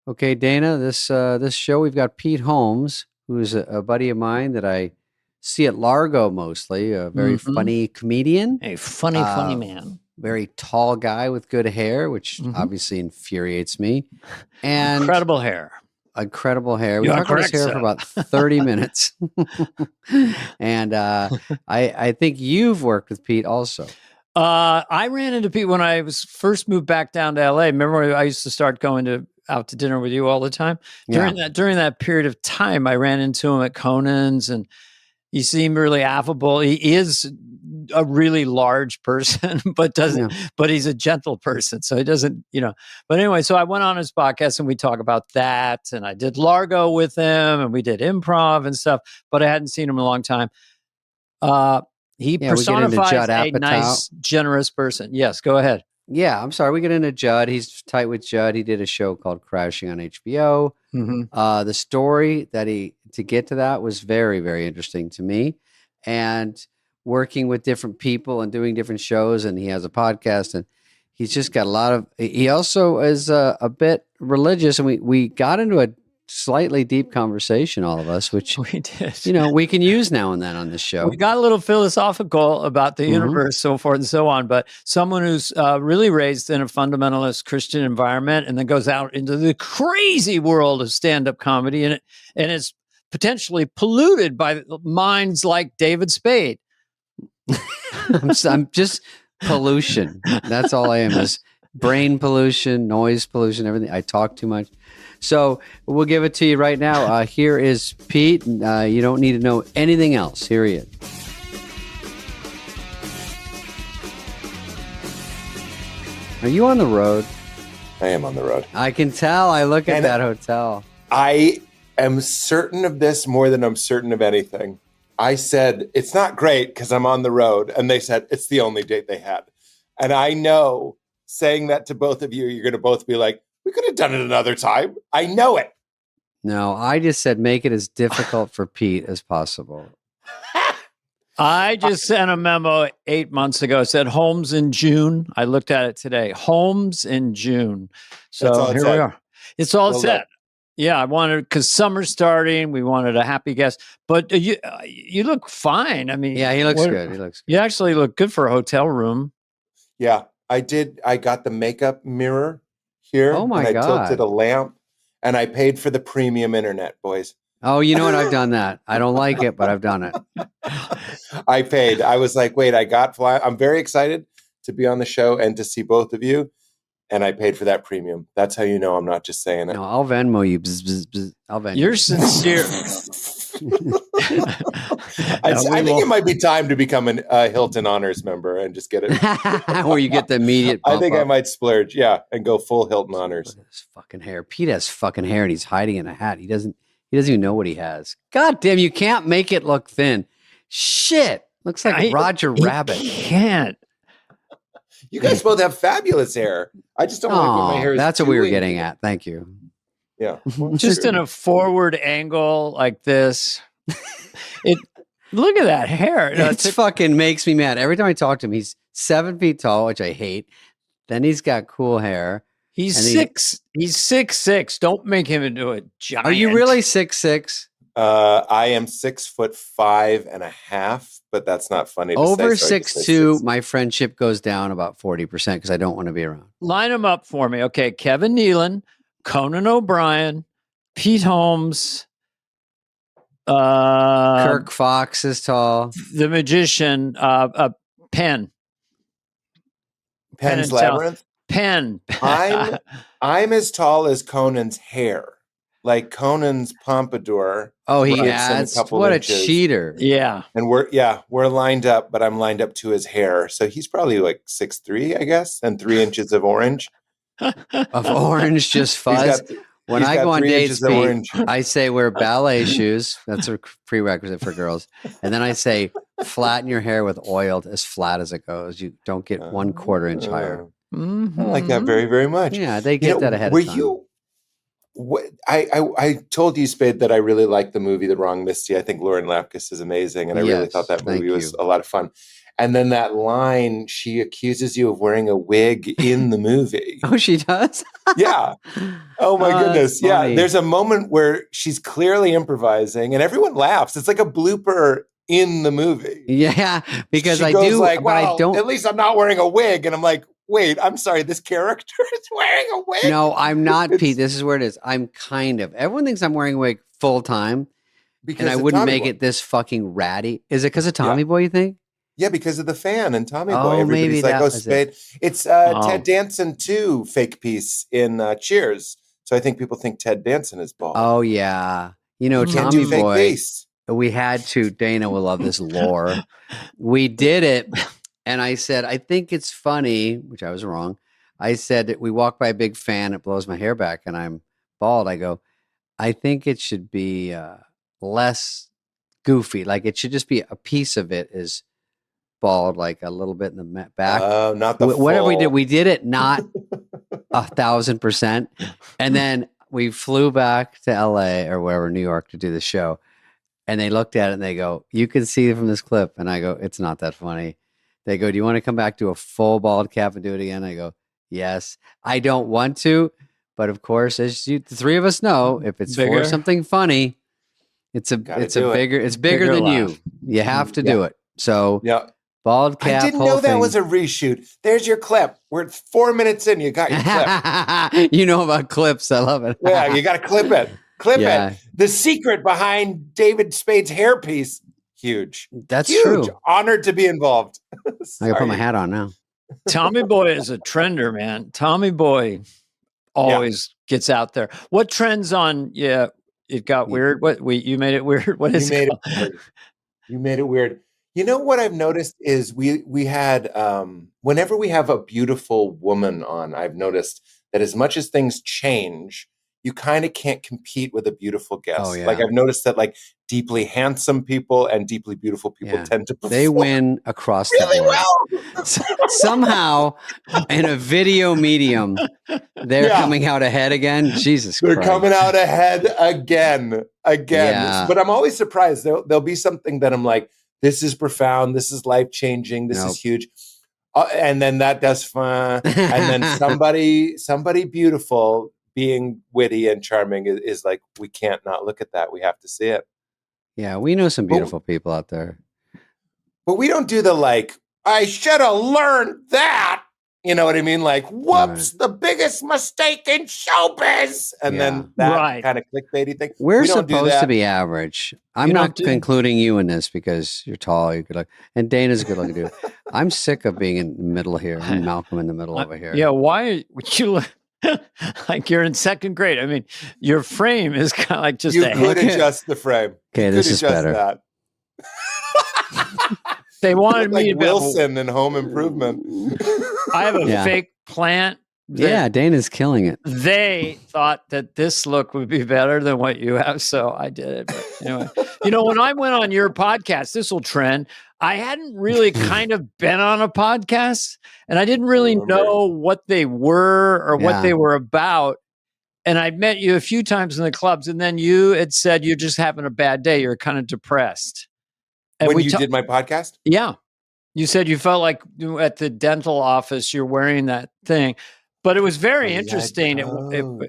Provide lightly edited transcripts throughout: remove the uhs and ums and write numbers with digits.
Okay, Dana, this show we've got Pete Holmes, who's a buddy of mine that I see at Largo mostly, a very Mhm. funny comedian, A funny uh, man. very tall guy with good hair, which Mhm. obviously infuriates me, and Incredible hair. incredible hair. We You are talked about his correct, hair for sir. about 30 minutes. And I think you've worked with Pete also. I ran into Pete when I was first moved back down to LA. Remember, I used to start going out to dinner with you all the time. Yeah. During that period of time, I ran into him at Conan's, and he seemed really affable. He is a really large person, but he's a gentle person. So he doesn't, but anyway, so I went on his podcast and we talk about that. And I did Largo with him and we did improv and stuff, but I hadn't seen him in a long time. He Yeah, we get into personifies Judd a Apatow. nice, generous person. Yes, go ahead. Yeah, I'm sorry. We get into Judd. He's tight with Judd. He did a show called Crashing on HBO. Mm-hmm. The story to get to that was very, very interesting to me. And working with different people and doing different shows. And he has a podcast and he's just got he also is a bit religious. And we got into a slightly deep conversation, all of us, which we did. We can use now and then on this show. We got a little philosophical about the universe, so forth and so on. But someone who's really raised in a fundamentalist Christian environment and then goes out into the crazy world of stand-up comedy and it's potentially polluted by minds like David Spade. I'm just pollution. That's all I am, is brain pollution, noise pollution, everything. I talk too much. So we'll give it to you right now. Here is Pete. You don't need to know anything else. Here he is. Are you on the road? I am on the road. I can tell. I look at that hotel. I am certain of this more than I'm certain of anything. I said, it's not great because I'm on the road. And they said, it's the only date they had. And I know saying that to both of you, you're going to both be like, we could have done it another time. I know it. No, I just said make it as difficult for Pete as possible. I just sent a memo 8 months ago. It said Holmes in June. I looked at it today. Holmes in June. So here we are. It's all set. Yeah, I wanted, because summer's starting. We wanted a happy guest. But you look fine. I mean, yeah, he looks good. He looks good. You actually look good for a hotel room. Yeah, I did. I got the makeup mirror here. Oh my God. I tilted a lamp and I paid for the premium internet, boys. Oh, you know what? I've done that. I don't like it, but I've done it. I paid. I was like, wait, I'm very excited to be on the show and to see both of you. And I paid for that premium. That's how you know I'm not just saying it. No, I'll Venmo you. Bzz, bzz, bzz. I'll Venmo You're you. sincere. I think it might be time to become a Hilton Honors member and just get it. Where you get the immediate I think up. I might splurge, and go full Hilton Honors. Look at his fucking hair. Pete has fucking hair and he's hiding in a hat. He doesn't even know what he has. God damn, you can't make it look thin. Shit. Looks like Roger Rabbit. Can't. You guys both have fabulous hair. I just don't want to get my hair. That's what we were getting at. Thank you. Yeah. Just in a forward angle like this. Look at that hair. It fucking makes me mad. Every time I talk to him, he's 7 feet tall, which I hate. Then he's got cool hair. He's 6'6". Don't make him into a giant. Are you really 6'6"? I am 6'5.5", but that's not funny. Over 6'2", my friendship goes down about 40% because I don't want to be around. Line them up for me. Okay, Kevin Nealon, Conan O'Brien, Pete Holmes, Kirk Fox is tall. The Magician, Penn. Penn's Labyrinth. Penn. I'm as tall as Conan's hair. Like Conan's pompadour. Oh, he adds. What inches. A cheater! Yeah, and we're lined up, but I'm lined up to his hair, so he's probably like 6'3", I guess, and 3 inches of orange. Of orange, just fuzz. When I go on dates, Pete, I say wear ballet shoes. That's a prerequisite for girls. And then I say flatten your hair with oil as flat as it goes. You don't get 1/4 inch higher. Mm-hmm. I like that very, very much. Yeah, they get that ahead of time. I told you, Spade, that I really liked the movie The Wrong Misty. I think Lauren Lapkus is amazing, and I really thought that movie was a lot of fun. And then that line, she accuses you of wearing a wig in the movie. Oh, she does? Yeah. Oh my goodness. Yeah. Funny. There's a moment where she's clearly improvising and everyone laughs. It's like a blooper in the movie. Yeah, because she I goes do, like, but I well, don't. at least I'm not wearing a wig. And I'm like, wait, I'm sorry, this character is wearing a wig? No, I'm not, Pete. This is where it is. I'm kind of. Everyone thinks I'm wearing a wig full time, and I wouldn't make it this fucking ratty. Is it because of Tommy Boy, you think? Yeah, because of the fan and Tommy Boy. Oh, Everybody's maybe like, that oh, was Spade. it. It's Ted Danson 2 fake piece in Cheers. So I think people think Ted Danson is bald. Oh, yeah. You know, Can't Tommy do fake Boy, piece. we had to. Dana will love this lore. We did it, and I said, I think it's funny, which I was wrong. I said that we walk by a big fan, it blows my hair back, and I'm bald. I go, I think it should be less goofy. Like it should just be a piece of it is bald, like a little bit in the back. Oh, not the whatever full. we did it not 1,000%. And then we flew back to LA or wherever, New York, to do the show. And they looked at it and they go, you can see it from this clip. And I go, it's not that funny. They go, do you want to come back to a full bald cap and do it again? I go, yes. I don't want to, but of course, as the three of us know, if it's for something funny, it's bigger than you. You have to do it. So bald cap. I didn't know that was a reshoot. There's your clip. We're 4 minutes in. You got your clip. You know about clips. I love it. Yeah, you got to clip it. Clip it. The secret behind David Spade's hairpiece. Huge. That's huge. True. Honored to be involved. I gotta put my hat on now. Tommy Boy is a trender, man. Tommy Boy always gets out there. What trends on? Yeah, it got weird. What you made it weird? What is it? You made it weird. You know what I've noticed is we had whenever we have a beautiful woman on, I've noticed that as much as things change, you kind of can't compete with a beautiful guest. Oh, yeah. Like I've noticed that like deeply handsome people and deeply beautiful people tend to perform. They win across really the board. Well. Somehow in a video medium, they're coming out ahead again. Jesus Christ. They're coming out ahead again. Yeah. But I'm always surprised. There'll be something that I'm like, this is profound. This is life-changing. This is huge. And then that does fun. And then somebody beautiful being witty and charming is like, we can't not look at that. We have to see it. Yeah, we know some beautiful people out there. But we don't do the like, I should have learned that. You know what I mean? Like, whoops, the biggest mistake in showbiz. And then that kind of clickbaity thing. We're supposed to be average. I'm not including you in this because you're tall, you're good looking. And Dana's a good looking dude. I'm sick of being in the middle here. And Malcolm in the middle over here. Yeah, why would you look like you're in second grade? I mean, your frame is kind of like just you could adjust the frame. Okay, this is better. That. They wanted me to be Wilson in Home Improvement. I have a fake plant. Dana's killing it. They thought that this look would be better than what you have, so I did it. But anyway, when I went on your podcast, this will trend. I hadn't really kind of been on a podcast, and I didn't really know what they were or what they were about. And I'd met you a few times in the clubs, and then you had said you're just having a bad day. You're kind of depressed. And when you did my podcast? Yeah. You said you felt like at the dental office, you're wearing that thing. But it was very interesting. And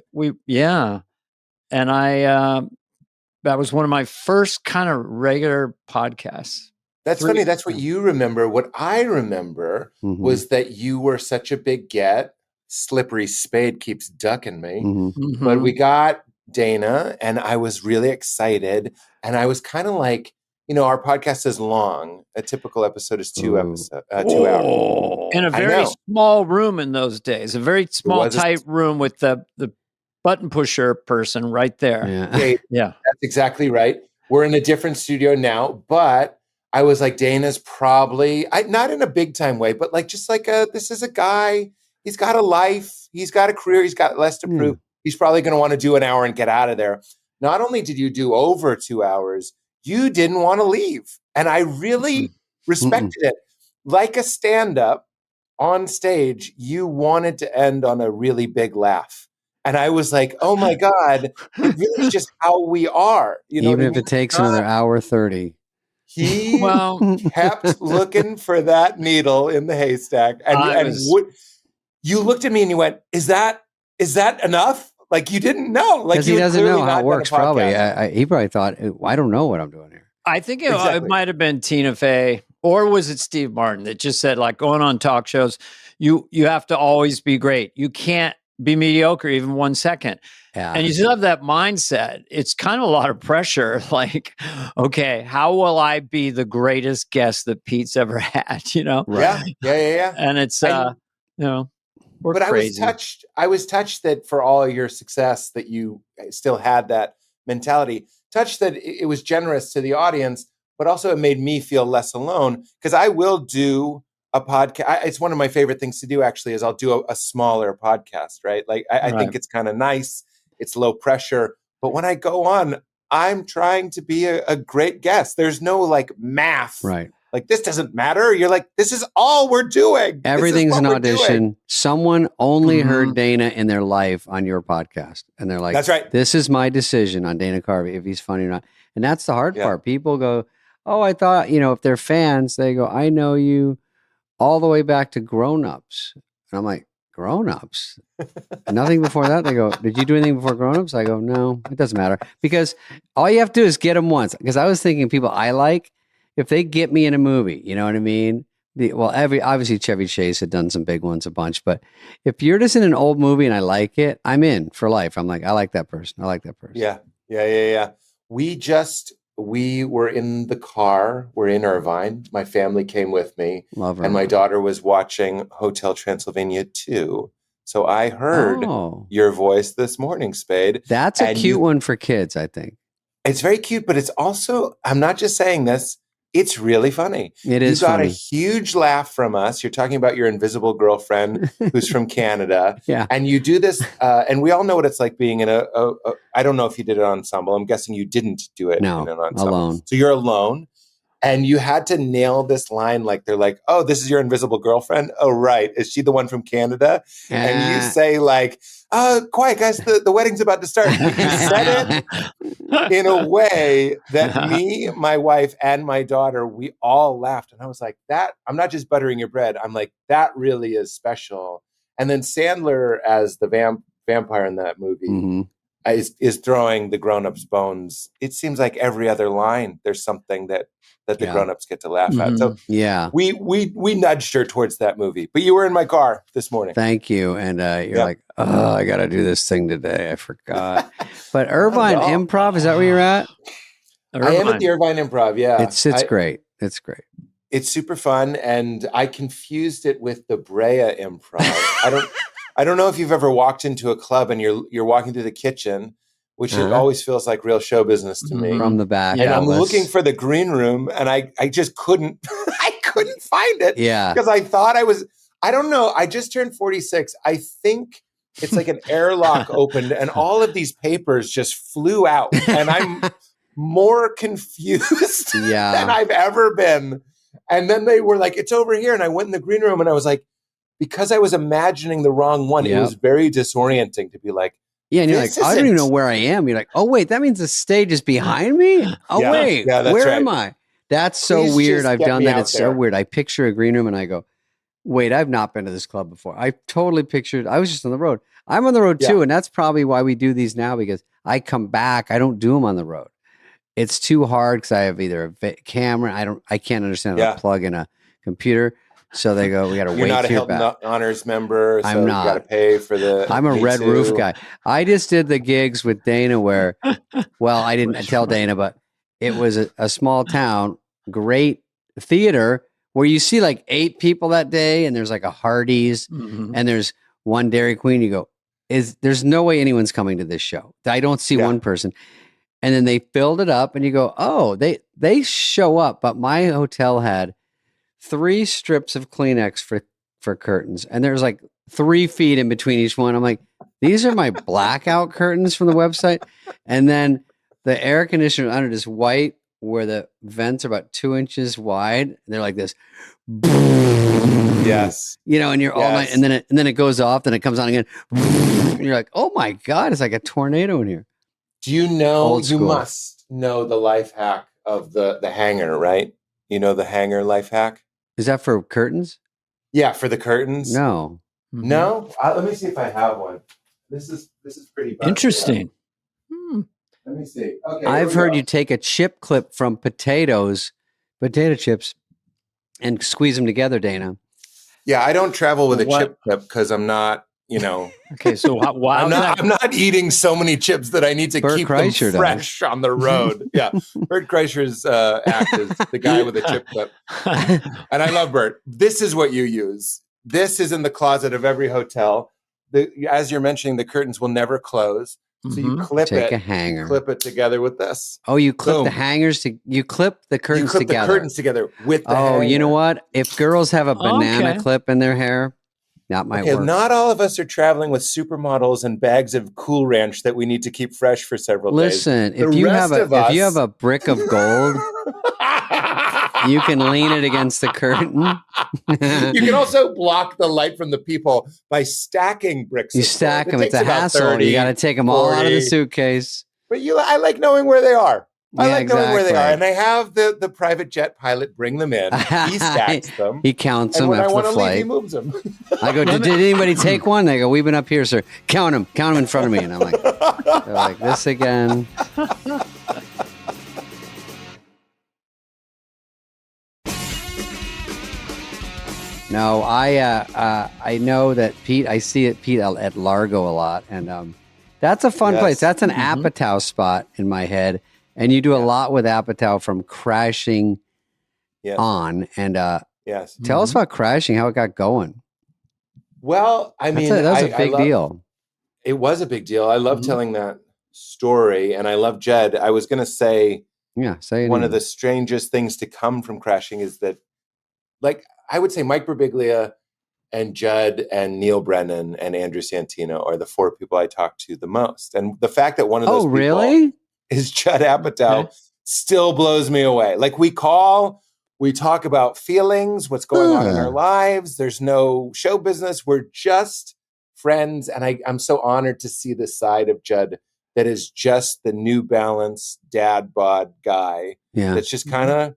that was one of my first kind of regular podcasts. That's funny. That's what you remember. What I remember was that you were such a big get. Slippery Spade keeps ducking me. But we got Dana and I was really excited. And I was kind of like, our podcast is long. A typical episode is 2 hours. In a very small room in those days, a very small, tight room with the button pusher person right there. Yeah, that's exactly right. We're in a different studio now, but I was like, Dana's probably, not in a big time way, but like, just like this is a guy, he's got a life, he's got a career, he's got less to prove. He's probably going to want to do an hour and get out of there. Not only did you do over 2 hours, you didn't want to leave. And I really respected it. Like a stand-up on stage, you wanted to end on a really big laugh. And I was like, oh my God, it really is just how we are. Even if it takes another hour 30. He Well, kept looking for that needle in the haystack. You looked at me and you went, is that enough? Like you didn't know. Like Because he doesn't know how it works, probably. He probably thought, I don't know what I'm doing here. I think it might have been Tina Fey, or was it Steve Martin that just said, like, going on talk shows, you have to always be great. You can't be mediocre even 1 second. Yeah. And you still have that mindset. It's kind of a lot of pressure. Like, okay, how will I be the greatest guest that Pete's ever had? You know? Right. Yeah. And it's, we're crazy. I was touched that for all your success that you still had that mentality, touched that it was generous to the audience, but also it made me feel less alone, because I will do a podcast. It's one of my favorite things to do, actually, is I'll do a smaller podcast, right? Like I think it's kind of nice. It's low pressure. But when I go on, I'm trying to be a great guest. There's no like math. Right. Like, this doesn't matter. You're like, this is all we're doing. Everything's an audition. Someone only heard Dana in their life on your podcast. And they're like, that's right. This is my decision on Dana Carvey, if he's funny or not. And that's the hard part. People go, oh, I thought, if they're fans, they go, I know you all the way back to Grown Ups. And I'm like, Grown Ups? Nothing before that? They go, did you do anything before Grown Ups? I go, no, it doesn't matter. Because all you have to do is get them once. Because I was thinking people I like, if they get me in a movie, you know what I mean? Obviously Chevy Chase had done some big ones a bunch, but if you're just in an old movie and I like it, I'm in for life. I'm like, I like that person. I like that person. Yeah. We were in the car. We're in Irvine. My family came with me. Love her. And my daughter was watching Hotel Transylvania 2. So I heard your voice this morning, Spade. That's a cute one for kids, I think. It's very cute, but it's also, I'm not just saying this, it's really funny. It is funny. You got funny. a huge laugh from us. You're talking about your invisible girlfriend who's from Canada. Yeah. And you do this, and we all know what it's like being in I don't know if you did an ensemble. I'm guessing you didn't do it in an ensemble. Alone. So you're alone. And you had to nail this line, like they're like, oh, this is your invisible girlfriend? Oh, right. Is she the one from Canada? And you say like, quiet guys, the wedding's about to start. You said it in a way that me, my wife, and my daughter, we all laughed. And I was like, I'm not just buttering your bread. I'm like, that really is special. And then Sandler as the vampire in that movie is throwing the grown-ups bones. It seems like every other line, there's something that the grown-ups get to laugh at. So we nudged her towards that movie. But you were in my car this morning. Thank you. And you're like, oh, I got to do this thing today. I forgot. But Irvine Improv, is that where you're at? I am at the Irvine Improv, yeah. It's great. It's great. It's super fun. And I confused it with the Brea Improv. I don't know if you've ever walked into a club and you're walking through the kitchen, which it always feels like real show business to me. From the back. And I'm looking for the green room and I just couldn't, I couldn't find it. Yeah. Because I thought I don't know. I just turned 46. I think it's like an airlock opened and all of these papers just flew out. And I'm more confused than I've ever been. And then they were like, it's over here. And I went in the green room and I was like, because I was imagining the wrong one, it was very disorienting to be like, and you're like, I don't even know where I am. You're like, oh, wait, that means the stage is behind me? Oh, wait, where am I? That's so weird. I've done that. It's so weird. I picture a green room and I go, wait, I've not been to this club before. I totally pictured, I was just on the road. I'm on the road too. And that's probably why we do these now, because I come back. I don't do them on the road. It's too hard because I have either a camera. I can't understand how to plug in a computer. So they go, we got to wait. You're not a Hilton Honors member, so I'm not. You got to pay for the. I'm a Red Roof guy. I just did the gigs with Dana where, well, I didn't tell Dana, but it was a small town, great theater where you see like 8 people that day, and there's like a Hardee's, and there's one Dairy Queen. You go, there's no way anyone's coming to this show. I don't see one person. And then they filled it up, and you go, oh, they show up, but my hotel had 3 strips of Kleenex for curtains. And there's like 3 feet in between each one. I'm like, these are my blackout curtains from the website. And then the air conditioner under this white where the vents are about 2 inches wide. They're like this. Yes. And you're all night. And then it goes off. Then it comes on again. And you're like, oh my God, it's like a tornado in here. Do you know, you must know the life hack of the hanger, right? You know, the hanger life hack? Is that for curtains? Yeah, for the curtains. No. Mm-hmm. No? Let me see if I have one. This is pretty busted Interesting. Let me see. Okay, I've heard you take a chip clip from potato chips, and squeeze them together, Dana. Yeah, I don't travel with a chip clip because I'm not, you know. Okay, so I'm not eating so many chips that I need to keep Kreischer them fresh on the road. Yeah, Bert Kreischer's act is the guy with a chip clip, and I love Bert. This is what you use. This is in the closet of every hotel. As you're mentioning, the curtains will never close, so you clip Take it. a hanger. You clip it together with this. Oh, you clip Boom. the hangers you clip the curtains you clip together. the curtains together with the hanger. You know what? If girls have a banana clip in their hair, that might work. Not all of us are traveling with supermodels and bags of Cool Ranch that we need to keep fresh for several days. Listen, if you have a brick of gold, you can lean it against the curtain. You can also block the light from the people by stacking bricks. You stack them. It's a hassle. You got to take them all out of the suitcase. But I like knowing where they are. I like knowing where they are. And I have the private jet pilot bring them in. He stacks them. He counts them after the flight. Leave, he moves them. I go, did anybody take one? They go, we've been up here, sir. Count them in front of me. And I'm like, they're like, this again. No, I know that Pete. I see it, Pete, at Largo a lot, and that's a fun place. That's an Apatow spot in my head, and you do a lot with Apatow from Crashing on. And tell us about Crashing, how it got going. Well, I mean, that was a big deal. It was a big deal. I love telling that story, and I love Judd. I was going to say, one of the strangest things to come from Crashing is that, like, I would say Mike Birbiglia and Judd and Neil Brennan and Andrew Santino are the four people I talk to the most. And the fact that one of those people is Judd Apatow still blows me away. Like, we talk about feelings, what's going on in our lives. There's no show business. We're just friends. And I'm so honored to see this side of Judd that is just the New Balance dad bod guy. Yeah. That's just kind of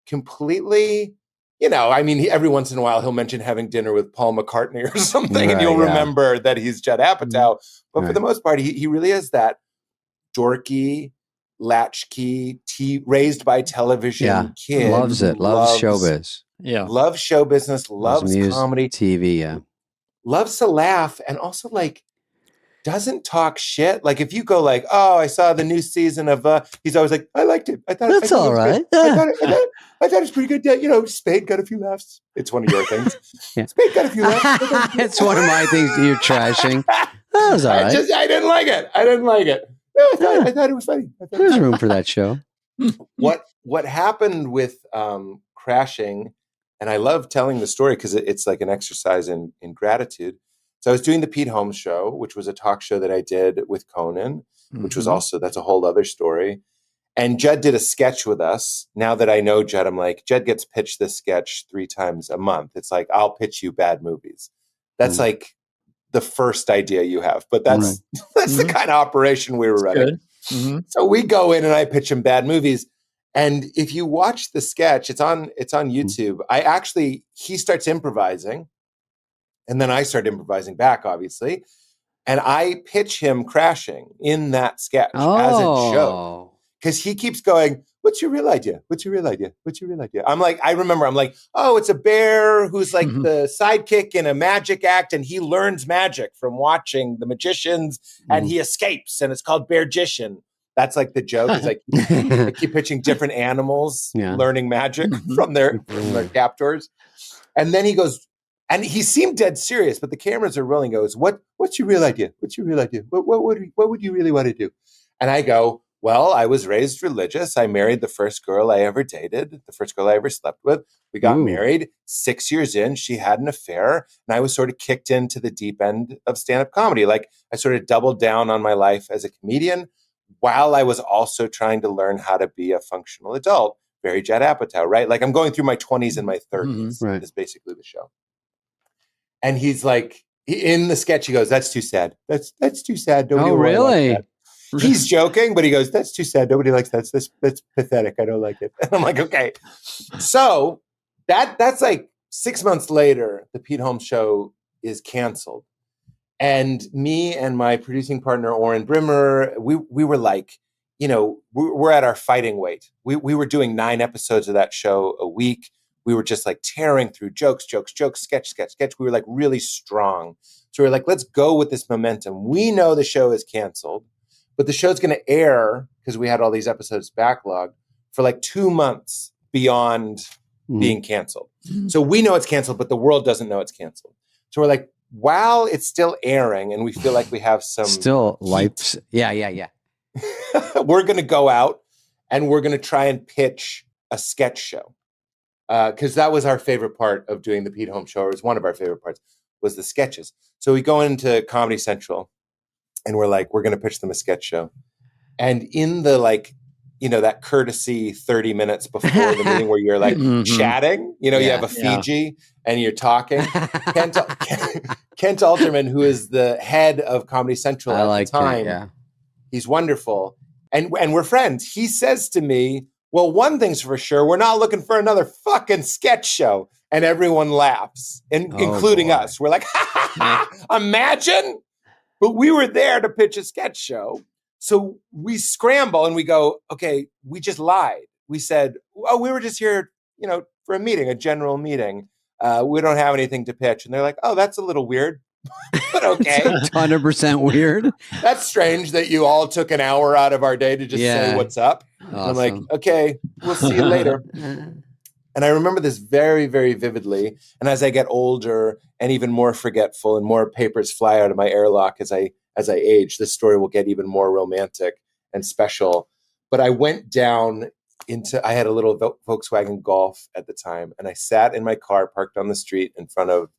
completely... I mean, every once in a while he'll mention having dinner with Paul McCartney or something, and you'll remember that he's Judd Apatow. But for the most part, he really is that dorky, latchkey, raised by television kid. Loves it. Loves showbiz. Yeah. Loves show business. Loves comedy. TV, yeah. Loves to laugh, and also, like, doesn't talk shit. Like, if you go like, oh, I saw the new season of, he's always like, I liked it. I thought that's all right. I thought it was pretty good. Spade got a few laughs. It's one of your things. Spade got a few laughs. It's one of my things you're trashing. That was all right. I didn't like it. No, I thought it was funny. There's room for that show. What happened with Crashing, and I love telling the story because it's like an exercise in gratitude. So I was doing the Pete Holmes show, which was a talk show that I did with Conan, which was also, that's a whole other story. And Judd did a sketch with us. Now that I know Judd, I'm like, Judd gets pitched this sketch 3 times a month. It's like, I'll pitch you bad movies. That's like the first idea you have. But that's the kind of operation we were running. So we go in and I pitch him bad movies. And if you watch the sketch, it's on YouTube. He starts improvising. And then I start improvising back, obviously. And I pitch him Crashing in that sketch as a joke. Because he keeps going, what's your real idea? What's your real idea? What's your real idea? I'm like, oh, it's a bear who's like the sidekick in a magic act. And he learns magic from watching the magicians and he escapes. And it's called Beargician. That's like the joke. It's like, I keep pitching different animals learning magic from their captors. And then he goes, and he seemed dead serious, but the cameras are rolling. Goes, what's your real idea? What's your real idea? What would you really want to do? And I go, well, I was raised religious. I married the first girl I ever dated, the first girl I ever slept with. We got married 6 years in. She had an affair, and I was sort of kicked into the deep end of stand-up comedy. Like, I sort of doubled down on my life as a comedian while I was also trying to learn how to be a functional adult. Very Judd Apatow, right? Like, I'm going through my 20s and my 30s is basically the show. And he's like, in the sketch, he goes, that's too sad. That's too sad. Don't really? He's joking, but he goes, "That's too sad. Nobody likes that. That's pathetic. I don't like it." And I'm like, okay. So that's like 6 months later, the Pete Holmes show is canceled. And me and my producing partner, Oren Brimmer, we were like, we're at our fighting weight. We were doing 9 episodes of that show a week. We were just like tearing through jokes, sketch. We were like really strong. So we were like, let's go with this momentum. We know the show is canceled, but the show's going to air, because we had all these episodes backlogged, for like 2 months beyond being canceled. So we know it's canceled, but the world doesn't know it's canceled. So we're like, while it's still airing and we feel like we have some still lights. Yeah. We're going to go out and we're going to try and pitch a sketch show. Because that was our favorite part of doing the Pete Holmes show. It was one of our favorite parts, was the sketches. So we go into Comedy Central and we're like, we're going to pitch them a sketch show. And in the that courtesy 30 minutes before the meeting where you're like chatting, you have a Fiji and you're talking. Kent Alterman, who is the head of Comedy Central at the time, he's wonderful. And we're friends. He says to me, well, one thing's for sure, we're not looking for another fucking sketch show. And everyone laughs, including us. We're like, imagine. But we were there to pitch a sketch show. So we scramble and we go, okay, we just lied. We said, oh, we were just here, for a meeting, a general meeting. We don't have anything to pitch. And they're like, oh, that's a little weird, but okay. 100% weird. That's strange that you all took an hour out of our day to just say what's up. Awesome. I'm like, okay, we'll see you later. And I remember this very, very vividly. And as I get older and even more forgetful and more papers fly out of my airlock as I age, this story will get even more romantic and special. But I went down I had a little Volkswagen Golf at the time, and I sat in my car parked on the street in front of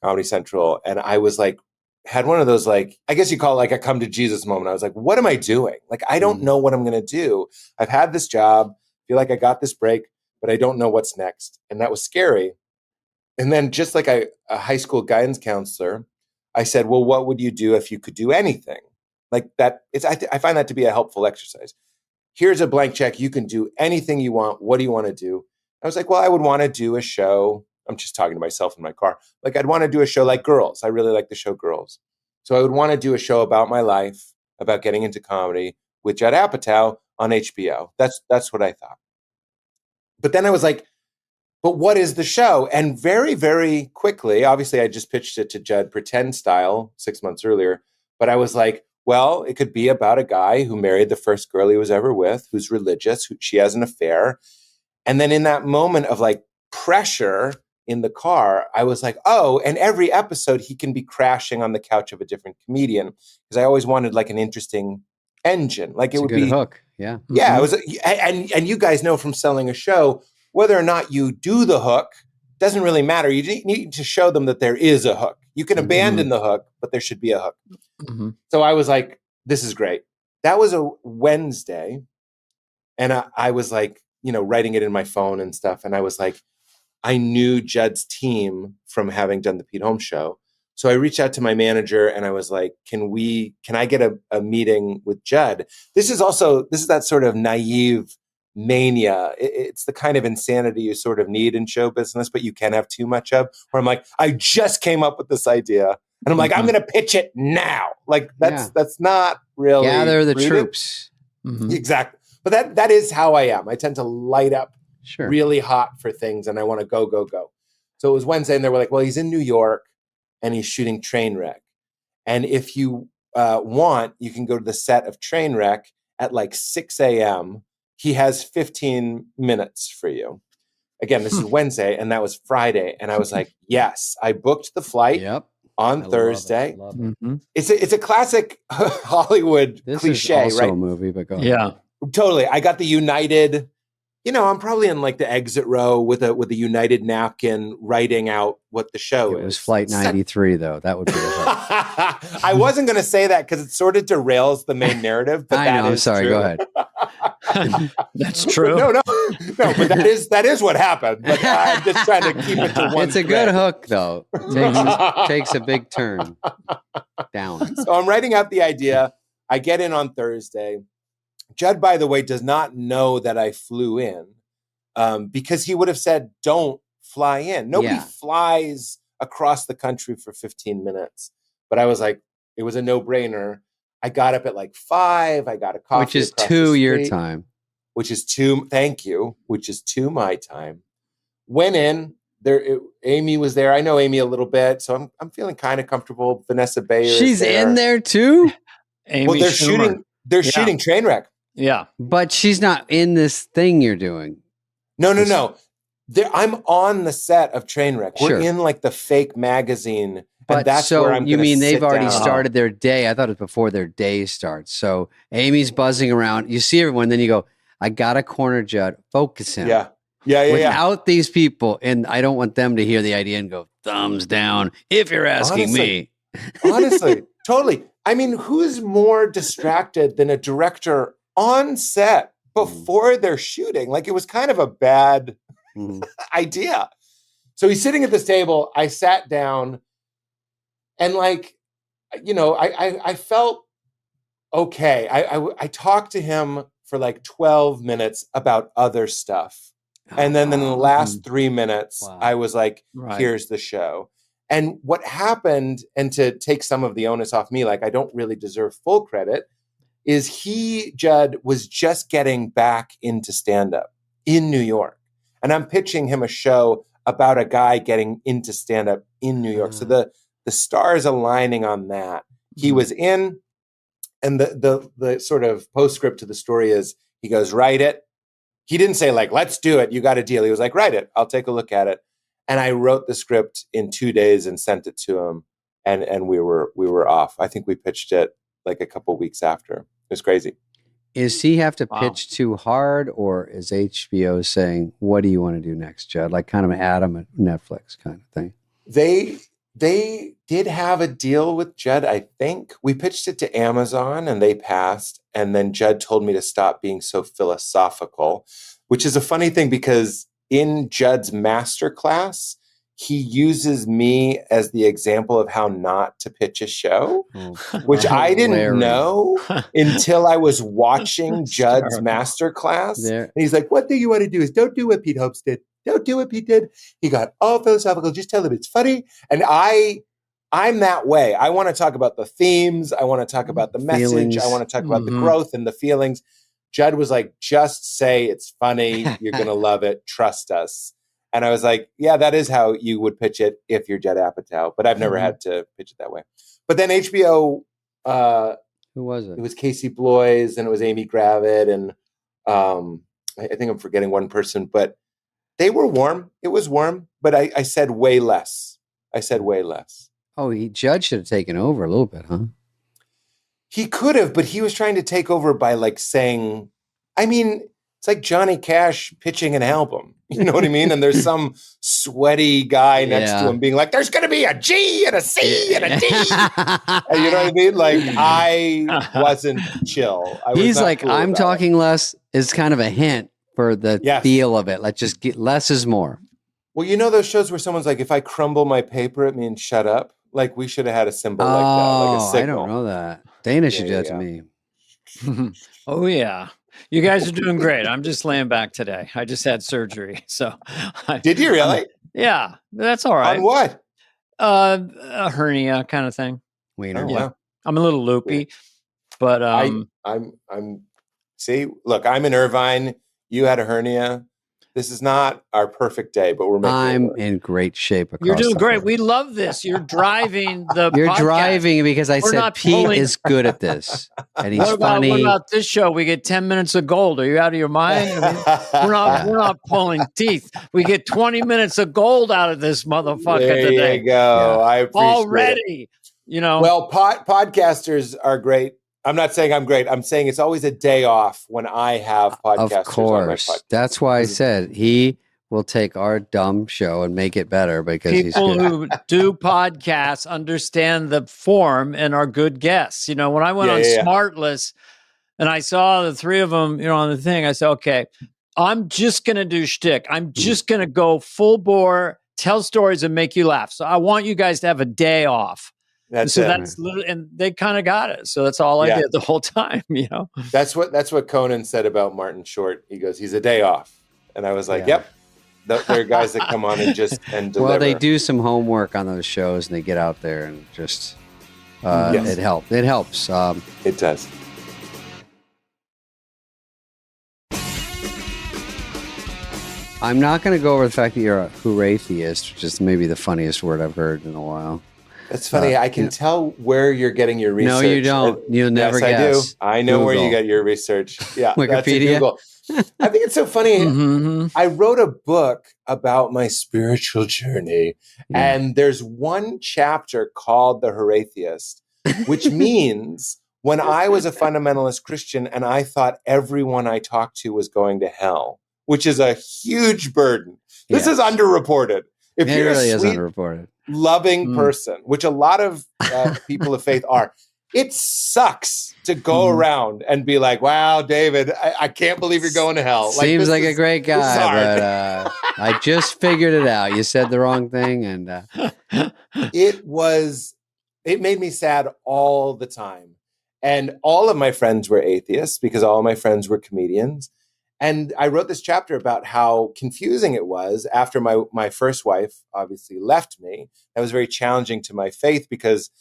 Comedy Central. And I was like, had one of those, I guess you call it like a come to Jesus moment. I was like, what am I doing? I don't know what I'm going to do. I've had this job, feel like I got this break, but I don't know what's next. And that was scary. And then just like a high school guidance counselor, I said, well, what would you do if you could do anything? Like that, I find that to be a helpful exercise. Here's a blank check. You can do anything you want. What do you want to do? I was like, well, I would want to do a show. I'm just talking to myself in my car. I'd want to do a show like Girls. I really like the show Girls. So I would want to do a show about my life, about getting into comedy with Judd Apatow on HBO. That's what I thought. But then I was like, but what is the show? And very, very quickly, obviously I just pitched it to Judd pretend style 6 months earlier, but I was like, well, it could be about a guy who married the first girl he was ever with, who's religious, she has an affair. And then in that moment of pressure in the car, I was like, oh, and every episode he can be crashing on the couch of a different comedian, because I always wanted an interesting engine. It would be a hook. Yeah. Yeah. It was, and you guys know from selling a show, whether or not you do the hook doesn't really matter. You need to show them that there is a hook. You can abandon the hook, but there should be a hook. Mm-hmm. So I was like, this is great. That was a Wednesday. And I was writing it in my phone and stuff. And I was like, I knew Judd's team from having done the Pete Holmes show. So I reached out to my manager and I was like, can I get a meeting with Judd? This is that sort of naive mania. It's the kind of insanity you sort of need in show business, but you can have too much of, where I'm like, I just came up with this idea and I'm like, I'm going to pitch it now. That's not really gather the troops. Mm-hmm. Exactly. But that is how I am. I tend to light up really hot for things and I want to go. So it was Wednesday and they were like, well, he's in New York and he's shooting Trainwreck. And if you want, you can go to the set of Trainwreck at 6 a.m. He has 15 minutes for you. Again, this is Wednesday, and that was Friday. And I was like, yes, I booked the flight on Thursday. Love it. Mm-hmm. It's a classic Hollywood cliche, is also right? A movie, but go on. Yeah, totally. I got the United. I'm probably in the exit row with a United napkin, writing out what the show is. It was Flight 93, though. That would be the hook. I wasn't going to say that because it sort of derails the main narrative. But I know. Is sorry. true. Go ahead. That's true. No. But that is what happened. But I'm just trying to keep it to one. It's a good hook, though. It takes a big turn down. So I'm writing out the idea. I get in on Thursday. Judd, by the way, does not know that I flew in because he would have said, don't fly in. Nobody flies across the country for 15 minutes. But I was like, it was a no-brainer. I got up at like 5. I got a coffee. Which is 2 your time. Which is 2. Thank you. Which is 2 my time. Went in. Amy was there. I know Amy a little bit, so I'm feeling kind of comfortable. Vanessa Bayer. She's in there too. Amy well, they're Schumer. shooting. They're shooting Trainwreck. Yeah, but she's not in this thing you're doing. No. I'm on the set of Trainwreck. We're Sure. in like the fake magazine. But and that's so where I'm you mean they've already down. started their day? I thought it was before their day starts. So Amy's buzzing around. You see everyone, then you go, I got to corner Judd. Focus him. Yeah. Without these people, and I don't want them to hear the idea and go, thumbs down, if you're asking me. Honestly, totally. I mean, who's more distracted than a director on set before they're shooting? Like, it was kind of a bad idea. So he's sitting at this table. I sat down and like, you know, I felt okay. I talked to him for like 12 minutes about other stuff. And then in the last 3 minutes, I was like, here's the show. And what happened, and to take some of the onus off me, like I don't really deserve full credit, is Judd, was just getting back into stand-up in New York. And I'm pitching him a show about a guy getting into stand-up in New York. So the stars aligning on that. He was in, and the sort of postscript to the story is, he goes, write it. He didn't say like, let's do it. You got a deal. He was like, write it. I'll take a look at it. And I wrote the script in 2 days and sent it to him. And we were off. I think we pitched it like a couple of weeks after. It was crazy. Is he have to pitch too hard, or is HBO saying, what do you want to do next, Judd? Like kind of an Adam at Netflix kind of thing. They did have a deal with Judd, I think. We pitched it to Amazon and they passed. And then Judd told me to stop being so philosophical, which is a funny thing because in Judd's masterclass, he uses me as the example of how not to pitch a show, which I didn't know until I was watching Judd's masterclass. And he's like, one thing you want to do is don't do what Pete Holmes did. Don't do what Pete did. He got all philosophical. Just tell him it's funny. And I'm that way. I want to talk about the themes. I want to talk about the message. Feelings. I want to talk about the growth and the feelings. Judd was like, just say it's funny. You're going to love it. Trust us. And I was like, yeah, that is how you would pitch it if you're Judd Apatow. But I've never had to pitch it that way. But then HBO. Who was it? It was Casey Bloys and it was Amy Gravitt. And I think I'm forgetting one person. But they were warm. It was warm. But I said way less. Oh, Judd should have taken over a little bit, huh? He could have, but he was trying to take over by like saying, I mean, it's like Johnny Cash pitching an album. You know what I mean? And there's some sweaty guy next to him being like, there's going to be a G and a C and a D. And you know what I mean? Like, I wasn't chill. He's like, cool I'm talking less is kind of a hint for the feel of it. Let's just get less is more. Well, you know those shows where someone's like, if I crumble my paper, it means shut up. Like we should have had a symbol like that, like a signal. I don't know that. Dana should do that to me. Oh yeah, you guys are doing great. I'm just laying back today. I just had surgery, so. Did you really? Yeah, that's all right. On what? A hernia kind of thing. Wiener. Wow. I'm a little loopy, but I'm. See, look, I'm in Irvine. You had a hernia. This is not our perfect day, but we're making I'm in great shape. You're doing great. We love this. You're driving the You're podcast. Driving because I said Pete is good at this. And he's funny. What about this show? We get 10 minutes of gold. Are you out of your mind? I mean, we're not pulling teeth. We get 20 minutes of gold out of this motherfucker today. There you go. I appreciate already. It. You know. Well, podcasters are great. I'm not saying I'm great. I'm saying it's always a day off when I have podcasters. Of course. On my podcast. That's why I said he will take our dumb show and make it better because people he's good. who do podcasts understand the form and are good guests. You know, when I went on Smartless and I saw the three of them, you know, on the thing, I said, okay, I'm just going to do shtick. I'm just going to go full bore, tell stories and make you laugh. So I want you guys to have a day off. That's so it. that's literally, and they kind of got it. So that's all I did the whole time, you know. That's what Conan said about Martin Short. He goes, he's a day off. And I was like, yep. There are guys that come on and deliver. Well, they do some homework on those shows and they get out there and just it helps. It helps. It does. I'm not going to go over the fact that you're a hooray-theist, which is maybe the funniest word I've heard in a while. That's funny. I can tell where you're getting your research. No, you don't. You'll never guess. I know Google. Where you get your research. Yeah, Wikipedia. I think it's so funny. I wrote a book about my spiritual journey, and there's one chapter called The Hooray-theist, which means when I was a fundamentalist Christian and I thought everyone I talked to was going to hell, which is a huge burden. This is underreported. If you're really a sweet, is underreported. Loving person, which a lot of people of faith are, it sucks to go around and be like, wow, David, I can't believe you're going to hell. Seems like a great guy, but I just figured it out. You said the wrong thing. And it made me sad all the time. And all of my friends were atheists because all of my friends were comedians. And I wrote this chapter about how confusing it was after my first wife obviously left me. That was very challenging to my faith because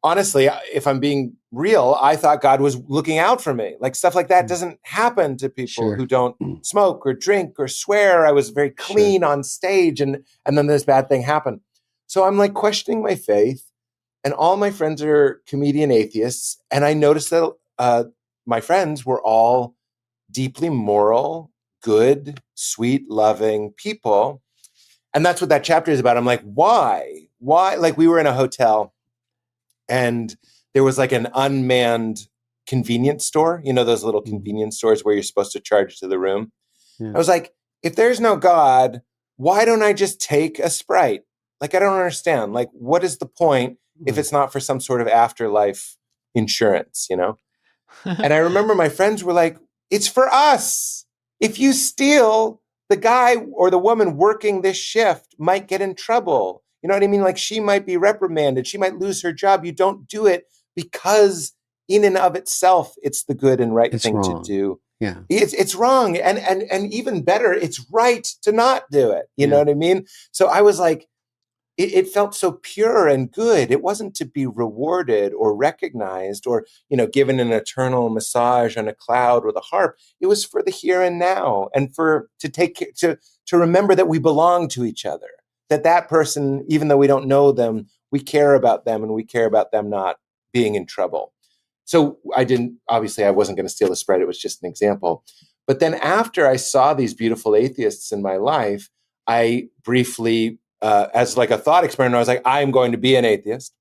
honestly, if I'm being real, I thought God was looking out for me. Like stuff like that doesn't happen to people who don't smoke or drink or swear. I was very clean on stage and then this bad thing happened. So I'm like questioning my faith and all my friends are comedian atheists. And I noticed that my friends were all deeply moral, good, sweet, loving people. And that's what that chapter is about. I'm like, why? Like we were in a hotel and there was like an unmanned convenience store, you know, those little convenience stores where you're supposed to charge to the room. I was like, if there's no God, why don't I just take a Sprite? Like, I don't understand. Like, what is the point if it's not for some sort of afterlife insurance, you know? And I remember my friends were like, it's for us. If you steal, the guy or the woman working this shift might get in trouble. You know what I mean? Like she might be reprimanded. She might lose her job. You don't do it because in and of itself, it's the good and right thing to do. Yeah. It's wrong. And even better, it's right to not do it. You know what I mean? So I was like, it felt so pure and good. It wasn't to be rewarded or recognized or, you know, given an eternal massage on a cloud with a harp. It was for the here and now and to remember that we belong to each other, that person, even though we don't know them, we care about them and we care about them not being in trouble. So I wasn't going to steal the spread. It was just an example. But then after I saw these beautiful atheists in my life, I briefly, as like a thought experiment, I was like, I'm going to be an atheist.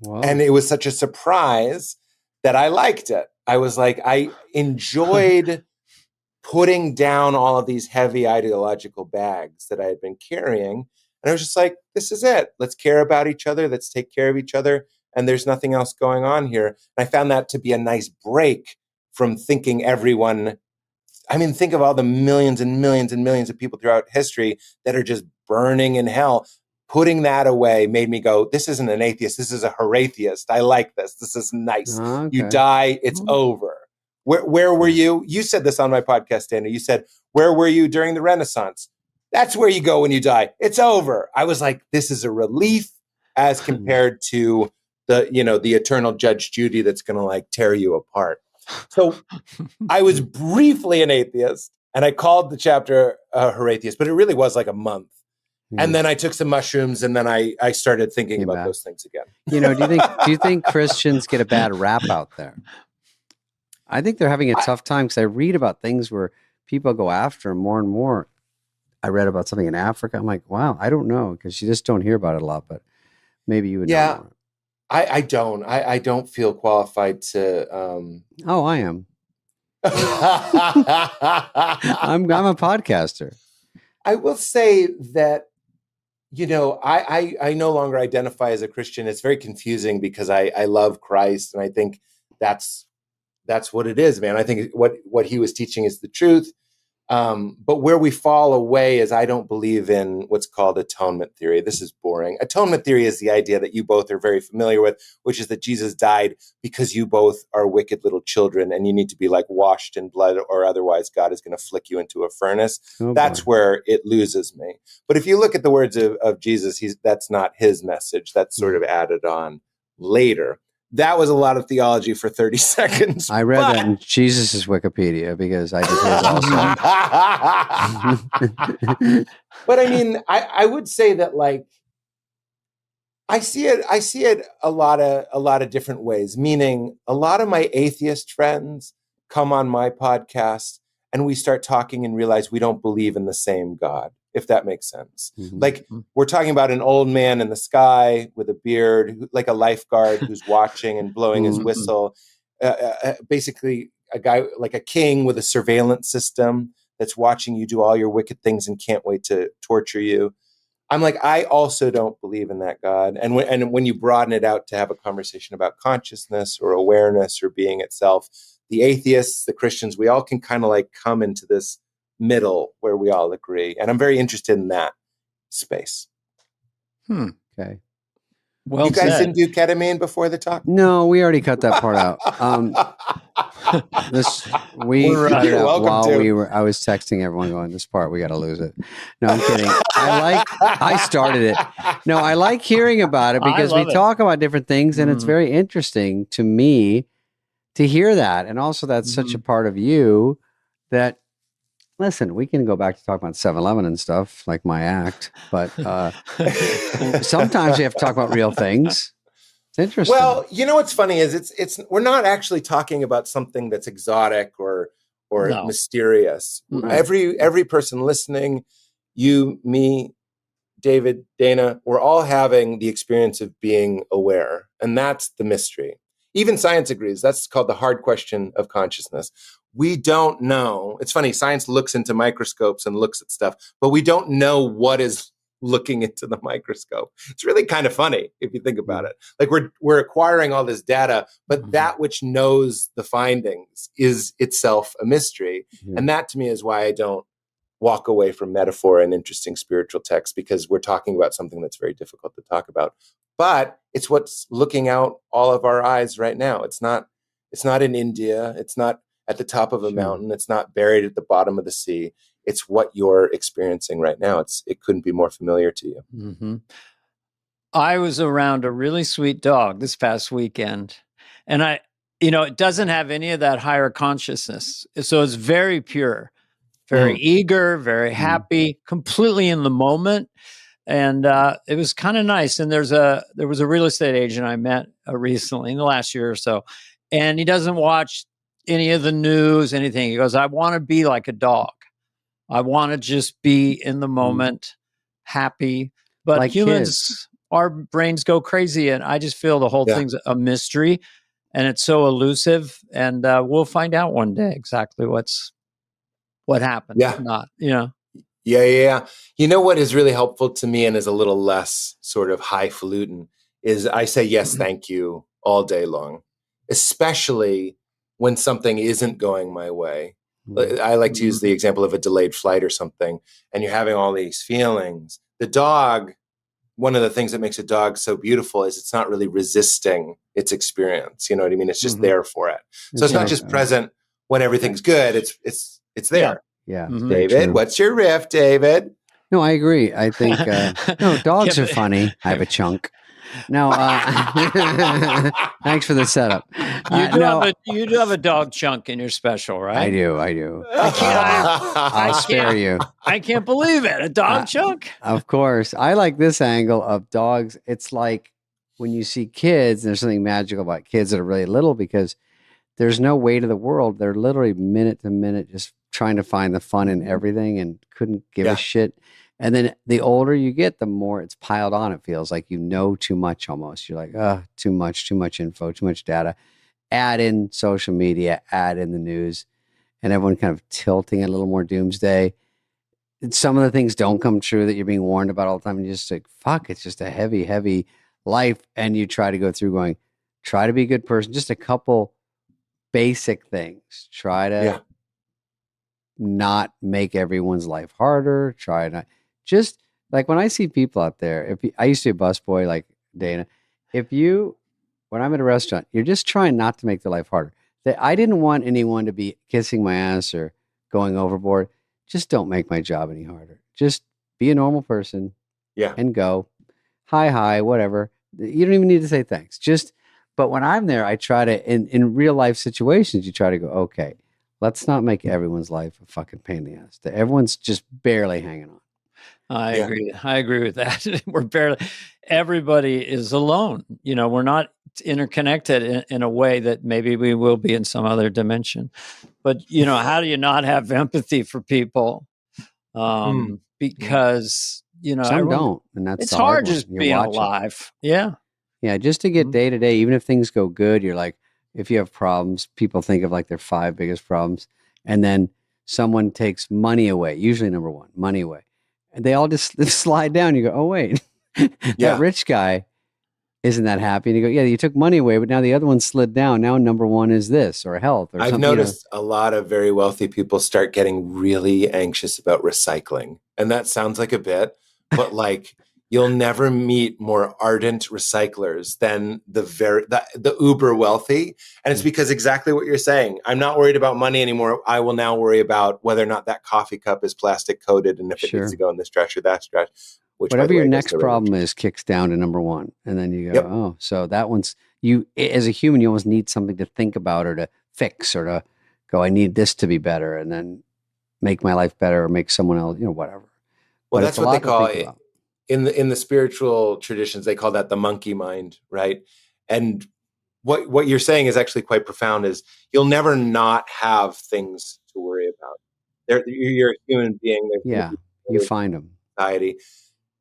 Wow. And it was such a surprise that I liked it. I was like, I enjoyed putting down all of these heavy ideological bags that I had been carrying. And I was just like, this is it. Let's care about each other. Let's take care of each other. And there's nothing else going on here. And I found that to be a nice break from thinking everyone. I mean, think of all the millions and millions and millions of people throughout history that are just burning in hell. Putting that away made me go, this isn't an atheist. This is a hooray-theist. I like this. This is nice. Okay. You die, it's over. Where were you? You said this on my podcast, Dana. You said, where were you during the Renaissance? That's where you go when you die. It's over. I was like, this is a relief as compared to the eternal Judge Judy that's going to like tear you apart. So I was briefly an atheist and I called the chapter Hooray-theist, but it really was like a month. And then I took some mushrooms and then I started thinking about those things again. You know, do you think Christians get a bad rap out there? I think they're having a tough time because I read about things where people go after them more and more. I read about something in Africa. I'm like, wow, I don't know because you just don't hear about it a lot, but maybe you would know more. I don't. I don't feel qualified to. Oh, I am. I'm a podcaster. I will say that, you know, I no longer identify as a Christian. It's very confusing because I love Christ, and I think that's what it is, man. I think what he was teaching is the truth. But where we fall away is I don't believe in what's called atonement theory. This is boring. Atonement theory is the idea that you both are very familiar with, which is that Jesus died because you both are wicked little children and you need to be like washed in blood, or otherwise God is going to flick you into a furnace. Oh, that's boy. where it loses me. But if you look at the words of Jesus, that's not his message. That's sort of added on later. That was a lot of theology for 30 seconds. I read that in Jesus' Wikipedia because I did his also. But I mean, I would say that, like, I see it a lot of different ways, meaning a lot of my atheist friends come on my podcast and we start talking and realize we don't believe in the same God, if that makes sense. Mm-hmm. Like, we're talking about an old man in the sky with a beard, like a lifeguard who's watching and blowing his whistle. Basically, a guy like a king with a surveillance system that's watching you do all your wicked things and can't wait to torture you. I'm like, I also don't believe in that God. And when you broaden it out to have a conversation about consciousness or awareness or being itself, the atheists, the Christians, we all can kind of like come into this middle where we all agree. And I'm very interested in that space. Okay. Well, you guys didn't do ketamine before the talk? No, we already cut that part out. We cut it out while I was texting everyone going, this part, we got to lose it. No, I'm kidding. I started it. No, I like hearing about it because we talk about different things and it's very interesting to me to hear that. And also that's such a part of you that, listen, we can go back to talk about 7-Eleven and stuff like my act, but sometimes you have to talk about real things. It's interesting. Well, you know what's funny is it's we're not actually talking about something that's exotic or mysterious. Every person listening, you, me, David, Dana, we're all having the experience of being aware, and that's the mystery. Even science agrees. That's called the hard question of consciousness. We don't know. It's funny. Science looks into microscopes and looks at stuff, but we don't know what is looking into the microscope. It's really kind of funny if you think about it. Like we're acquiring all this data, but that which knows the findings is itself a mystery. And that to me is why I don't walk away from metaphor and interesting spiritual texts, because we're talking about something that's very difficult to talk about. But it's what's looking out all of our eyes right now. It's not in India. It's not at the top of a mountain. It's not buried at the bottom of the sea. It's what you're experiencing right now. It couldn't be more familiar to you. Mm-hmm. I was around a really sweet dog this past weekend, and it doesn't have any of that higher consciousness. So it's very pure, very eager, very happy, completely in the moment. And it was kind of nice. And there was a real estate agent I met recently in the last year or so, and he doesn't watch any of the news, anything. He goes, I want to be like a dog. I want to just be in the moment, happy. But like humans, our brains go crazy, and I just feel the whole thing's a mystery, and it's so elusive. And we'll find out one day exactly what happened. Yeah, not Yeah. You know what is really helpful to me and is a little less sort of highfalutin is I say yes, thank you all day long, especially when something isn't going my way. I like to use the example of a delayed flight or something, and you're having all these feelings. The dog, one of the things that makes a dog so beautiful is it's not really resisting its experience. You know what I mean? It's just there for it. So it's not just present when everything's good. It's there. Yeah. David, what's your riff, David? No, I agree. I think, dogs are funny. I have a chunk. No, thanks for the setup. You do have a dog chunk in your special, right? I do. I'll spare you. I can't believe it. A dog chunk? Of course. I like this angle of dogs. It's like when you see kids, there's something magical about kids that are really little because there's no weight of the world. They're literally minute to minute just trying to find the fun in everything and couldn't give a shit. And then the older you get, the more it's piled on. It feels like you know too much almost. You're like, too much info, too much data. Add in social media, add in the news, and everyone kind of tilting a little more doomsday. And some of the things don't come true that you're being warned about all the time. And you're just like, fuck, it's just a heavy, heavy life. And you try to go through try to be a good person. Just a couple basic things. Try to not make everyone's life harder. Try not just like when I see people out there. I used to be a busboy like Dana. When I'm at a restaurant, you're just trying not to make their life harder. I didn't want anyone to be kissing my ass or going overboard. Just don't make my job any harder. Just be a normal person. Yeah. And go. Hi, whatever. You don't even need to say thanks. But when I'm there, I try to, in real life situations, you try to go, okay, let's not make everyone's life a fucking pain in the ass. Everyone's just barely hanging on. I agree. I agree with that. Everybody is alone. We're not interconnected in a way that maybe we will be in some other dimension. But, how do you not have empathy for people? Because, some don't. And that's it's hard just being alive. Yeah. Yeah. Just to get day to day, even if things go good, you're like, if you have problems, people think of like their 5 biggest problems. And then someone takes money away, usually number one, money away. And they all just slide down. You go, oh, wait, that rich guy isn't that happy. And you go, yeah, you took money away, but now the other one slid down. Now number one is this or health or something. I've noticed a lot of very wealthy people start getting really anxious about recycling. And that sounds like a bit, but like you'll never meet more ardent recyclers than the uber wealthy. And it's because exactly what you're saying. I'm not worried about money anymore. I will now worry about whether or not that coffee cup is plastic coated and if it needs to go in this trash or that trash. Whatever your next problem is kicks down to number one. And then you go, oh, so that one's you as a human, you almost need something to think about or to fix or to go, I need this to be better and then make my life better or make someone else, whatever. Well, that's what they call it. In the spiritual traditions, they call that the monkey mind, right? And what you're saying is actually quite profound. Is you'll never not have things to worry about. You're a human being. You find them. Society.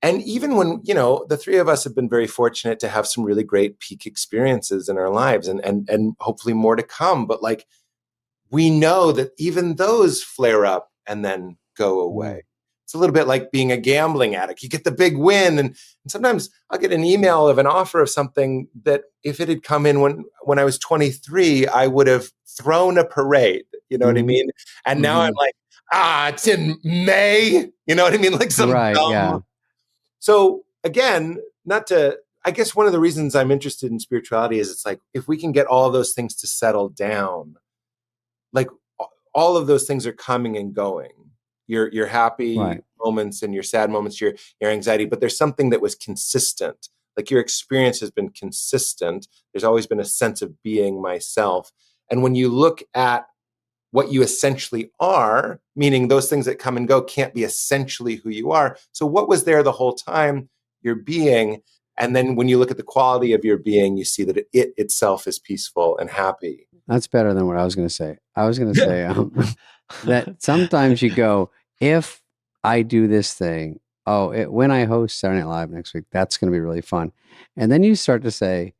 And even when the three of us have been very fortunate to have some really great peak experiences in our lives, and hopefully more to come. But like we know that even those flare up and then go away. It's a little bit like being a gambling addict. You get the big win. And sometimes I'll get an email of an offer of something that if it had come in when I was 23, I would have thrown a parade. You know what I mean? And now I'm like, it's in May. You know what I mean? Like some dumb. Yeah. So again, I guess one of the reasons I'm interested in spirituality is it's like, if we can get all of those things to settle down, like all of those things are coming and going. Your happy moments and your sad moments, your anxiety, but there's something that was consistent. Like your experience has been consistent. There's always been a sense of being myself. And when you look at what you essentially are, meaning those things that come and go can't be essentially who you are. So what was there the whole time? Your being. And then when you look at the quality of your being, you see that it itself is peaceful and happy. That's better than what I was going to say. I was going to say that sometimes you go, if I do this thing, when I host Saturday Night Live next week, that's going to be really fun. And then you start to say,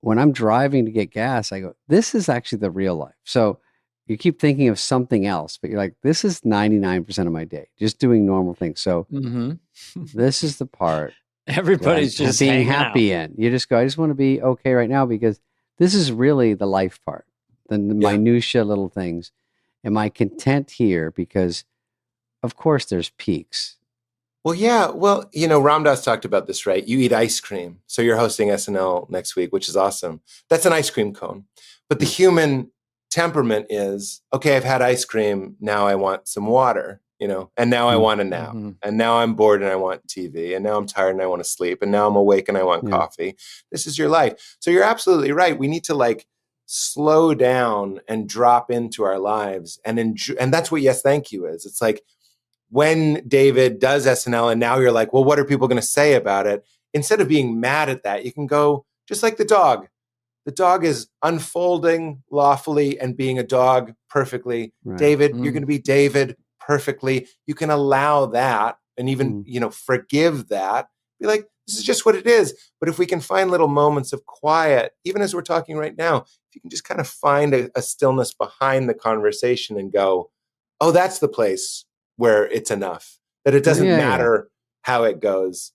when I'm driving to get gas, I go, this is actually the real life. So you keep thinking of something else, but you're like, this is 99% of my day, just doing normal things. So this is the part everybody's just being happy in. You just go, I just want to be okay right now because this is really the life part, the minutia little things. Am I content here? Because of course there's peaks. Well, yeah. Well, Ram Dass talked about this, right? You eat ice cream. So you're hosting SNL next week, which is awesome. That's an ice cream cone. But the human temperament is, okay, I've had ice cream. Now I want some water, and now I want a nap. And now I'm bored and I want TV. And now I'm tired and I want to sleep. And now I'm awake and I want coffee. This is your life. So you're absolutely right. We need to slow down and drop into our lives and enjoy. And that's what Yes, Thank You is. It's like, when David does SNL and now you're like, well, what are people going to say about it? Instead of being mad at that, you can go just like the dog. The dog is unfolding lawfully and being a dog perfectly. Right. David, you're going to be David perfectly. You can allow that and even, forgive that. Be like, this is just what it is. But if we can find little moments of quiet, even as we're talking right now, if you can just kind of find a stillness behind the conversation and go, oh, that's the place where it's enough, that it doesn't matter how it goes.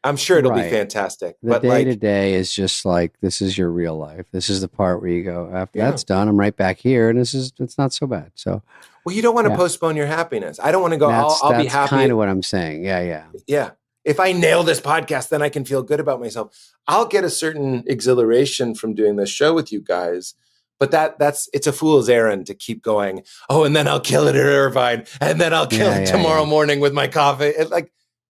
I'm sure it'll be fantastic. The day to day is just like, this is your real life. This is the part where you go, after that's done, I'm right back here. And it's not so bad. So, Well, you don't want to postpone your happiness. I don't want to go, I'll be happy. That's kind of what I'm saying. Yeah. Yeah. If I nail this podcast, then I can feel good about myself. I'll get a certain exhilaration from doing this show with you guys. But it's a fool's errand to keep going. Oh, and then I'll kill it at Irvine, and then I'll kill it tomorrow morning with my coffee.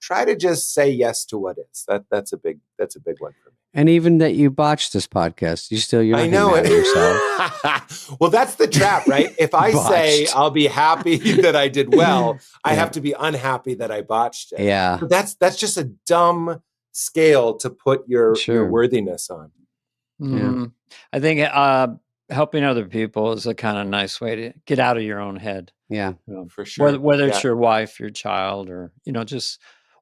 Try to just say yes to what is. That's a big one for me. And even that you botched this podcast, you're not mad at yourself. Well, that's the trap, right? If I say I'll be happy that I did well, I have to be unhappy that I botched it. Yeah. But that's just a dumb scale to put your worthiness on. Mm-hmm. I think helping other people is a kind of nice way to get out of your own head. Yeah, for sure. Whether it's your wife, your child, or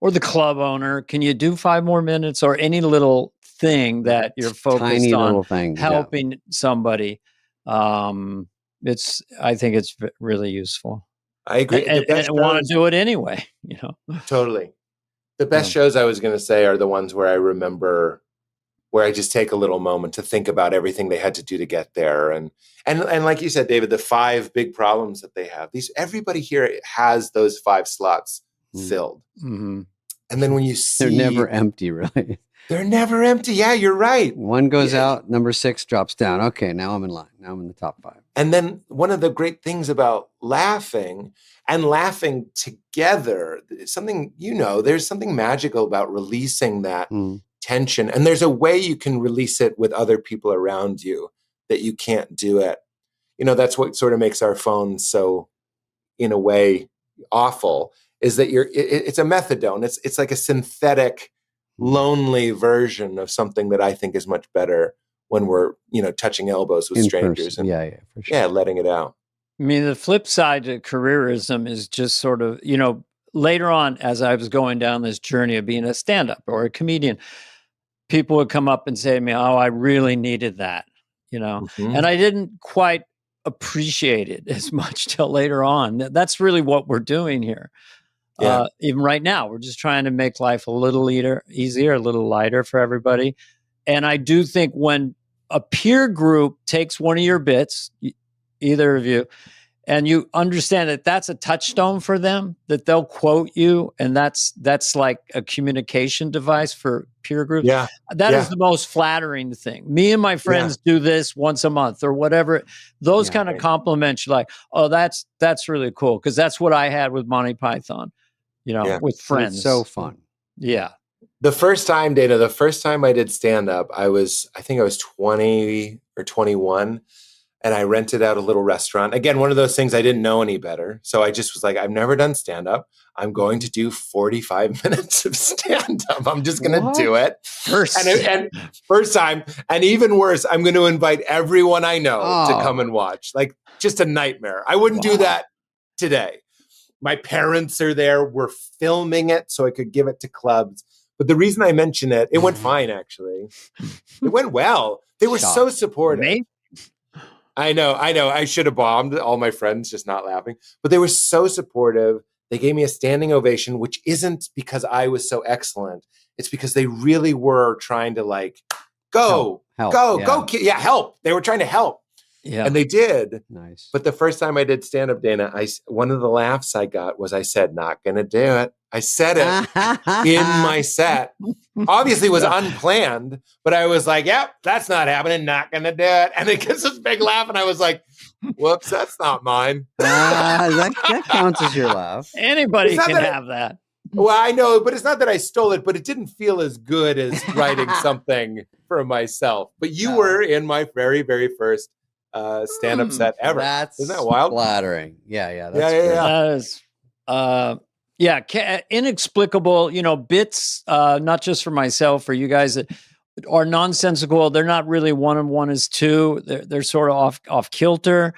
or the club owner. Can you do 5 more minutes, or any little thing that you're focused on helping somebody? I think it's really useful. I agree. And want to do it anyway, Totally. The best shows I was going to say are the ones where I remember, where I just take a little moment to think about everything they had to do to get there. And like you said, David, the 5 big problems that they have, everybody here has those 5 slots filled. Mm-hmm. And then when you see, they're never empty, really. They're never empty. Yeah, you're right. One goes out, number 6 drops down. Okay, now I'm in line. Now I'm in the top 5. And then one of the great things about laughing together, there's something magical about releasing that tension. And there's a way you can release it with other people around you that you can't do it. That's what sort of makes our phones so, in a way, awful, is that it's a methadone. It's like a synthetic, lonely version of something that I think is much better when we're, touching elbows with strangers and for sure. Letting it out. I mean, the flip side to careerism is just sort of, later on, as I was going down this journey of being a stand-up or a comedian, people would come up and say to me, "Oh, I really needed that," Mm-hmm. and I didn't quite appreciate it as much till later on. That's really what we're doing here. Yeah. Even right now, we're just trying to make life a little easier, a little lighter for everybody. And I do think when a peer group takes one of your bits, either of you, and you understand that that's a touchstone for them, that they'll quote you, and that's like a communication device for peer groups. Yeah. That is the most flattering thing. Me and my friends do this once a month or whatever. Those kind of compliments, you're like, oh, that's really cool, because that's what I had with Monty Python, with friends. It's so fun. Yeah. The first time I did stand-up, I think I was 20 or 21. And I rented out a little restaurant. Again, one of those things, I didn't know any better. So I just was like, I've never done stand-up. I'm going to do 45 minutes of stand-up. I'm just going to do it. And first time. And even worse, I'm going to invite everyone I know to come and watch. Like, just a nightmare. I wouldn't do that today. My parents are there. We're filming it so I could give it to clubs. But the reason I mention it went fine, actually. It went well. They were so supportive. Maybe. I know. I should have bombed all my friends, just not laughing. But they were so supportive. They gave me a standing ovation, which isn't because I was so excellent. It's because they really were trying to go. Help. They were trying to help. Yeah. And they did. Nice. But the first time I did stand-up, Dana, one of the laughs I got was I said, "Not going to do it." I said it in my set. Obviously it was unplanned, but I was like, yep, that's not happening. Not going to do it. And it gets this big laugh. And I was like, whoops, that's not mine. That counts as your laugh. Anybody can have that. Well, I know, but it's not that I stole it, but it didn't feel as good as writing something for myself. But you were in my very, very first stand-up set ever. Isn't that wild? Flattering. Yeah. That is, inexplicable, bits, not just for myself or you guys that are nonsensical. They're not really 1 and 1 is 2. They're sort of off kilter.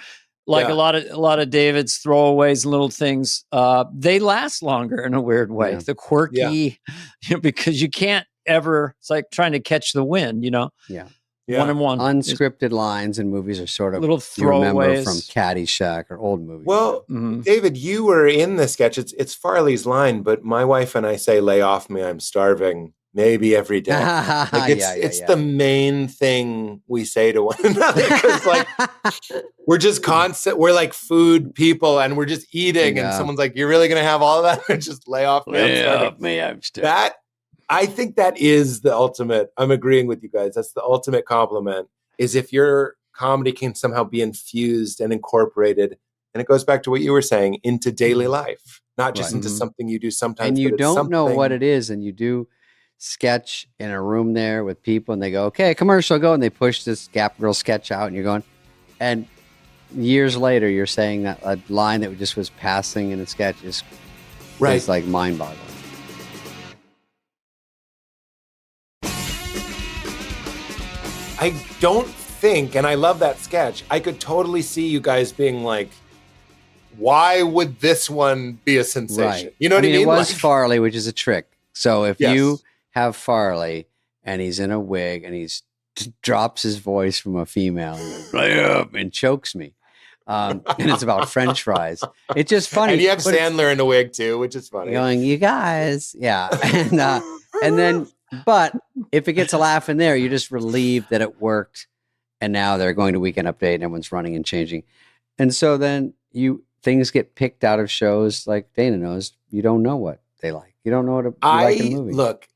Like a lot of David's throwaways and little things, they last longer in a weird way. The quirky, because you can't ever, it's like trying to catch the wind, Yeah. 1 and 1. Unscripted lines in movies are sort of little you remember throwaways from Caddyshack or old movies. Well, David, you were in the sketch. It's Farley's line, but my wife and I say, "Lay off me, I'm starving." maybe every day. Like it's the main thing we say to one another, because like we're just constant. We're like food people, and we're just eating. And someone's like, "You're really gonna have all of that?" Just lay off me. I'm starving. That, I think that is the ultimate. I'm agreeing with you guys. That's the ultimate compliment. Is if your comedy can somehow be infused and incorporated, and it goes back to what you were saying, into daily life, not just into something you do sometimes. And you don't know what it is, and you do sketch in a room there with people, and they go, "Okay, commercial, go," and they push this Gap Girl sketch out, and you're going, and years later, you're saying that a line that just was passing in a sketch is like mind-boggling. I don't think, and I love that sketch, I could totally see you guys being like, why would this one be a sensation? Right. You know what I mean? It was like, Farley, which is a trick. So if you have Farley and he's in a wig and he's drops his voice from a female and chokes me. And it's about French fries. It's just funny. And you have Sandler in a wig too, which is funny. Going, you guys. Yeah. And then, but if it gets a laugh in there, you're just relieved that it worked. And now they're going to Weekend Update and everyone's running and changing. And so then things get picked out of shows, like Dana knows. You don't know what they like. You don't know what you like in a movie. Look,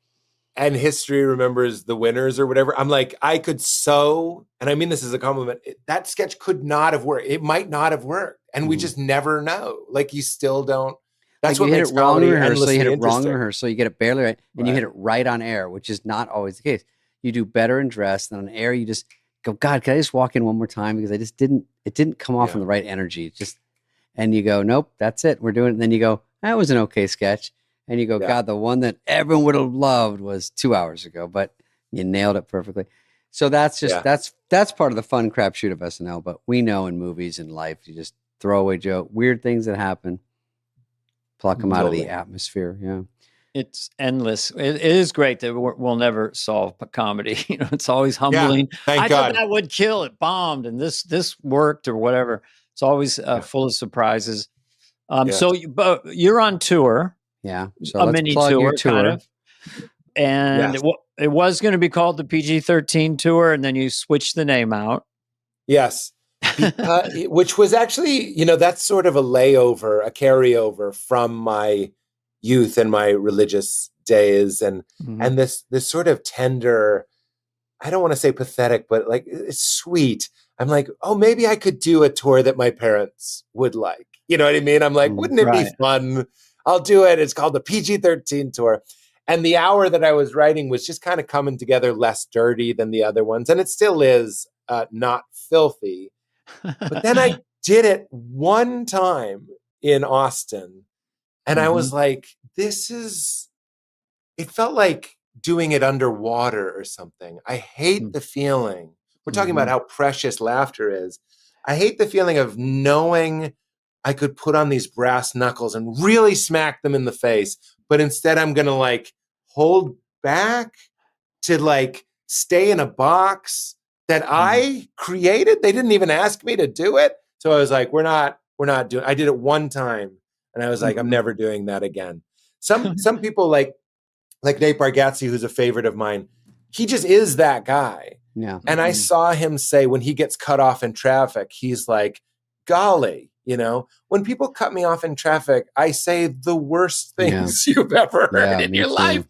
and history remembers the winners or whatever. I'm like, I could and I mean this as a compliment, that sketch could not have worked. It might not have worked. And we just never know. Like, you still don't. That's like what makes comedy endlessly you hit it wrong in interesting. rehearsal, you get it barely right, and you hit it right on air, which is not always the case. You do better in dress than on air. You just go, God, can I just walk in one more time? Because it didn't come off in the right energy. And you go, nope, that's it. We're doing it. And then you go, that was an okay sketch. And you go, God, the one that everyone would have loved was 2 hours ago, but you nailed it perfectly. So that's just, that's part of the fun crapshoot of SNL. But we know in movies and life, you just throw away joke, weird things that happen, pluck them out of the atmosphere. Yeah. It's endless. It is great that we'll never solve comedy. You know, it's always humbling. Thank God. Thought that would kill. It bombed, and this worked or whatever. It's always full of surprises. So you're on tour. Yeah. So a mini tour, kind of. And it was going to be called the PG-13 tour, and then you switched the name out. Yes. Which was actually, that's sort of a carryover from my youth and my religious days. And this sort of tender, I don't want to say pathetic, but like, it's sweet. I'm like, oh, maybe I could do a tour that my parents would like. You know what I mean? I'm like, wouldn't it be fun? I'll do it. It's called the PG-13 tour. And the hour that I was writing was just kind of coming together less dirty than the other ones. And it still is not filthy. But then I did it one time in Austin. And I was like, it felt like doing it underwater or something. I hate the feeling. We're talking about how precious laughter is. I hate the feeling of knowing I could put on these brass knuckles and really smack them in the face. But instead I'm going to like hold back to like stay in a box that I created. They didn't even ask me to do it. So I was like, we're not doing, I did it one time. And I was like, I'm never doing that again. Some people like Nate Bargatze, who's a favorite of mine, he just is that guy. Yeah. And I saw him say when he gets cut off in traffic, he's like, golly, when people cut me off in traffic, I say the worst things you've ever heard in your life.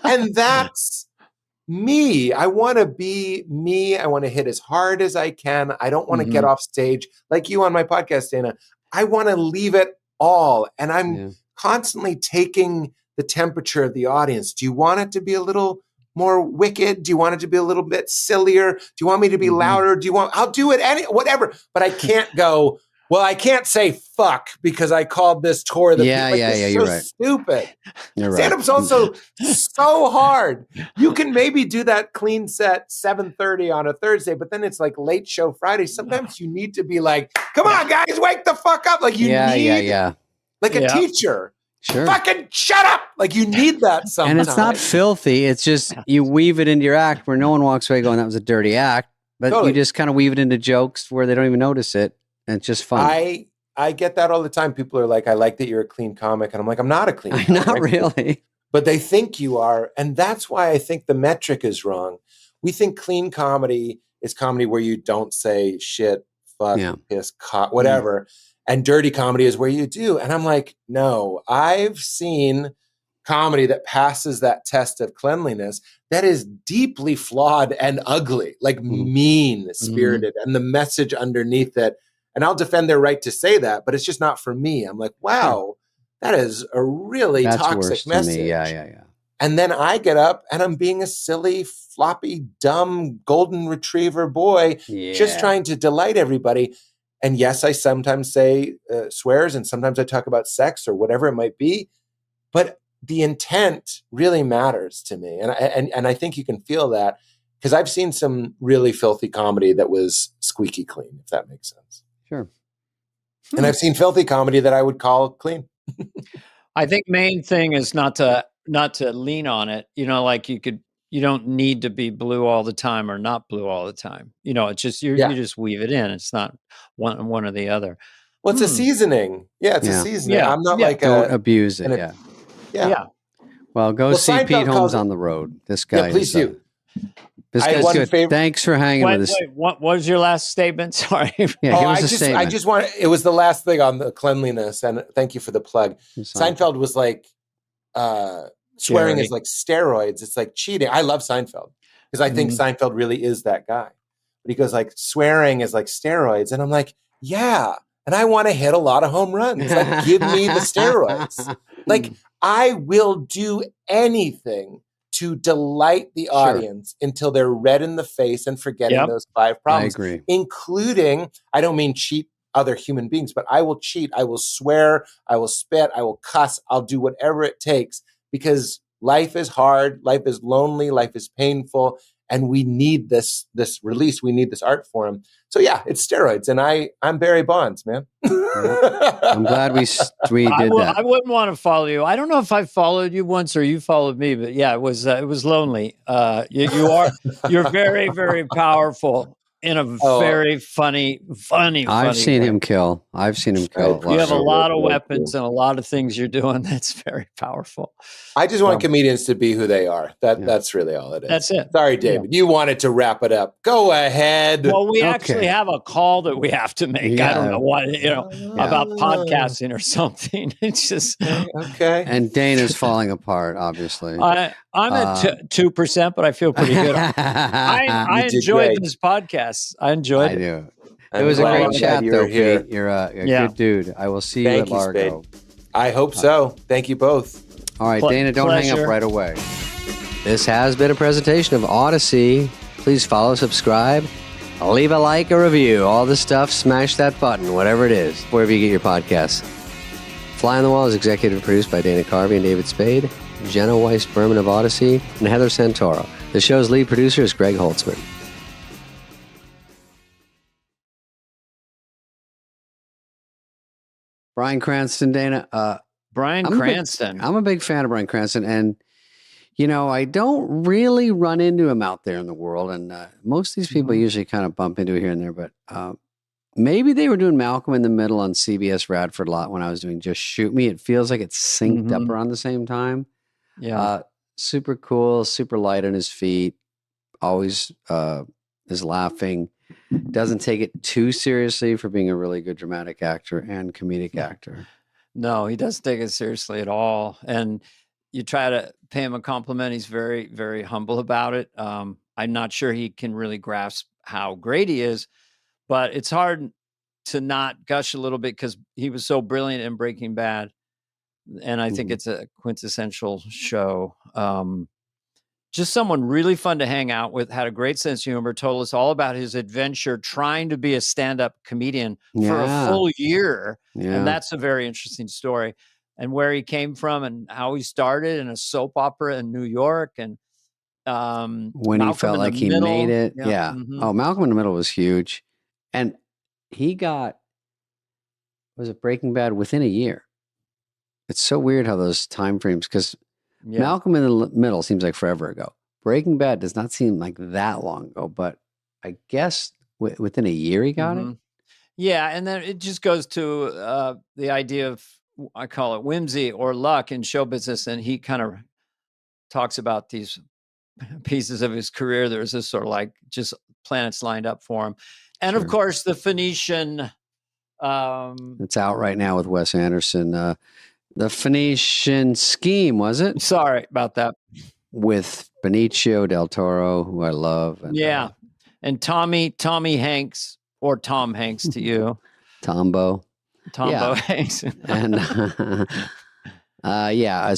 And that's me. I want to be me. I want to hit as hard as I can. I don't want to get off stage like you on my podcast, Dana. I want to leave it all. And I'm constantly taking the temperature of the audience. Do you want it to be a little more wicked? Do you want it to be a little bit sillier? Do you want me to be louder? I'll do it whatever, but I can't go, well, I can't say fuck because I called this tour. You're right. Stupid. You're right. Stand-up's also so hard. You can maybe do that clean set 7:30 on a Thursday, but then it's like late show Friday. Sometimes you need to be like, come on, guys, wake the fuck up. Like you need like a teacher. Sure. Fucking shut up. Like you need that sometimes. And it's not filthy. It's just you weave it into your act where no one walks away going, that was a dirty act. But you just kind of weave it into jokes where they don't even notice it. And it's just fun. I get that all the time. People are like, I like that you're a clean comic. And I'm like, I'm not a clean comic. Not really. but they think you are. And that's why I think the metric is wrong. We think clean comedy is comedy where you don't say shit, fuck, piss, whatever. And dirty comedy is where you do. And I'm like, no, I've seen comedy that passes that test of cleanliness that is deeply flawed and ugly, like mean spirited, and the message underneath it. And I'll defend their right to say that, but it's just not for me. I'm like, wow, that is a really toxic message. Yeah. And then I get up and I'm being a silly, floppy, dumb golden retriever boy, just trying to delight everybody. And yes, I sometimes say swears, and sometimes I talk about sex or whatever it might be. But the intent really matters to me. And I think you can feel that, because I've seen some really filthy comedy that was squeaky clean, if that makes sense. Sure. And I've seen filthy comedy that I would call clean. I think main thing is not to lean on it. You know, like you don't need to be blue all the time or not blue all the time. You know, it's just, you just weave it in. It's not one or the other. Well, it's a seasoning. Yeah, it's a seasoning. Yeah. I'm not don't abuse it. Yeah. Well, go see Seinfeld Pete Holmes on the road. This guy. Yeah, please do. This guy's good. Thanks for hanging with us. What was your last statement? Sorry. Yeah, give us a statement. I just want. It was the last thing on the cleanliness, and thank you for the plug. Seinfeld was like swearing is like steroids. It's like cheating. I love Seinfeld because I think Seinfeld really is that guy. But he goes like, swearing is like steroids, and I'm like, yeah. And I want to hit a lot of home runs. Like, give me the steroids. Like, I will do anything to delight the audience until they're red in the face and forgetting those 5 problems. I agree. Including, I don't mean cheat other human beings, but I will cheat. I will swear. I will spit. I will cuss. I'll do whatever it takes, because life is hard. Life is lonely. Life is painful. And we need this release. We need this art form. So yeah, it's steroids. And I'm Barry Bonds, man. I'm glad we did that. I wouldn't want to follow you. I don't know if I followed you once or you followed me, but yeah, it was lonely. You're very, very powerful in a very funny. I've seen him kill. You have a lot of weapons and a lot of things you're doing. That's very powerful. I just want comedians to be who they are. That's really all it is. That's it. Sorry, David. You wanted to wrap it up. Go ahead. Well, we actually have a call that we have to make. I don't know what, about podcasting or something. It's just okay. And Dana's falling apart, obviously. I'm at 2%, but I feel pretty good. I enjoyed this podcast. I enjoyed it. I do. It was a great chat, though, Pete. You're a good dude. I will see you at Largo. I hope so. Thank you both. All right, Dana, don't hang up right away. This has been a presentation of Audacy. Please follow, subscribe, leave a like, a review, all the stuff. Smash that button, whatever it is, wherever you get your podcasts. Fly on the Wall is executive produced by Dana Carvey and David Spade, Jenna Weiss-Berman of Audacy, and Heather Santoro. The show's lead producer is Greg Holtzman. Bryan Cranston, Dana. Bryan Cranston. I'm a big fan of Bryan Cranston, and I don't really run into him out there in the world, and most of these people usually kind of bump into it here and there, but maybe they were doing Malcolm in the Middle on CBS Radford a lot when I was doing Just Shoot Me. It feels like it's synced up around the same time. Yeah. Super cool, super light on his feet, always is laughing. Doesn't take it too seriously for being a really good dramatic actor and comedic actor. No, he doesn't take it seriously at all. And you try to pay him a compliment. He's very, very humble about it. I'm not sure he can really grasp how great he is, but it's hard to not gush a little bit because he was so brilliant in Breaking Bad. And I think it's a quintessential show. Just someone really fun to hang out with, had a great sense of humor, told us all about his adventure trying to be a stand-up comedian for a full year. Yeah. And that's a very interesting story. And where he came from and how he started in a soap opera in New York. And when Malcolm he felt like he made it. Yeah. Oh, Malcolm in the Middle was huge. And he was it Breaking Bad within a year? It's so weird how those time frames, because Malcolm in the Middle seems like forever ago. Breaking Bad does not seem like that long ago, but I guess within a year he got it. Yeah, and then it just goes to the idea of, I call it whimsy or luck in show business, and he kind of talks about these pieces of his career, there's this sort of like just planets lined up for him. And of course, the Phoenician. It's out right now with Wes Anderson. The Phoenician Scheme, was it? Sorry about that. With Benicio del Toro, who I love. And, and Tommy Hanks, or Tom Hanks to you. Tombo Hanks. And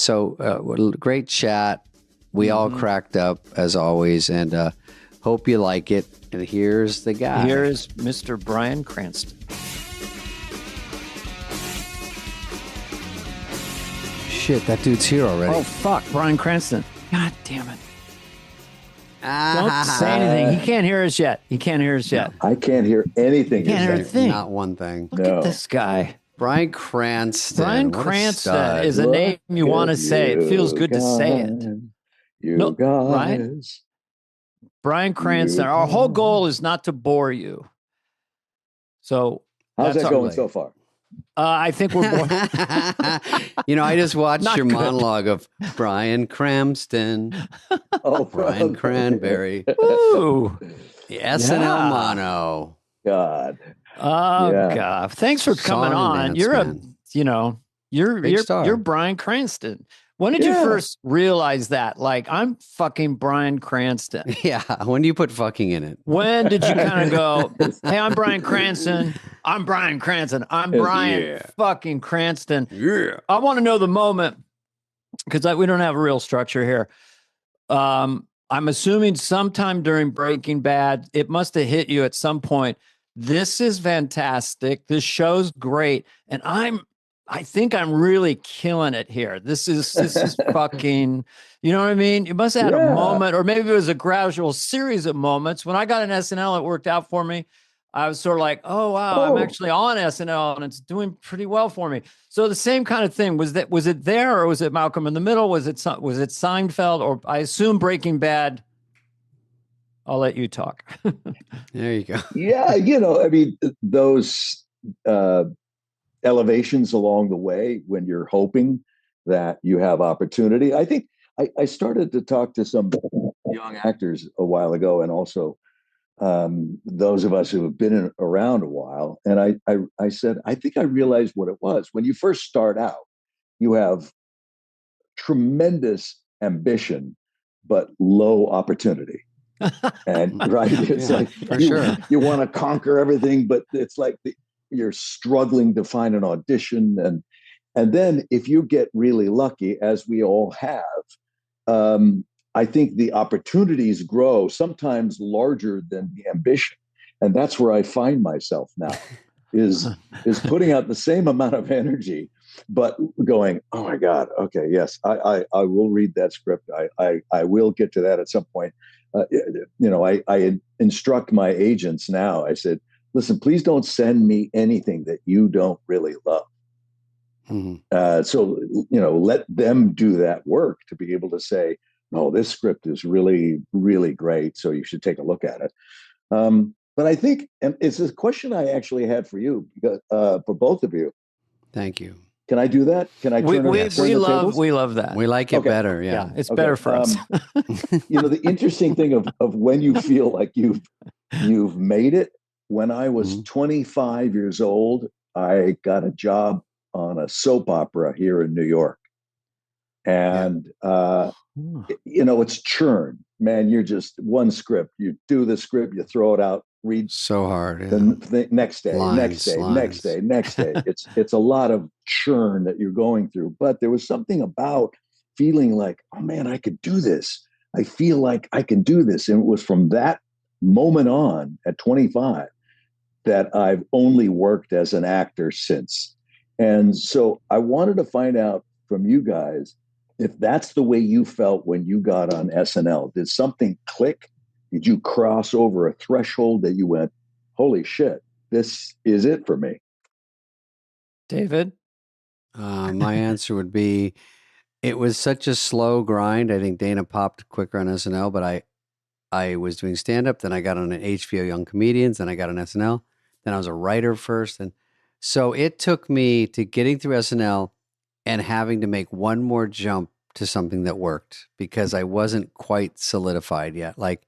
so great chat. We all cracked up as always, and hope you like it. And here's the guy. Here's Mr. Bryan Cranston. Shit, that dude's here already. Oh, fuck. Bryan Cranston. God damn it. Don't say anything. He can't hear us yet. I can't hear anything. Can't hear a thing. Not one thing. Look at this guy. Bryan Cranston. Bryan Cranston is a name you want to say. It feels good to say it. Right? Bryan Cranston. Our whole goal is not to bore you. So how's that going so far? I think we're bored. I just watched your monologue of Bryan Cranston. Brian Cranberry. Ooh. The SNL mono. God. God. Thanks for coming on. You're you're Bryan Cranston. When did you first realize that? Like, I'm fucking Bryan Cranston. Yeah. When do you put fucking in it? When did you kind of go, hey, I'm Bryan Cranston. I'm Bryan Cranston. I'm Bryan fucking Cranston. Yeah. I want to know the moment, because we don't have a real structure here. I'm assuming sometime during Breaking Bad, it must have hit you at some point. This is fantastic. This show's great. And I think I'm really killing it here. This is fucking, you know what I mean? You must have had a moment, or maybe it was a gradual series of moments. When I got an SNL, it worked out for me. I was sort of like, oh, wow, I'm actually on SNL and it's doing pretty well for me. So the same kind of thing. Was it there, or was it Malcolm in the Middle? Was it Seinfeld, or I assume Breaking Bad? I'll let you talk. There you go. Yeah. Those, elevations along the way when you're hoping that you have opportunity. I think I started to talk to some young actors a while ago, and also those of us who have been around a while. And I said, I think I realized what it was. When you first start out, you have tremendous ambition, but low opportunity. And it's like you want to conquer everything, but it's like you're struggling to find an audition, and then if you get really lucky, as we all have, I think the opportunities grow, sometimes larger than the ambition, and that's where I find myself now, is putting out the same amount of energy, but going, oh my God, okay, yes, I will read that script, I will get to that at some point. I instruct my agents now. I said, listen, please don't send me anything that you don't really love. Mm-hmm. So let them do that work to be able to say, no, this script is really, really great, so you should take a look at it. But I think, and it's a question I actually had for you, because, for both of you. Thank you. Can I do that? Can I turn we love that. We like it better. Yeah. It's better for us. The interesting thing of when you feel like you've made it. When I was 25 years old, I got a job on a soap opera here in New York. And, it's churn, man. You're just one script. You do the script, you throw it out, read so hard. Yeah. The next day, next day. It's a lot of churn that you're going through. But there was something about feeling like, oh man, I could do this. I feel like I can do this. And it was from that moment on at 25 that I've only worked as an actor since. And so I wanted to find out from you guys if that's the way you felt when you got on SNL. Did something click? Did you cross over a threshold that you went, holy shit, this is it for me? David? My answer would be, it was such a slow grind. I think Dana popped quicker on SNL, but I was doing stand-up, then I got on an HBO Young Comedians, then I got on SNL, then I was a writer first. And so it took me to getting through SNL and having to make one more jump to something that worked because I wasn't quite solidified yet. Like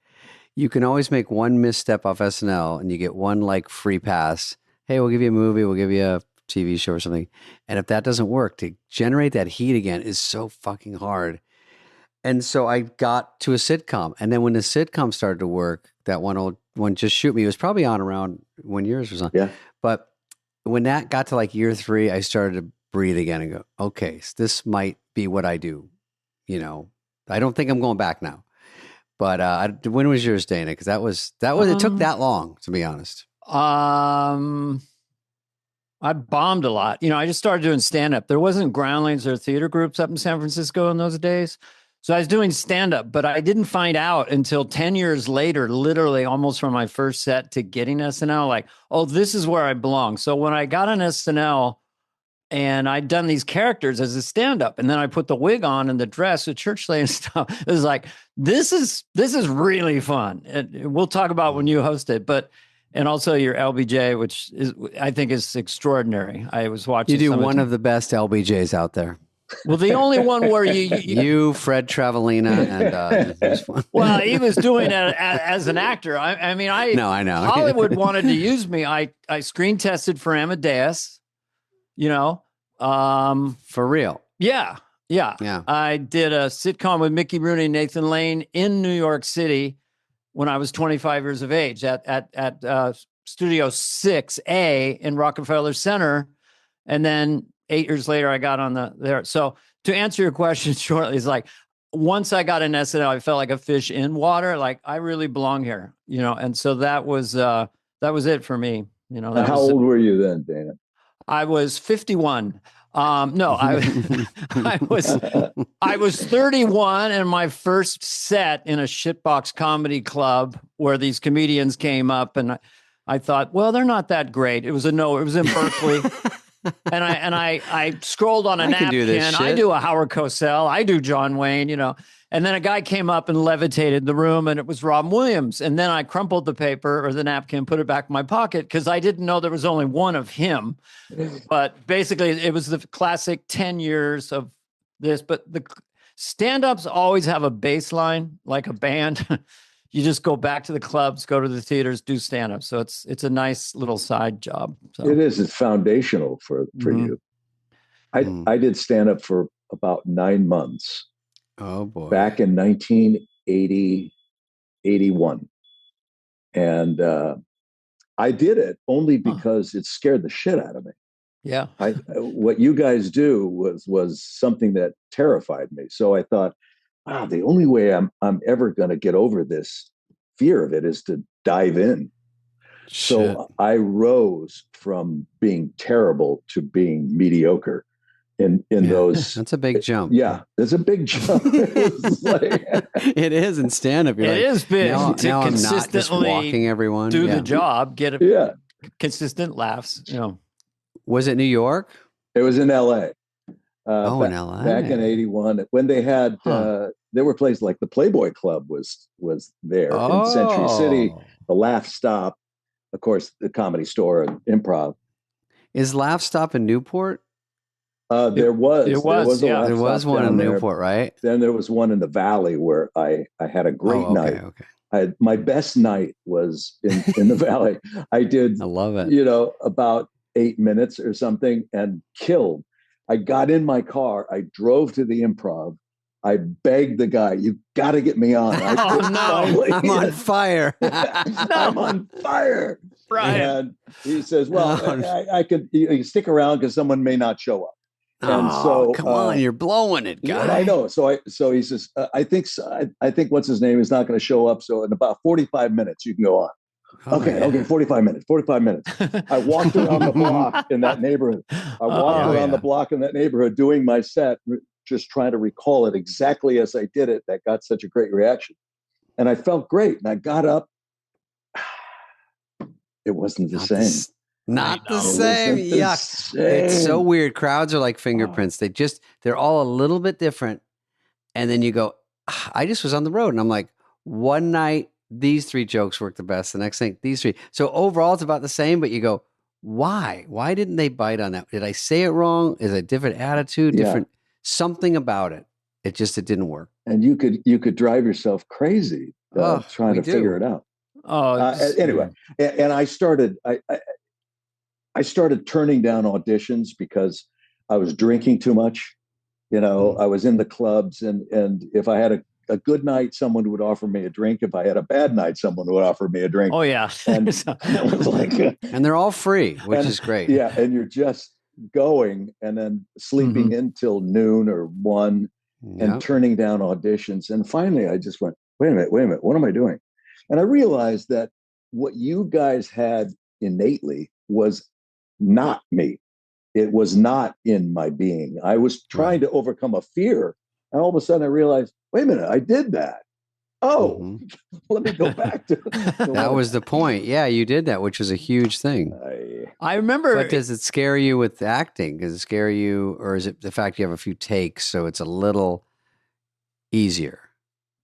you can always make one misstep off SNL and you get one like free pass. Hey, we'll give you a movie, we'll give you a TV show or something. And if that doesn't work, to generate that heat again is so fucking hard. And so I got to a sitcom. And then when the sitcom started to work, that one, Just Shoot Me, it was probably on around when yours was on. Yeah. But when that got to like year 3, I started to breathe again and go, okay, so this might be what I do. You know, I don't think I'm going back now. But when was yours, Dana? Because that was it took that long, to be honest. I bombed a lot. You know, I just started doing stand-up. There wasn't Groundlings or theater groups up in San Francisco in those days. So I was doing stand-up, but I didn't find out until 10 years later, literally almost from my first set to getting SNL, like, oh, this is where I belong. So when I got on SNL and I'd done these characters as a stand-up, and then I put the wig on and the dress with church lady and stuff, it was like, this is really fun. And we'll talk about when you host it, and also your LBJ, which is, I think, is extraordinary. I was watching. You do one of the best LBJs out there. Well, the only one where you Fred Travellina, and well, he was doing it as an actor. I mean, I know. Hollywood wanted to use me. I screen tested for Amadeus. You know, for real. Yeah. I did a sitcom with Mickey Rooney and Nathan Lane in New York City when I was 25 years of age at Studio 6A in Rockefeller Center. And then 8 years later, I got on there. So to answer your question shortly, it's like, once I got in SNL, I felt like a fish in water. Like I really belong here, you know? And so that was it for me. You know, how old were you then, Dana? I was 51. No, I was 31, and my first set in a shitbox comedy club where these comedians came up, and I thought, well, they're not that great. It was in Berkeley. And I scrolled on a napkin. I do a Howard Cosell. I do John Wayne, you know. And then a guy came up and levitated the room, and it was Robin Williams. And then I crumpled the paper or the napkin, put it back in my pocket because I didn't know there was only one of him. But basically, it was the classic 10 years of this. But the stand-ups always have a baseline, like a band. You just go back to the clubs, go to the theaters, do stand-up. So it's a nice little side job. So. It is. It's foundational for you. I did stand-up for about 9 months. Oh boy! Back in 1980, 81, and I did it only because it scared the shit out of me. Yeah, what you guys do was something that terrified me. So I thought, wow, the only way I'm ever going to get over this fear of it is to dive in. Shit. So I rose from being terrible to being mediocre. In those, that's a big jump. Yeah, it's a big jump. It is in stand-up. It is big. Now consistently I'm not just walking everyone. Do the job, get consistent laughs. You know, was it New York? It was in L.A. In L.A. back in '81 when they had there were places like the Playboy Club was there in Century City. The Laugh Stop, of course, the Comedy Store and Improv. Is Laugh Stop in Newport? There was one in Newport, right? Then there was one in the Valley where I had a great night. Okay. My best night was in the Valley. I love it. You know, about 8 minutes or something and killed. I got in my car. I drove to the Improv. I begged the guy, "You got to get me on." I'm on fire. I'm on fire. Right. And he says, "Well, I could you stick around because someone may not show up." And so, come on, you're blowing it, guy. I know. So he says, I think what's his name is not going to show up. So in about 45 minutes, you can go on. Okay, 45 minutes. I walked around the block in that neighborhood. The block in that neighborhood doing my set, just trying to recall it exactly as I did it. That got such a great reaction. And I felt great. And I got up. It wasn't the same. Not the same. Yuck. It's so weird. Crowds are like fingerprints. They're all a little bit different. And then you go, I just was on the road. And I'm like, one night, these 3 jokes work the best. The next thing, these 3. So overall, it's about the same. But you go, why? Why didn't they bite on that? Did I say it wrong? Is it a different attitude? Different something about it. it didn't work. And you could drive yourself crazy trying to figure it out. Anyway, and I started turning down auditions because I was drinking too much. I was in the clubs, and if I had a good night, someone would offer me a drink. If I had a bad night, someone would offer me a drink. Oh yeah, and it was like, and they're all free, which is great. Yeah, and you're just going and then sleeping until noon or 1, and turning down auditions. And finally, I just went, wait a minute, what am I doing? And I realized that what you guys had innately was not me. It was not in my being. I was trying to overcome a fear. And all of a sudden I realized, wait a minute, I did that. Oh, let me go back to that was the point. Yeah, you did that, which was a huge thing. I remember. But does it scare you with acting? Does it scare you, or is it the fact you have a few takes, so it's a little easier?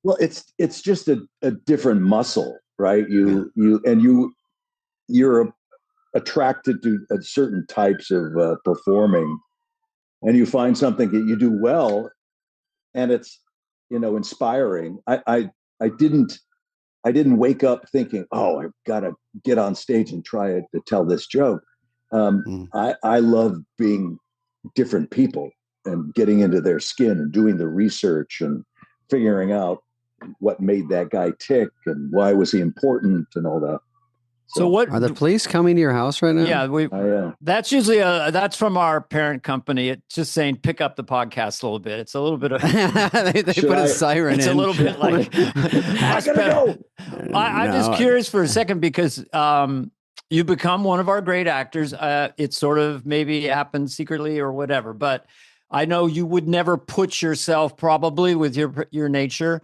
Well, it's just a different muscle, right? You're attracted to certain types of performing, and you find something that you do well, and it's inspiring. I didn't wake up thinking, oh, I've got to get on stage and try to tell this joke. I love being different people and getting into their skin and doing the research and figuring out what made that guy tick and why was he important and all that. So what are the police coming to your house right now? Yeah, that's usually that's from our parent company. It's just saying pick up the podcast a little bit. It's a little bit of they put a siren. It's in. a little bit like I gotta go. I'm just curious for a second because you become one of our great actors. It sort of maybe happened secretly or whatever, but I know you would never put yourself probably with your nature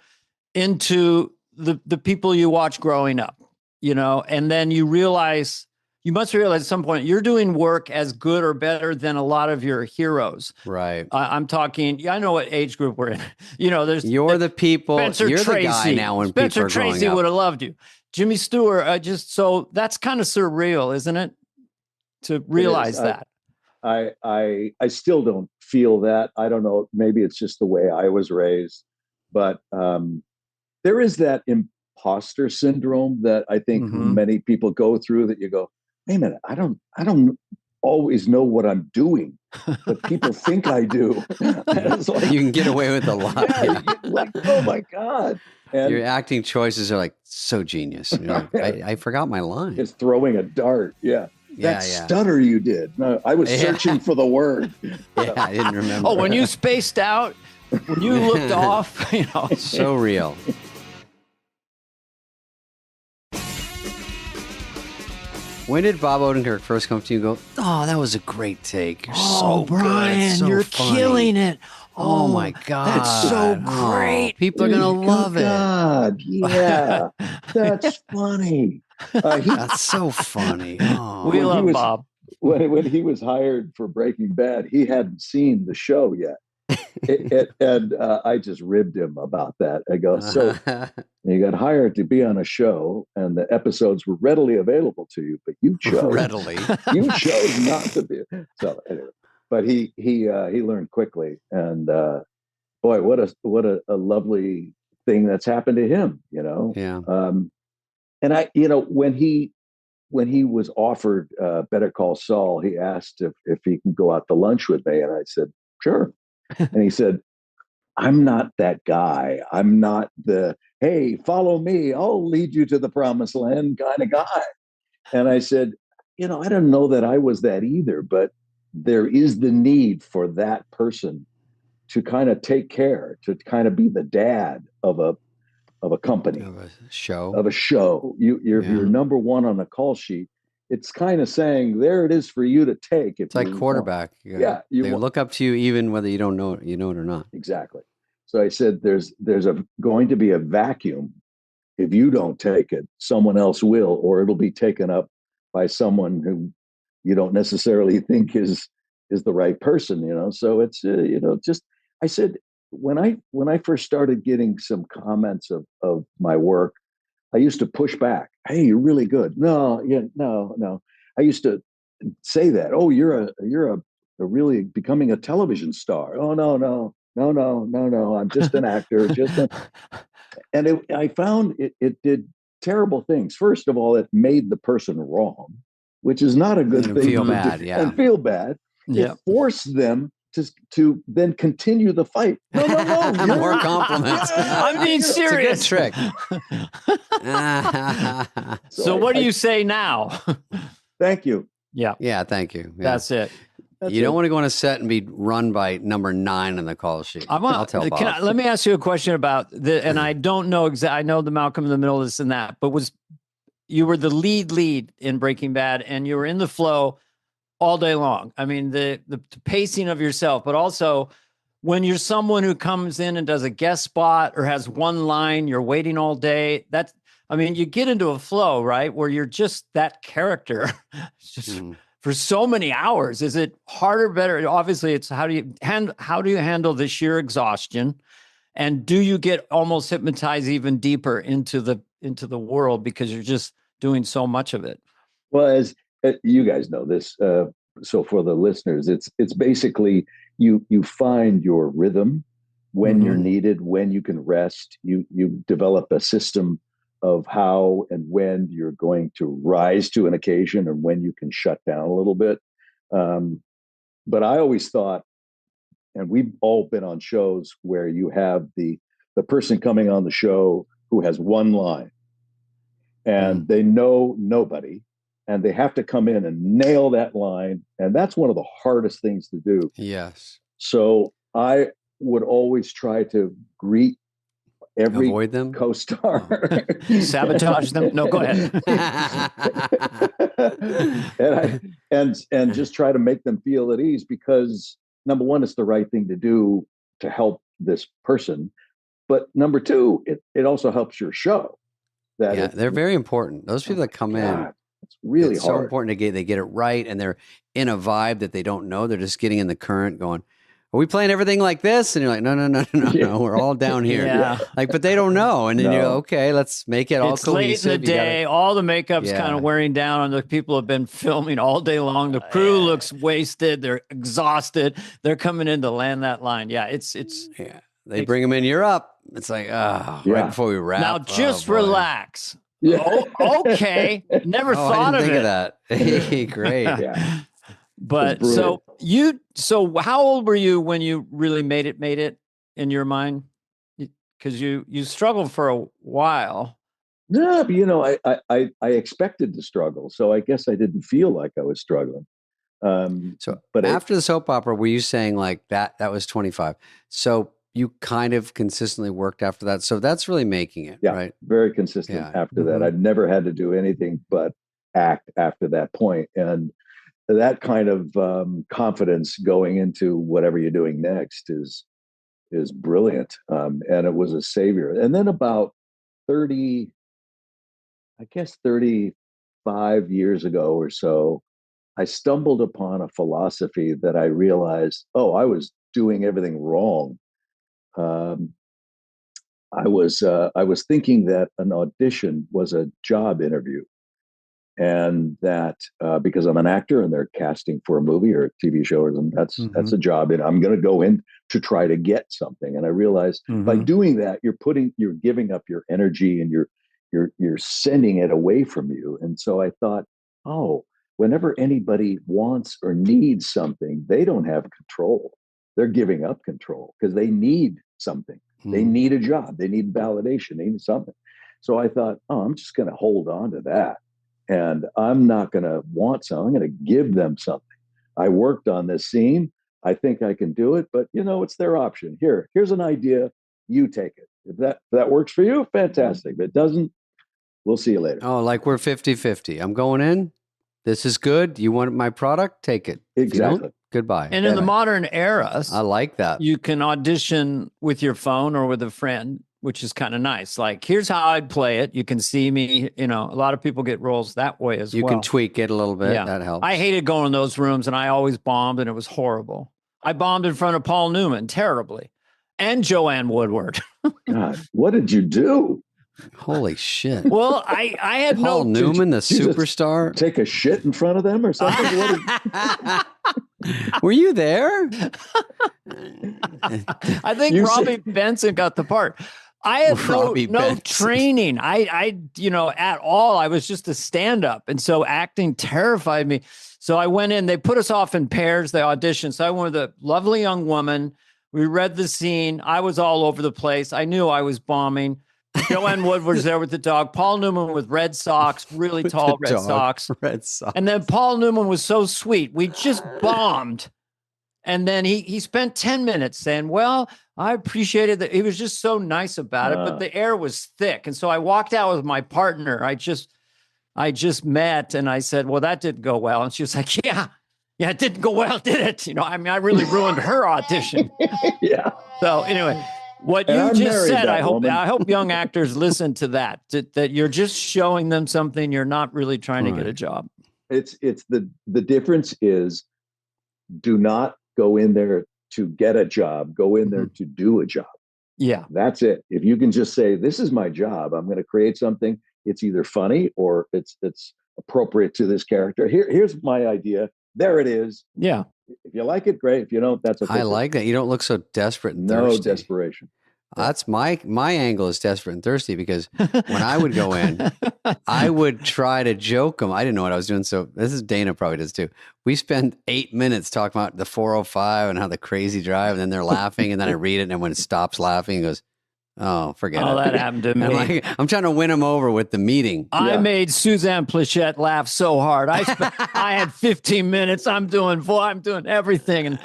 into the people you watch growing up. And then you must realize at some point you're doing work as good or better than a lot of your heroes. Right. I'm talking, I know what age group we're in. You're the people. Spencer you're Tracy. The guy now when Spencer people are growing Tracy up. would have loved you. Jimmy Stewart. So that's kind of surreal, isn't it? To realize that. I still don't feel that. I don't know. Maybe it's just the way I was raised, but there is that imposter syndrome that I think many people go through, that you go, wait a minute, I don't always know what I'm doing, but people think I do. It's like, you can get away with a lot. Yeah. Like, oh my God. And your acting choices are like so genius. You're like, I forgot my line. It's throwing a dart. Yeah. That stutter you did. No, I was searching for the word. Yeah, I didn't remember. Oh, when you spaced out, when you looked off, So real. When did Bob Odenkirk first come to you and go, oh, that was a great take. You're so Bryan, good. So you're funny. killing it. Oh my God. That's so great. People are going to love it. God, yeah. That's funny. That's so funny. Oh. We love Bob. When he was hired for Breaking Bad, he hadn't seen the show yet. And I just ribbed him about that. I go, so you got hired to be on a show and the episodes were readily available to you, but you chose you chose not to be. So anyway, but he learned quickly, and boy, what a lovely thing that's happened to him, Yeah. And I, when he was offered Better Call Saul, he asked if he can go out to lunch with me, and I said, sure. And he said, I'm not that guy. I'm not the, hey, follow me, I'll lead you to the promised land kind of guy. And I said, I don't know that I was that either, but there is the need for that person to kind of take care, to kind of be the dad of a company, of a show. You're number one on the call sheet. It's kind of saying, there it is for you to take. It's like quarterback. Yeah. They look up to you even whether you don't know it, it or not. Exactly. So I said, there's going to be a vacuum. If you don't take it, someone else will, or it'll be taken up by someone who you don't necessarily think is the right person, So it's, just, I said, when I first started getting some comments of my work, I used to push back. Hey, you're really good. No. I used to say that. Oh, you're a really becoming a television star. Oh, no. no. I'm just an actor. I found it did terrible things. First of all, it made the person wrong, which is not a good thing. Feel bad, and feel bad. Yeah. It forced them to then continue the fight. No. More compliments. I'm being serious. It's a good trick. So what do you say now? Thank you. Yeah. Yeah, thank you. Yeah. That's it. You don't want to go on a set and be run by number 9 on the call sheet. I'll tell Bob. Let me ask you a question about and I don't know I know the Malcolm in the Middle, this and that, but you were the lead in Breaking Bad, and you were in the flow all day long. I mean, the pacing of yourself, but also when you're someone who comes in and does a guest spot or has one line, you're waiting all day. You get into a flow, right? Where you're just that character for so many hours. Is it harder, better? Obviously, it's how do you handle the sheer exhaustion? And do you get almost hypnotized even deeper into the world because you're just doing so much of it? Well, as you guys know this, so for the listeners, it's basically you find your rhythm when you're needed, when you can rest. You develop a system of how and when you're going to rise to an occasion and when you can shut down a little bit. But I always thought, and we've all been on shows where you have the person coming on the show who has one line and they know nobody, and they have to come in and nail that line. And that's one of the hardest things to do. Yes. So I would always try to greet every Avoid them? co-star. Sabotage them? No, go ahead. and just try to make them feel at ease, because number one, it's the right thing to do to help this person. But number two, it also helps your show. They're very important. Those people that come in, it's really hard. So important they get it right, and they're in a vibe that they don't know. They're just getting in the current going, are we playing everything like this? And you're like, no, we're all down here. Yeah. But they don't know. And then you go, okay, let's make it all it's cohesive. Late in the day, all the makeup's kind of wearing down on the people who have been filming all day long. The crew looks wasted. They're exhausted. They're coming in to land that line. Yeah, it's They bring them in, you're up. It's like, right before we wrap. Now just relax. Yeah. Oh, okay. Never thought of it. That. Great. Yeah. But so how old were you when you really made it in your mind? Because you struggled for a while. Yeah, but I expected to struggle, so I guess I didn't feel like I was struggling. But after the soap opera, were you saying like that was 25? So you kind of consistently worked after that. So that's really making it, right? Very consistent after that. I've never had to do anything but act after that point. And that kind of confidence going into whatever you're doing next is brilliant. And it was a savior. And then about 35 years ago or so, I stumbled upon a philosophy that I realized, I was doing everything wrong. I was thinking that an audition was a job interview, and that because I'm an actor and they're casting for a movie or a TV show or something, that's a job, and I'm going to go in to try to get something. And I realized by doing that, you're giving up your energy and you're sending it away from you. And so I thought, whenever anybody wants or needs something, they don't have control. They're giving up control because they need something. They need a job. They need validation. They need something. So I thought, I'm just going to hold on to that. And I'm not going to want something. I'm going to give them something. I worked on this scene. I think I can do it, but it's their option. Here's an idea. You take it. If that works for you, fantastic. If it doesn't, we'll see you later. Oh, like we're 50-50. I'm going in. This is good. You want my product? Take it. Exactly. Goodbye. And in the modern era, I like that. You can audition with your phone or with a friend, which is kind of nice. Like, here's how I'd play it. You can see me. A lot of people get roles that way as well. You can tweak it a little bit. Yeah. That helps. I hated going in those rooms, and I always bombed, and it was horrible. I bombed in front of Paul Newman terribly, and Joanne Woodward. God, what did you do? Holy shit. Well, I had Paul Newman, the superstar. Take a shit in front of them or something? Were you there? I think Robbie Benson got the part. I had no training. I at all. I was just a stand-up. And so acting terrified me. So I went in, they put us off in pairs, they auditioned. So I went with a lovely young woman. We read the scene. I was all over the place. I knew I was bombing. Joanne Wood was there with the dog. Paul Newman with red socks, really tall red socks. Red socks. And then Paul Newman was so sweet. We just bombed. And then he spent 10 minutes saying, well, I appreciated that. He was just so nice about it, but the air was thick. And so I walked out with my partner. I just met, and I said, well, that didn't go well. And she was like, yeah, it didn't go well, did it? I really ruined her audition. Yeah. So anyway, what you just said, I hope young actors listen to that you're just showing them something. You're not really trying to get a job. It's the difference is, do not go in there to get a job. Go in there to do a job. Yeah. That's it. If you can just say, this is my job, I'm going to create something. It's either funny or it's appropriate to this character. Here's my idea. There it is. Yeah. If you like it, great. If you don't, that's okay. I like that. You don't look so desperate and thirsty. No Desperation. That's my angle is desperate and thirsty, because when I would go in, I would try to joke them. I didn't know what I was doing. So this is Dana probably does too. We spend 8 minutes talking about the 405 and how the crazy drive, and then they're laughing, and then I read it, and when it stops laughing, it goes, oh, forget it. Oh, that happened to me. I'm trying to win them over with the meeting. I made Suzanne Plachette laugh so hard. I had 15 minutes. I'm doing everything. And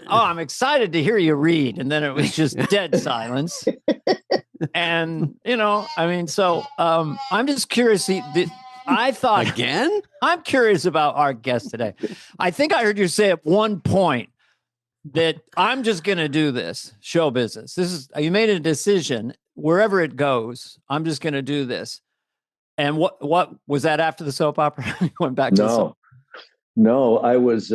I'm excited to hear you read. And then it was just dead silence. And, I'm just curious. I thought. Again? I'm curious about our guest today. I think I heard you say at one point that I'm just going to do this show business. You made a decision wherever it goes. I'm just going to do this. And what was that after the soap opera? You went back to the soap? No, I was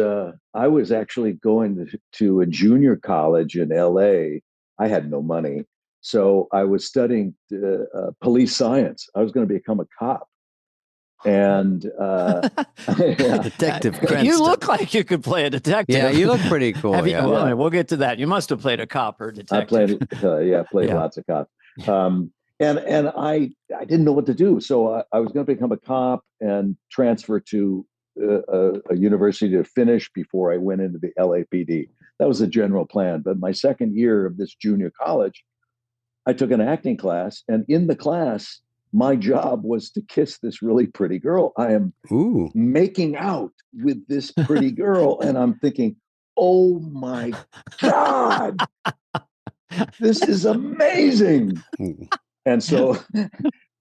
actually going to a junior college in LA. I had no money. So I was studying police science. I was going to become a cop. And Detective Cranston. You look like you could play a detective. Yeah, you look pretty cool. We'll get to that. You must have played a cop or a detective. I played lots of cops. And I didn't know what to do. So I was going to become a cop and transfer to a university to finish before I went into the LAPD. That was the general plan. But my second year of this junior college, I took an acting class, and in the class, my job was to kiss this really pretty girl. I am making out with this pretty girl, and I'm thinking, oh my God, this is amazing. And so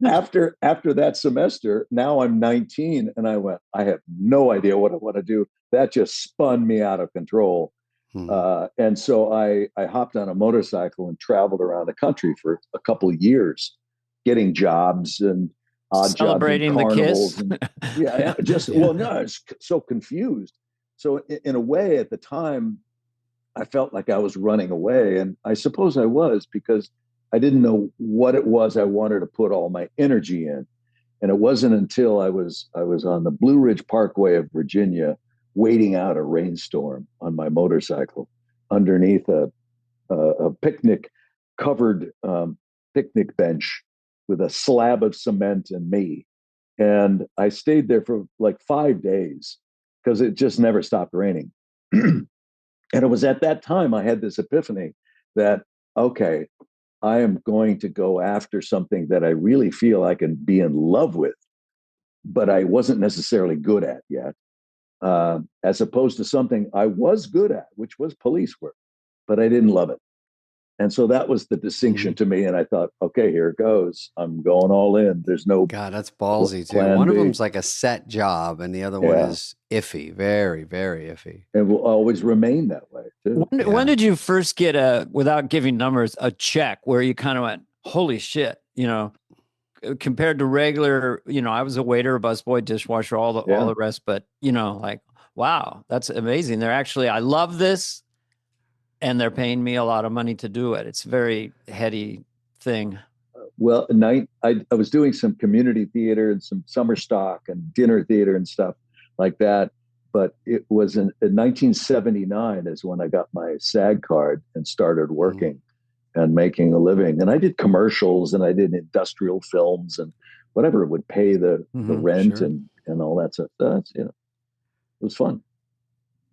after that semester, now I'm 19, and I have no idea what I want to do. That just spun me out of control. And so I hopped on a motorcycle and traveled around the country for a couple of years, getting jobs and odd celebrating jobs and carnivals. I was so confused. So in a way, at the time, I felt like I was running away, and I suppose I was, because I didn't know what it was I wanted to put all my energy in. And it wasn't until I was on the Blue Ridge Parkway of Virginia, waiting out a rainstorm on my motorcycle underneath a picnic covered picnic bench with a slab of cement and me. And I stayed there for like 5 days because it just never stopped raining. And it was at that time I had this epiphany that, okay, I am going to go after something that I really feel I can be in love with, but I wasn't necessarily good at yet, as opposed to something I was good at, which was police work, but I didn't love it. And so that was the distinction to me. And I thought, okay, here it goes. I'm going all in. There's no God, that's ballsy too. One of them's like a set job, and the other one is iffy, very, very iffy. It will always remain that way too. When did you first get without giving numbers, a check where you kind of went, holy shit, compared to regular, I was a waiter, a busboy, dishwasher, all the rest, but like, wow, that's amazing. I love this. And they're paying me a lot of money to do it. It's a very heady thing. Well, I was doing some community theater and some summer stock and dinner theater and stuff like that. but it was in 1979 is when I got my SAG card and started working and making a living. And I did commercials and I did industrial films and whatever would pay the rent and all that stuff. That's, it was fun.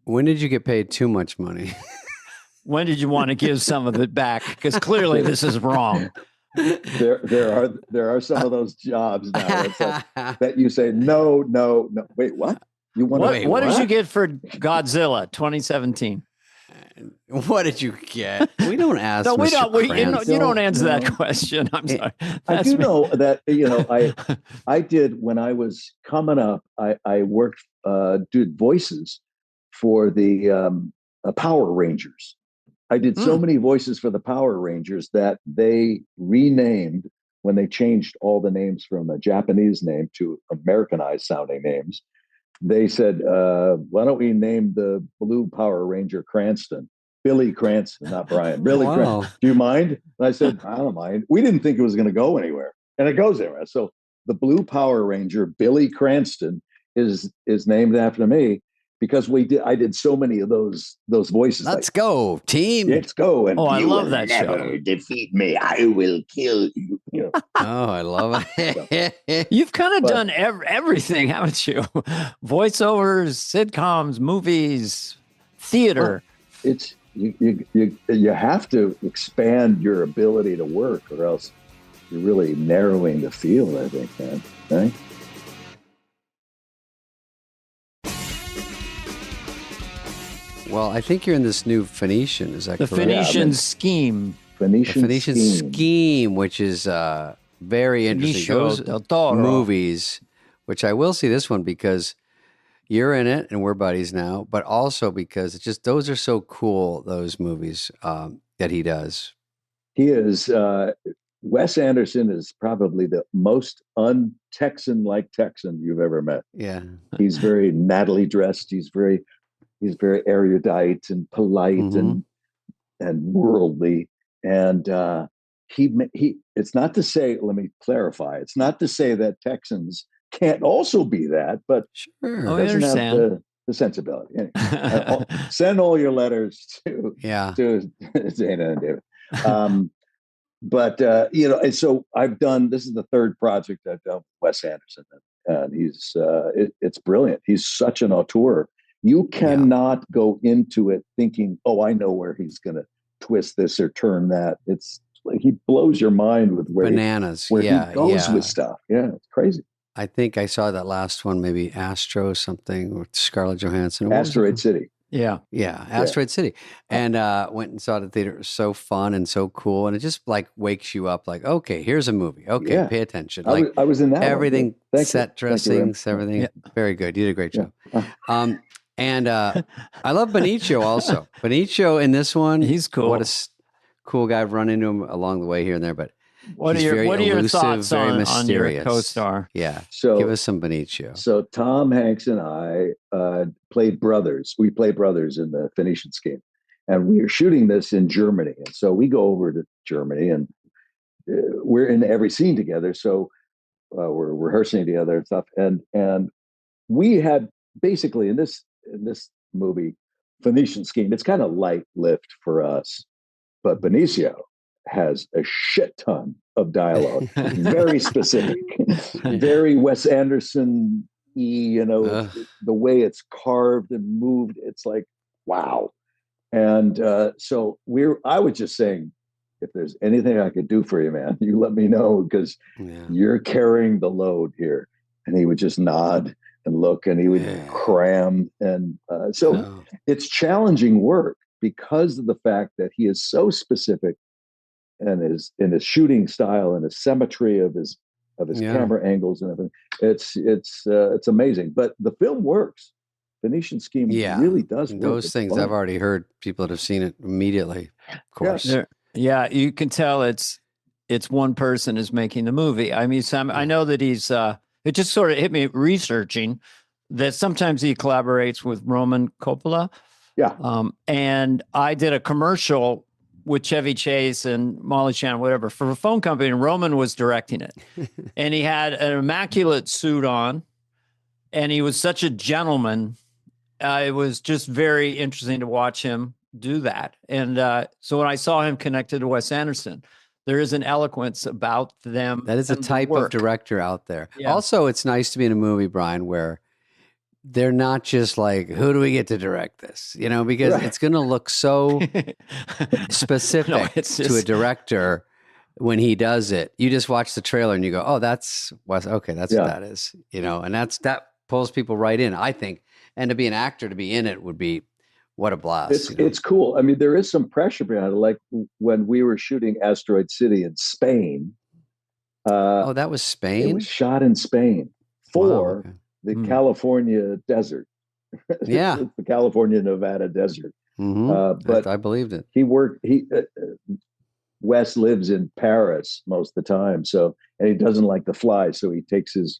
When did you get paid too much money? When did you want to give some of it back? Because clearly this is wrong. There are some of those jobs now that you say, no. Wait, what? You want what did you get for Godzilla 2017? What did you get? We don't ask. No, we Mr. don't. You don't answer that question. I'm sorry. I do know that I did when I was coming up. I worked did voices for the Power Rangers. I did so many voices for the Power Rangers that they renamed when they changed all the names from a Japanese name to Americanized sounding names. They said, why don't we name the blue Power Ranger Cranston? Billy Cranston, not Brian. Billy Cranston. Do you mind? And I said, I don't mind. We didn't think it was going to go anywhere. And it goes anywhere. So the blue Power Ranger, Billy Cranston, is named after me because I did so many of those voices. Let's go, team. Let's go. And I love that show. Defeat me. I will kill you. Oh, I love it. You've kind of done everything, haven't you? Voiceovers, sitcoms, movies, theater. Well, it's you have to expand your ability to work, or else you're really narrowing the field, I think, man. Right? Well, I think you're in this new Phoenician. Is that correct? The Phoenician Scheme. Phoenician Scheme, which is very interesting. Those movies, which I will see this one because you're in it and we're buddies now, but also because it's just those are so cool. Those movies that he does. He is. Wes Anderson is probably the most un-Texan-like Texan you've ever met. Yeah, he's very nattily dressed. He's very erudite and polite and worldly. And he it's not to say, let me clarify, it's not to say that Texans can't also be that, but sure. I understand. Have the sensibility. Anyway, send all your letters to Dana and David. But and so this is the third project I've done with Wes Anderson, and he's it's brilliant. He's such an auteur. You cannot go into it thinking, oh, I know where he's going to twist this or turn that. It's like he blows your mind with where bananas. He goes with stuff. Yeah, it's craézy. I think I saw that last one, maybe Astro something with Scarlett Johansson. Asteroid City. Yeah. Asteroid City. And went and saw it at the theater. It was so fun and so cool. And it just like wakes you up like, okay, here's a movie. Okay, pay attention. Like I was in that everything, set dressings, you, everything. Yeah. Very good. You did a great job. And I love Benicio also. Benicio in this one. He's cool. What a cool guy. I've run into him along the way here and there, but what are your thoughts on your co-star? Yeah. So give us some Benicio. So Tom Hanks and I played brothers. We play brothers in the Phoenician Scheme. And we are shooting this in Germany. And so we go over to Germany and we're in every scene together. So we're rehearsing together and stuff. And we had basically in this movie, Phoenician Scheme, it's kind of light lift for us. But Benicio has a shit ton of dialogue, very specific, very Wes Anderson-y, the way it's carved and moved. It's like, wow. And so I was just saying, if there's anything I could do for you, man, you let me know because you're carrying the load here. And he would just nod and look and he would cram. And it's challenging work because of the fact that he is so specific and in his shooting style and his symmetry of his camera angles and everything. It's amazing. But the film works. Phoenician Scheme really does work. Those things I've already heard people that have seen it immediately, of course. Yeah, you can tell it's one person is making the movie. I mean, Sam, I know that he's it just sort of hit me researching that sometimes he collaborates with Roman Coppola. Yeah. And I did a commercial with Chevy Chase and Molly Shannon, whatever, for a phone company, and Roman was directing it. And he had an immaculate suit on, and he was such a gentleman. it was just very interesting to watch him do that. And so when I saw him connected to Wes Anderson, there is an eloquence about them. That is a type of director out there. Yeah. Also, it's nice to be in a movie, Bryan, where they're not just like, who do we get to direct this? You know, because it's going to look so specific to a director when he does it. You just watch the trailer and you go, oh, that's Wes. Okay, that's what that is. You know, and that pulls people right in, I think. And to be an actor, to be in it would be, what a blast. It's cool. I mean, there is some pressure behind it. Like when we were shooting Asteroid City in Spain. That was Spain? It was shot in Spain for the California desert. Yeah. The California, Nevada desert. But I believed it. Wes lives in Paris most of the time. So, and he doesn't like to fly. So he takes his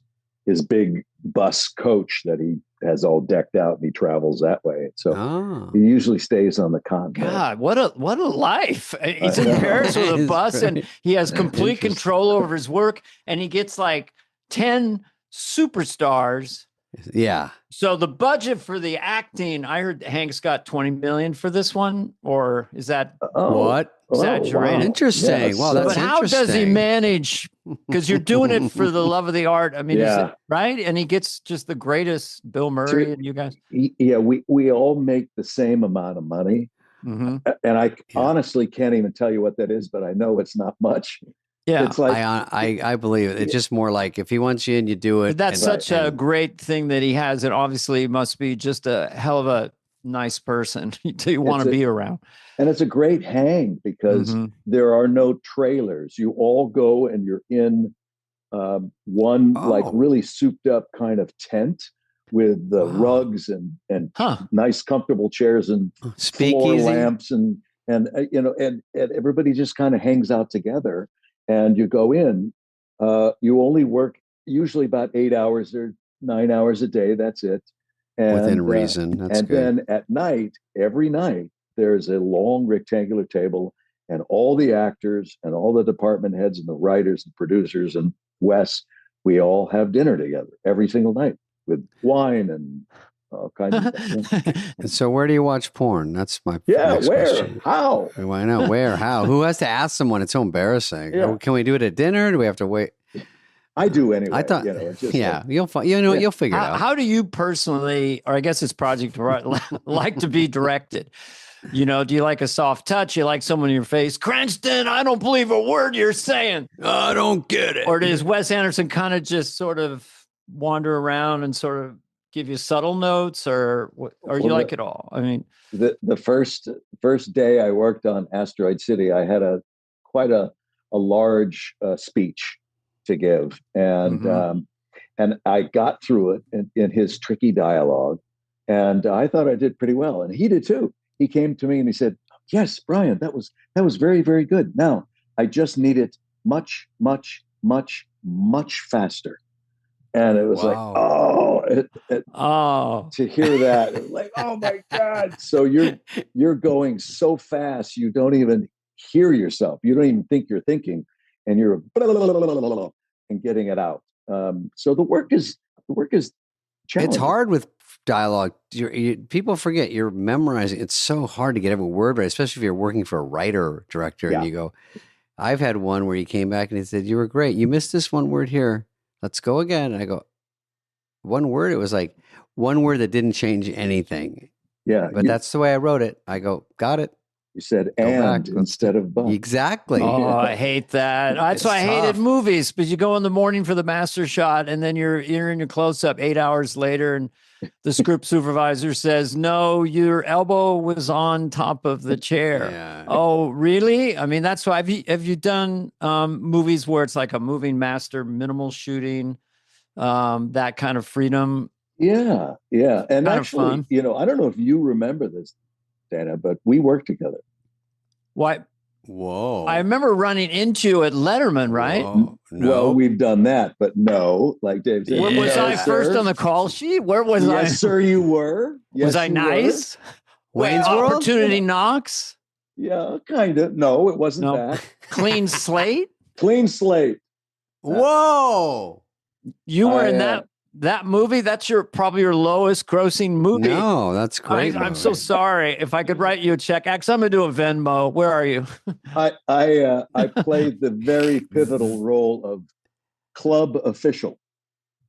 big bus coach that he has all decked out and he travels that way. So he usually stays on the continent. God, what a life. He's in Paris with a bus and he has complete control over his work and he gets like 10 superstars. Yeah. So the budget for the acting, I heard Hank's got 20 million for this one, or is that what? Exaggerated. Wow. Interesting. Wow, that's but how does he manage? Because you're doing it for the love of the art. I mean, right? And he gets just the greatest Bill Murray and you guys. Yeah, we all make the same amount of money. And I honestly can't even tell you what that is, but I know it's not much. Yeah, it's like I believe it. It's just more like if he wants you in, you do it. But that's such a great thing that he has. It obviously must be just a hell of a nice person you want to be around. And it's a great hang because there are no trailers. You all go and you're in one like really souped up kind of tent with the rugs and nice comfortable chairs and floor lamps and everybody just kind of hangs out together. And you go in, you only work usually about 8 hours or 9 hours a day. That's it. And, within reason. That's good. Then at night, every night, there's a long rectangular table and all the actors and all the department heads and the writers and producers and Wes, we all have dinner together every single night with wine and all kinds of stuff. And so where do you watch porn? That's my next question. How? I know where, how, who has to ask someone? It's so embarrassing. Yeah. Can we do it at dinner? Do we have to wait? I do anyway. I thought, you'll figure it out. How do you personally, or I guess it's Project like to be directed? You know, do you like a soft touch? You like someone in your face? Cranston, I don't believe a word you're saying. I don't get it. Or does Wes Anderson kind of just sort of wander around and sort of give you subtle notes, or you like it all? I mean, the first day I worked on Asteroid City, I had quite a large speech to give, and I got through it in his tricky dialogue, and I thought I did pretty well, and he did too. He came to me and he said, "Yes, Bryan, that was very, very good. Now I just need it much, much, much, much faster." And it was like, to hear that, it was like, oh my God. So you're going so fast, you don't even hear yourself. You don't even think you're thinking, and you're and getting it out. So the work is challenging. It's hard with dialogue. People forget you're memorizing. It's so hard to get every word right, especially if you're working for a writer or director and you go, I've had one where he came back and he said, "You were great. You missed this one word here. Let's go again." And I go, one word? It was like one word that didn't change anything. Yeah. But that's the way I wrote it. I go, got it. You said and instead of but. Exactly. Oh, I hate that. That's why I hated movies, because you go in the morning for the master shot and then you're in your close-up 8 hours later and the script supervisor says, "No, your elbow was on top of the chair." Yeah. Oh, really? I mean, that's why. Have you done movies where it's like a moving master, minimal shooting, that kind of freedom? Yeah. And actually, I don't know if you remember this, Dana, but we worked together. Why? Whoa. I remember running into you at Letterman, right? No. Well, we've done that, but no, like Dave said. Where was I first on the call sheet? Where was I? Yes, sir, you were. Yes, was I nice? Wayne's World? Opportunity knocks? Yeah, kind of. No, it wasn't that. Clean slate? Clean slate. Whoa. You were in that that movie, that's probably your lowest grossing movie. No, that's great. I'm so sorry. If I could write you a check, actually, I'm gonna do a Venmo. Where are you? I played the very pivotal role of club official.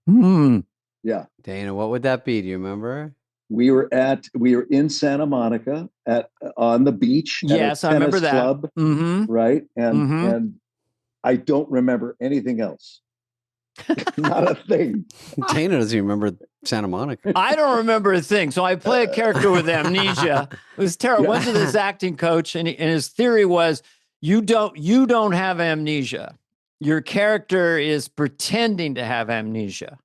Yeah. Dana, what would that be? Do you remember? We were in Santa Monica on the beach. Yes, I remember that. Club, right? And I don't remember anything else. Not a thing. Dana doesn't even remember Santa Monica. I don't remember a thing. So I play a character with amnesia. It was terrible. Went to this acting coach, and his theory was, you don't have amnesia. Your character is pretending to have amnesia,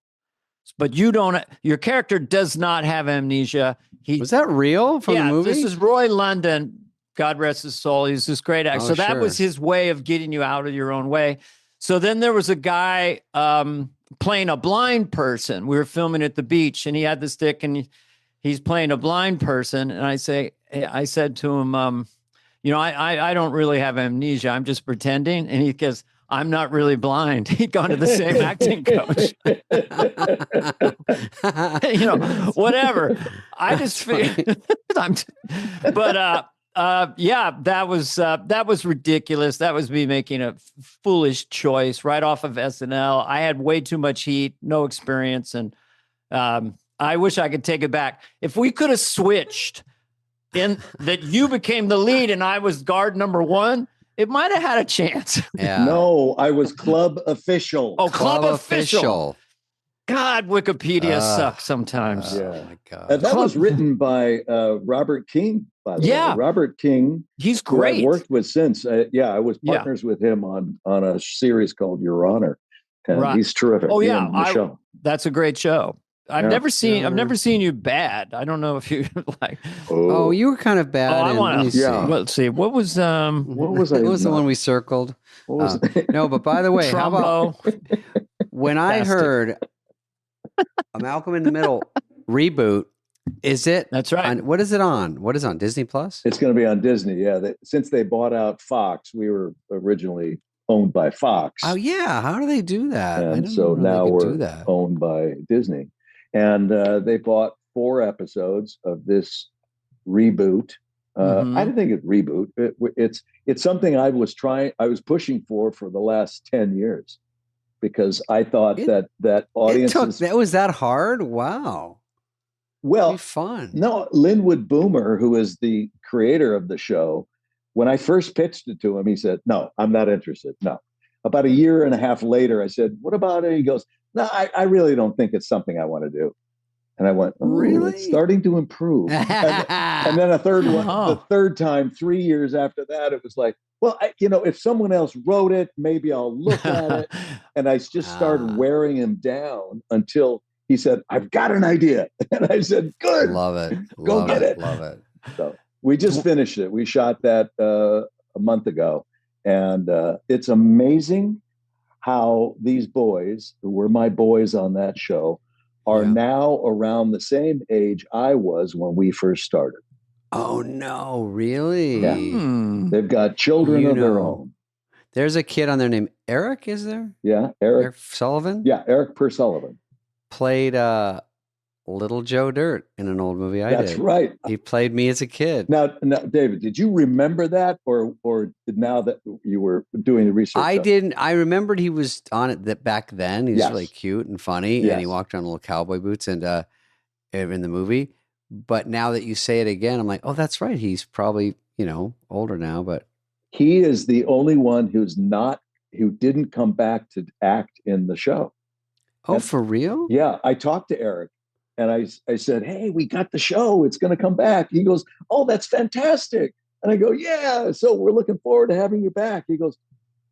but you don't. Your character does not have amnesia. Was that real from the movie? This is Roy London. God rest his soul. He's this great actor. So that was his way of getting you out of your own way. So then there was a guy playing a blind person. We were filming at the beach, and he had the stick, and he's playing a blind person. And I said to him, I don't really have amnesia. I'm just pretending. And he goes, I'm not really blind. He'd gone to the same acting coach. Whatever. I just figured. That was ridiculous. That was me making a foolish choice right off of SNL. I had way too much heat, no experience, and I wish I could take it back. If we could have switched in that you became the lead and I was guard number one, it might have had a chance. Yeah. No, I was club official. Oh, club official. God, Wikipedia sucks sometimes. Oh my God. That was written by Robert King, by the way. Robert King. He's great. I've worked with since. I was partners with him on a series called Your Honor. And he's terrific. Oh yeah, show. That's a great show. I've never seen you bad. I don't know if you like. Oh, you were kind of bad. Oh, I want to. Yeah. Let's see. What was the one we circled? No, but by the way, how about when I heard a Malcolm in the Middle reboot? Is it? That's right. What is it on? What is it on Disney Plus? It's going to be on Disney. Yeah, since they bought out Fox, we were originally owned by Fox. Oh yeah, how do they do that? And so now we're owned by Disney. And they bought 4 episodes of this reboot. I didn't think it reboot. It's something I was pushing for the last 10 years, because I thought that audiences. That was that hard? Wow. Well, fun. No, Linwood Boomer, who is the creator of the show, when I first pitched it to him, he said, "No, I'm not interested." No. About a year and a half later, I said, "What about it?" He goes, "No, I really don't think it's something I want to do." And I went, "Really? It's starting to improve." and then a third one, the third time, 3 years after that, it was like, "Well, if someone else wrote it, maybe I'll look at it." And I just started wearing him down until he said, "I've got an idea." And I said, "Good. Love it. Go get it. Love it." So we just finished it. We shot that a month ago. And it's amazing how these boys, who were my boys on that show, are now around the same age I was when we first started. Oh, no, really? Yeah. They've got children of their own. There's a kid on there named Eric, is there? Yeah, Eric Sullivan? Yeah, Eric Pursullivan. Played Little Joe Dirt in an old movie I did. That's right. He played me as a kid. Now, David, did you remember that, or now that you were doing the research? I didn't. I remembered he was on it back then. He was really cute and funny, and he walked around in little cowboy boots and in the movie. But now that you say it again, I'm like, oh, that's right. He's probably older now, but he is the only one who didn't come back to act in the show. Oh, for real? Yeah, I talked to Eric. And I said, "Hey, we got the show. It's going to come back." He goes, "Oh, that's fantastic." And I go, "Yeah, so we're looking forward to having you back." He goes,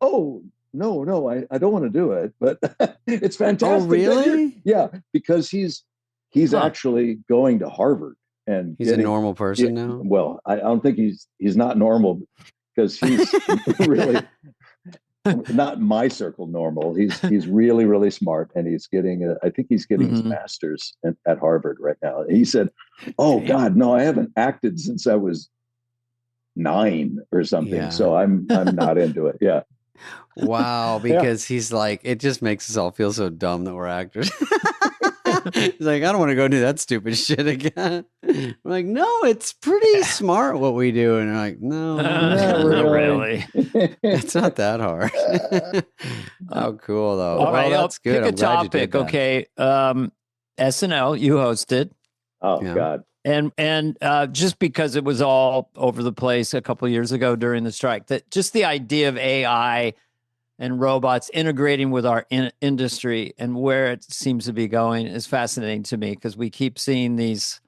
"Oh, no, I don't want to do it, but it's fantastic." Oh, really? Yeah, because he's actually going to Harvard, and he's a normal person now. Well, I don't think he's not normal, because he's really not my circle normal. He's really, really smart, and he's getting I think he's getting his master's at Harvard right now. And he said, "Oh God, no, I haven't acted since I was 9 or something." So I'm not into it. Yeah. Wow, because he's like, it just makes us all feel so dumb that we're actors. He's like, I don't want to go do that stupid shit again. I'm like, no, it's pretty smart what we do. And they're like, no, not really. It's not that hard. How cool, though. All right, that's good. Pick a topic. Okay. SNL, you hosted. Oh, God. And just because it was all over the place a couple of years ago during the strike, that just the idea of AI and robots integrating with our industry and where it seems to be going is fascinating to me, because we keep seeing these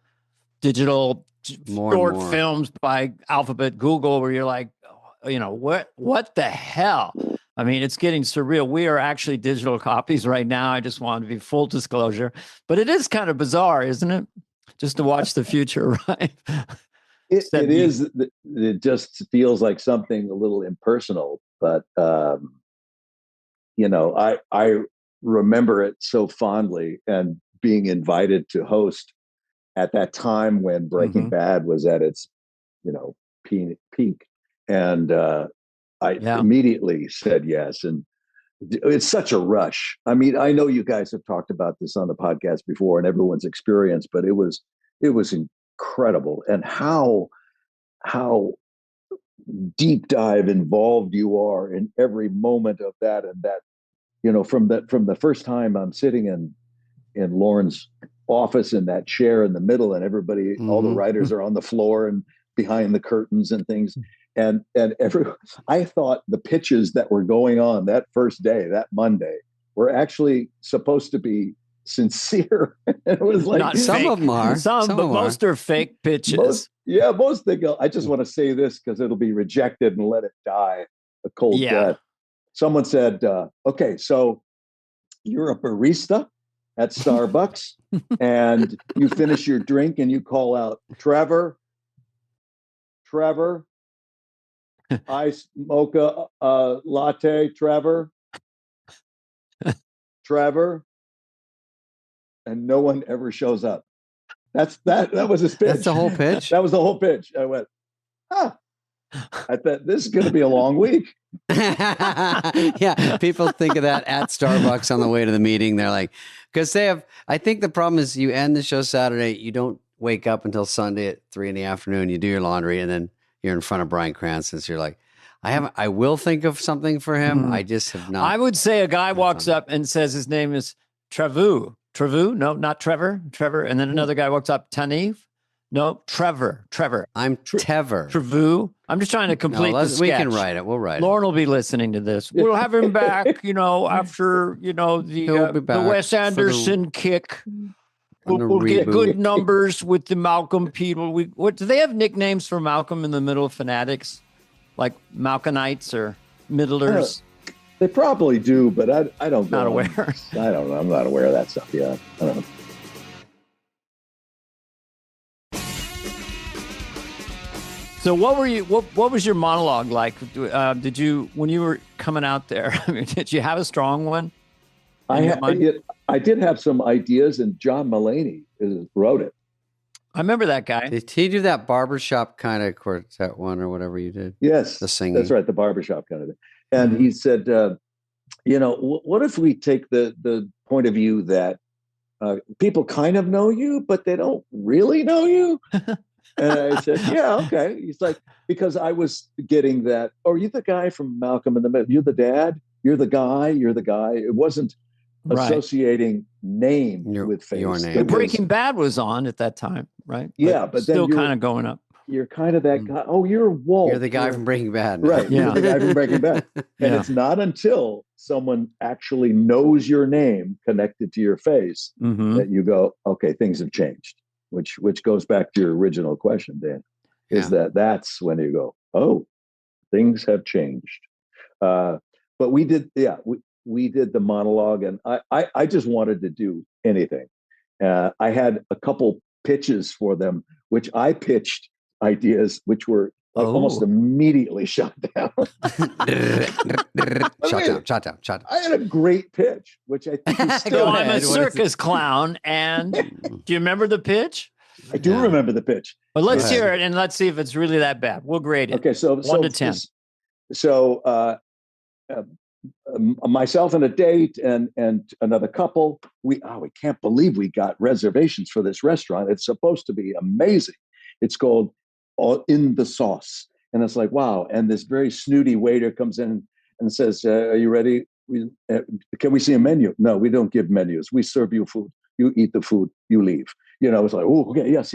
digital short films by Alphabet Google where you're like, what the hell? I mean, it's getting surreal. We are actually digital copies right now. I just want to be full disclosure, but it is kind of bizarre, isn't it? Just to watch the future, right? It is. It just feels like something a little impersonal, but I remember it so fondly, and being invited to host at that time when Breaking Bad was at its, peak, and I immediately said yes. And it's such a rush. I mean, I know you guys have talked about this on the podcast before and everyone's experience, but it was incredible. And how deep dive involved you are in every moment of that. And that, from the first time I'm sitting in Lauren's office in that chair in the middle, and everybody, all the writers are on the floor and behind the curtains and things. And I thought the pitches that were going on that first day, that Monday, were actually supposed to be sincere. It was like some of them are, but most are fake pitches. Most they go, I just want to say this because it'll be rejected and let it die a cold death. Someone said, okay, so you're a barista at Starbucks and you finish your drink and you call out, Trevor, iced mocha latte, Trevor, and no one ever shows up. That was his pitch. That's the whole pitch? That was the whole pitch. I went, I thought this is going to be a long week. Yeah, people think of that at Starbucks on the way to the meeting. They're like, because I think the problem is you end the show Saturday, you don't wake up until Sunday at 3 p.m, you do your laundry, and then you're in front of Bryan Cranston. So you're like, I will think of something for him. I just have not. I would say a guy walks up and says his name is Trevu. No, not Trevor. And then another guy walks up, Tanif. No, Trevor. I'm Tever. Trevu. I'm just trying to complete the sketch. We can write it. We'll write it. Lauren will be listening to this. We'll have him back, after, the Wes Anderson kick. We'll get good numbers with the Malcolm people. What do they have nicknames for Malcolm in the Middle fanatics? Like Malcolmites or Middlers? They probably do, but I don't know. Not aware. I don't know. I'm not aware of that stuff. Yeah, I don't know. So what was your monologue like? Did you, when you were coming out there, did you have a strong one? I did have some ideas, and John Mulaney wrote it. I remember that guy. Did he do that barbershop kind of quartet one or whatever you did? Yes. The singing. That's right, the barbershop kind of thing. And he said, what if we take the point of view that people kind of know you, but they don't really know you? And I said, yeah, okay. He's like, because I was getting that, oh, are you the guy from Malcolm in the Middle? You're the dad? You're the guy? It wasn't associating name with face. Your name. Breaking Bad was on at that time, right? Yeah, but still kind of going up. You're kind of that guy. Oh, you're Walt. You're the guy from Breaking Bad. Right. Yeah. You're the guy from Breaking Bad. And it's not until someone actually knows your name connected to your face that you go, okay, things have changed, which goes back to your original question, Dan, is that's when you go, oh, things have changed. But we did, we did the monologue, and I just wanted to do anything. I had a couple pitches for them, which I pitched ideas, which were almost immediately shut down. Shut down. I had a great pitch, which I think is still. I'm a circus clown, and do you remember the pitch? I do remember the pitch. Well, let's hear it, and let's see if it's really that bad. We'll grade it. Okay, so 1 to 10. So myself and a date and another couple, we can't believe we got reservations for this restaurant. It's supposed to be amazing. It's called In the Sauce. And it's like, wow. And this very snooty waiter comes in and says, are you ready? Can we see a menu? No, we don't give menus. We serve you food. You eat the food, you leave. It's like, oh, okay, yes.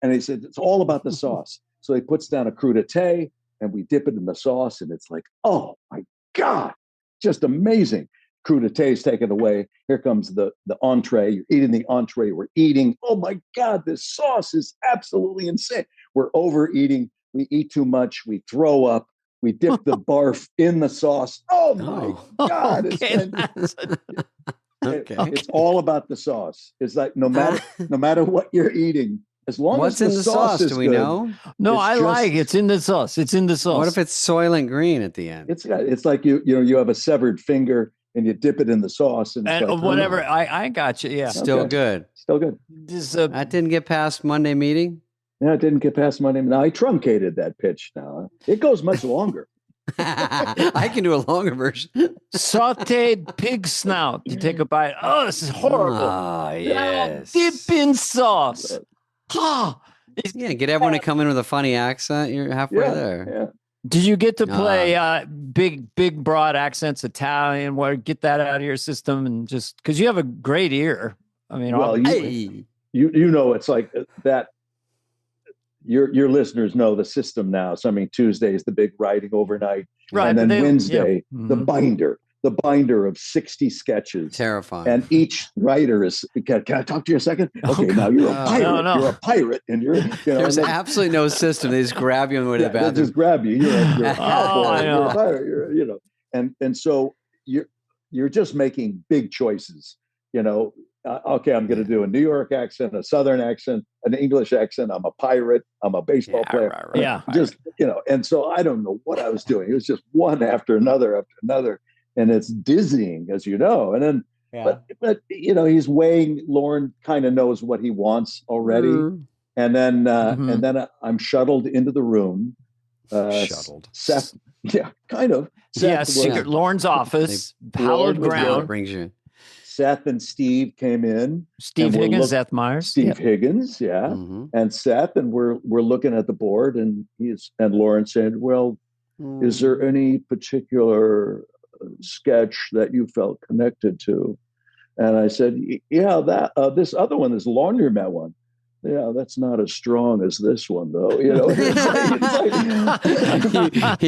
And he said, it's all about the sauce. So he puts down a crudité and we dip it in the sauce. And it's like, oh my God, just amazing. Crudité is taken away. Here comes the entree. You're eating the entree. We're eating. Oh my God, this sauce is absolutely insane. We're overeating. We eat too much. We throw up. We dip the barf in the sauce. Oh my God. Okay, It's all about the sauce. It's like no matter what you're eating, as long What's as in the sauce? is Do we good, know? No, it's in the sauce. It's in the sauce. What if it's Soylent Green at the end? It's like you have a severed finger and you dip it in the sauce and it's like, whatever. I got you. Yeah. Still good. Still good. That didn't get past Monday meeting? Yeah, it didn't get past Monday. Now I truncated that pitch now. It goes much longer. I can do a longer version. Sauteed pig snout. You take a bite. Oh, this is horrible. Ah, yes. Dip in sauce. Yeah, get everyone to come in with a funny accent. You're halfway there. Yeah. Did you get to play big, broad accents, Italian? Get that out of your system and just because you have a great ear. I mean, it's like that. Your listeners know the system now. So I mean, Tuesday is the big writing overnight, right? And then Wednesday, the binder of 60 sketches. Terrifying. And each writer is. Can I talk to you a second? Okay, now you're a pirate. No. You're a pirate, and you're. There's absolutely no system. They just grab you on the way to the bathroom. They just grab you. You're a cowboy. You're a pirate. And so you're just making big choices. Okay, I'm going to do a New York accent, a Southern accent, an English accent. I'm a pirate. I'm a baseball player. Right. Yeah. Just, and so I don't know what I was doing. It was just one after another. And it's dizzying, as you know. And then, but he's weighing, Lorne kind of knows what he wants already. Mm-hmm. And then I'm shuttled into the room. Shuttled. Seth, yeah, kind of. Secret Lorne's office, hallowed ground. Brings you. Seth and Steve came in. Steve Higgins, Seth Meyers. Steve Higgins, yeah. Mm-hmm. And Seth, and we're looking at the board, and Lauren said, well, is there any particular sketch that you felt connected to? And I said, yeah, that this other one, this laundromat one. Yeah, that's not as strong as this one, though. He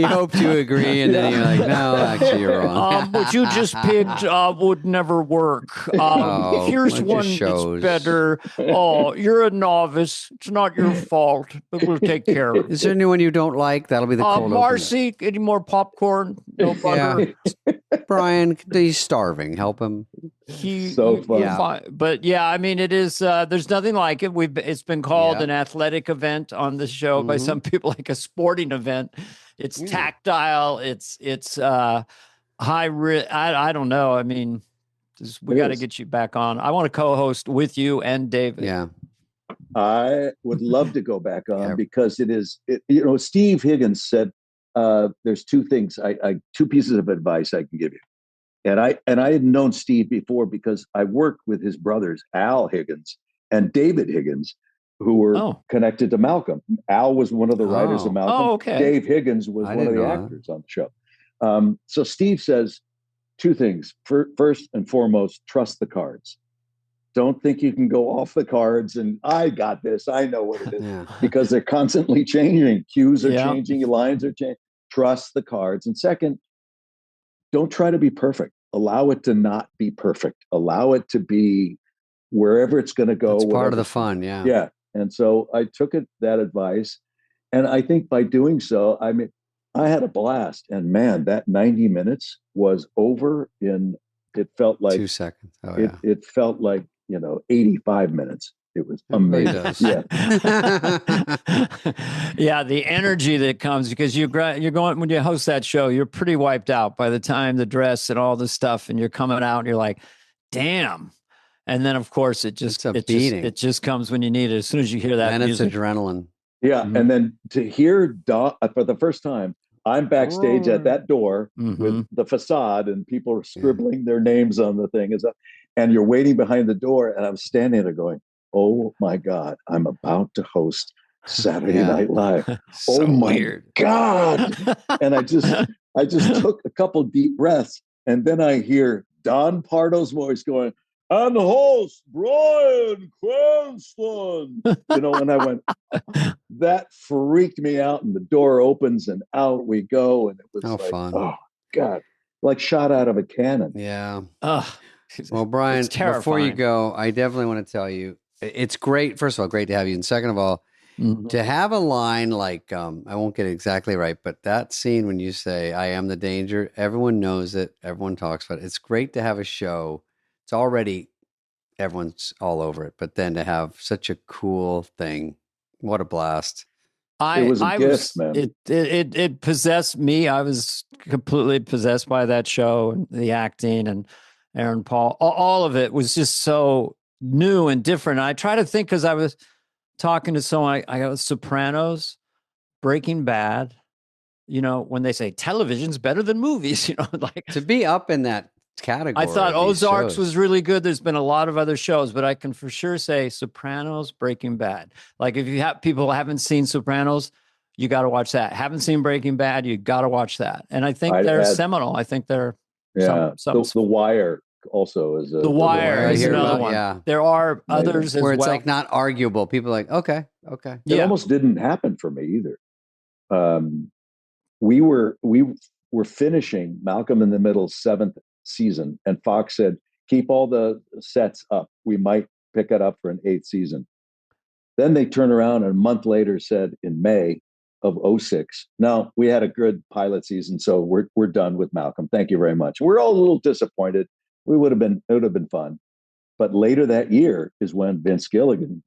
hoped you agree, and then you're like, no, actually, you're wrong. What you just picked would never work. Here's one that's better. Oh, you're a novice. It's not your fault, but we'll take care of it. Is there anyone you don't like? That'll be the cold Marcy, opener. Any more popcorn? No butter? Yeah. Brian, he's starving. Help him. Fun. But yeah, I mean, it is. There's nothing like it. It's been called an athletic event on the show by some people, like a sporting event. It's tactile. It's high risk. I don't know. I mean, we got to get you back on. I want to co-host with you and David. Yeah, I would love to go back on because it is. Steve Higgins said there's two things. Two pieces of advice I can give you. And I had known Steve before because I worked with his brothers, Al Higgins and David Higgins, who were connected to Malcolm. Al was one of the writers of Malcolm. Oh, okay. Dave Higgins was one of the actors on the show. So Steve says two things. First and foremost, trust the cards. Don't think you can go off the cards and I got this. I know what it is because they're constantly changing. Cues are changing. Lines are changing. Trust the cards. And second, don't try to be perfect. Allow it to not be perfect. Allow it to be wherever it's going to go. It's part of the fun, yeah. Yeah. And so I took that advice. And I think by doing so, I mean, I had a blast. And man, that 90 minutes was over it felt like 2 seconds. It felt like, 85 minutes. It was amazing. Yeah, the energy that comes because you're going when you host that show, you're pretty wiped out by the time the dress and all this stuff, and you're coming out and you're like, damn. And then of course it just comes when you need it. As soon as you hear that, and it's adrenaline. Yeah, and then to hear for the first time I'm backstage at that door with the facade, and people are scribbling their names on the thing. And you're waiting behind the door, and I'm standing there going, oh my God, I'm about to host Saturday Night Live. So oh my weird. God. And I just took a couple deep breaths, and then I hear Don Pardo's voice going, "And the host, Bryan Cranston." And I went, that freaked me out. And the door opens and out we go. And it was fun. Oh God, like shot out of a cannon. Yeah. Well, Bryan, before you go, I definitely want to tell you, it's great. First of all, great to have you. And second of all, to have a line like, I won't get it exactly right, but that scene when you say, "I am the danger," everyone knows it. Everyone talks about it. It's great to have a show. It's already, everyone's all over it. But then to have such a cool thing, what a blast. It was a gift, man. It possessed me. I was completely possessed by that show, and the acting, and Aaron Paul. All of it was just so new and different. I try to think, because I was talking to someone, I got Sopranos, Breaking Bad. When they say television's better than movies, like to be up in that category. I thought Ozarks was really good. There's been a lot of other shows, but I can for sure say Sopranos, Breaking Bad. Like if you have people who haven't seen Sopranos, you got to watch that. Haven't seen Breaking Bad, you got to watch that. And I think they're seminal. I think they're The Wire also is The Wire is another one. Yeah. There are others where as it's well. like not arguable. People are like, okay. It almost didn't happen for me either. We were finishing Malcolm in the Middle's 7th season, and Fox said, keep all the sets up. We might pick it up for an 8th season. Then they turned around and a month later said in May of 2006, no, we had a good pilot season, so we're done with Malcolm. Thank you very much. We're all a little disappointed. It would have been fun. But later that year is when Vince Gilligan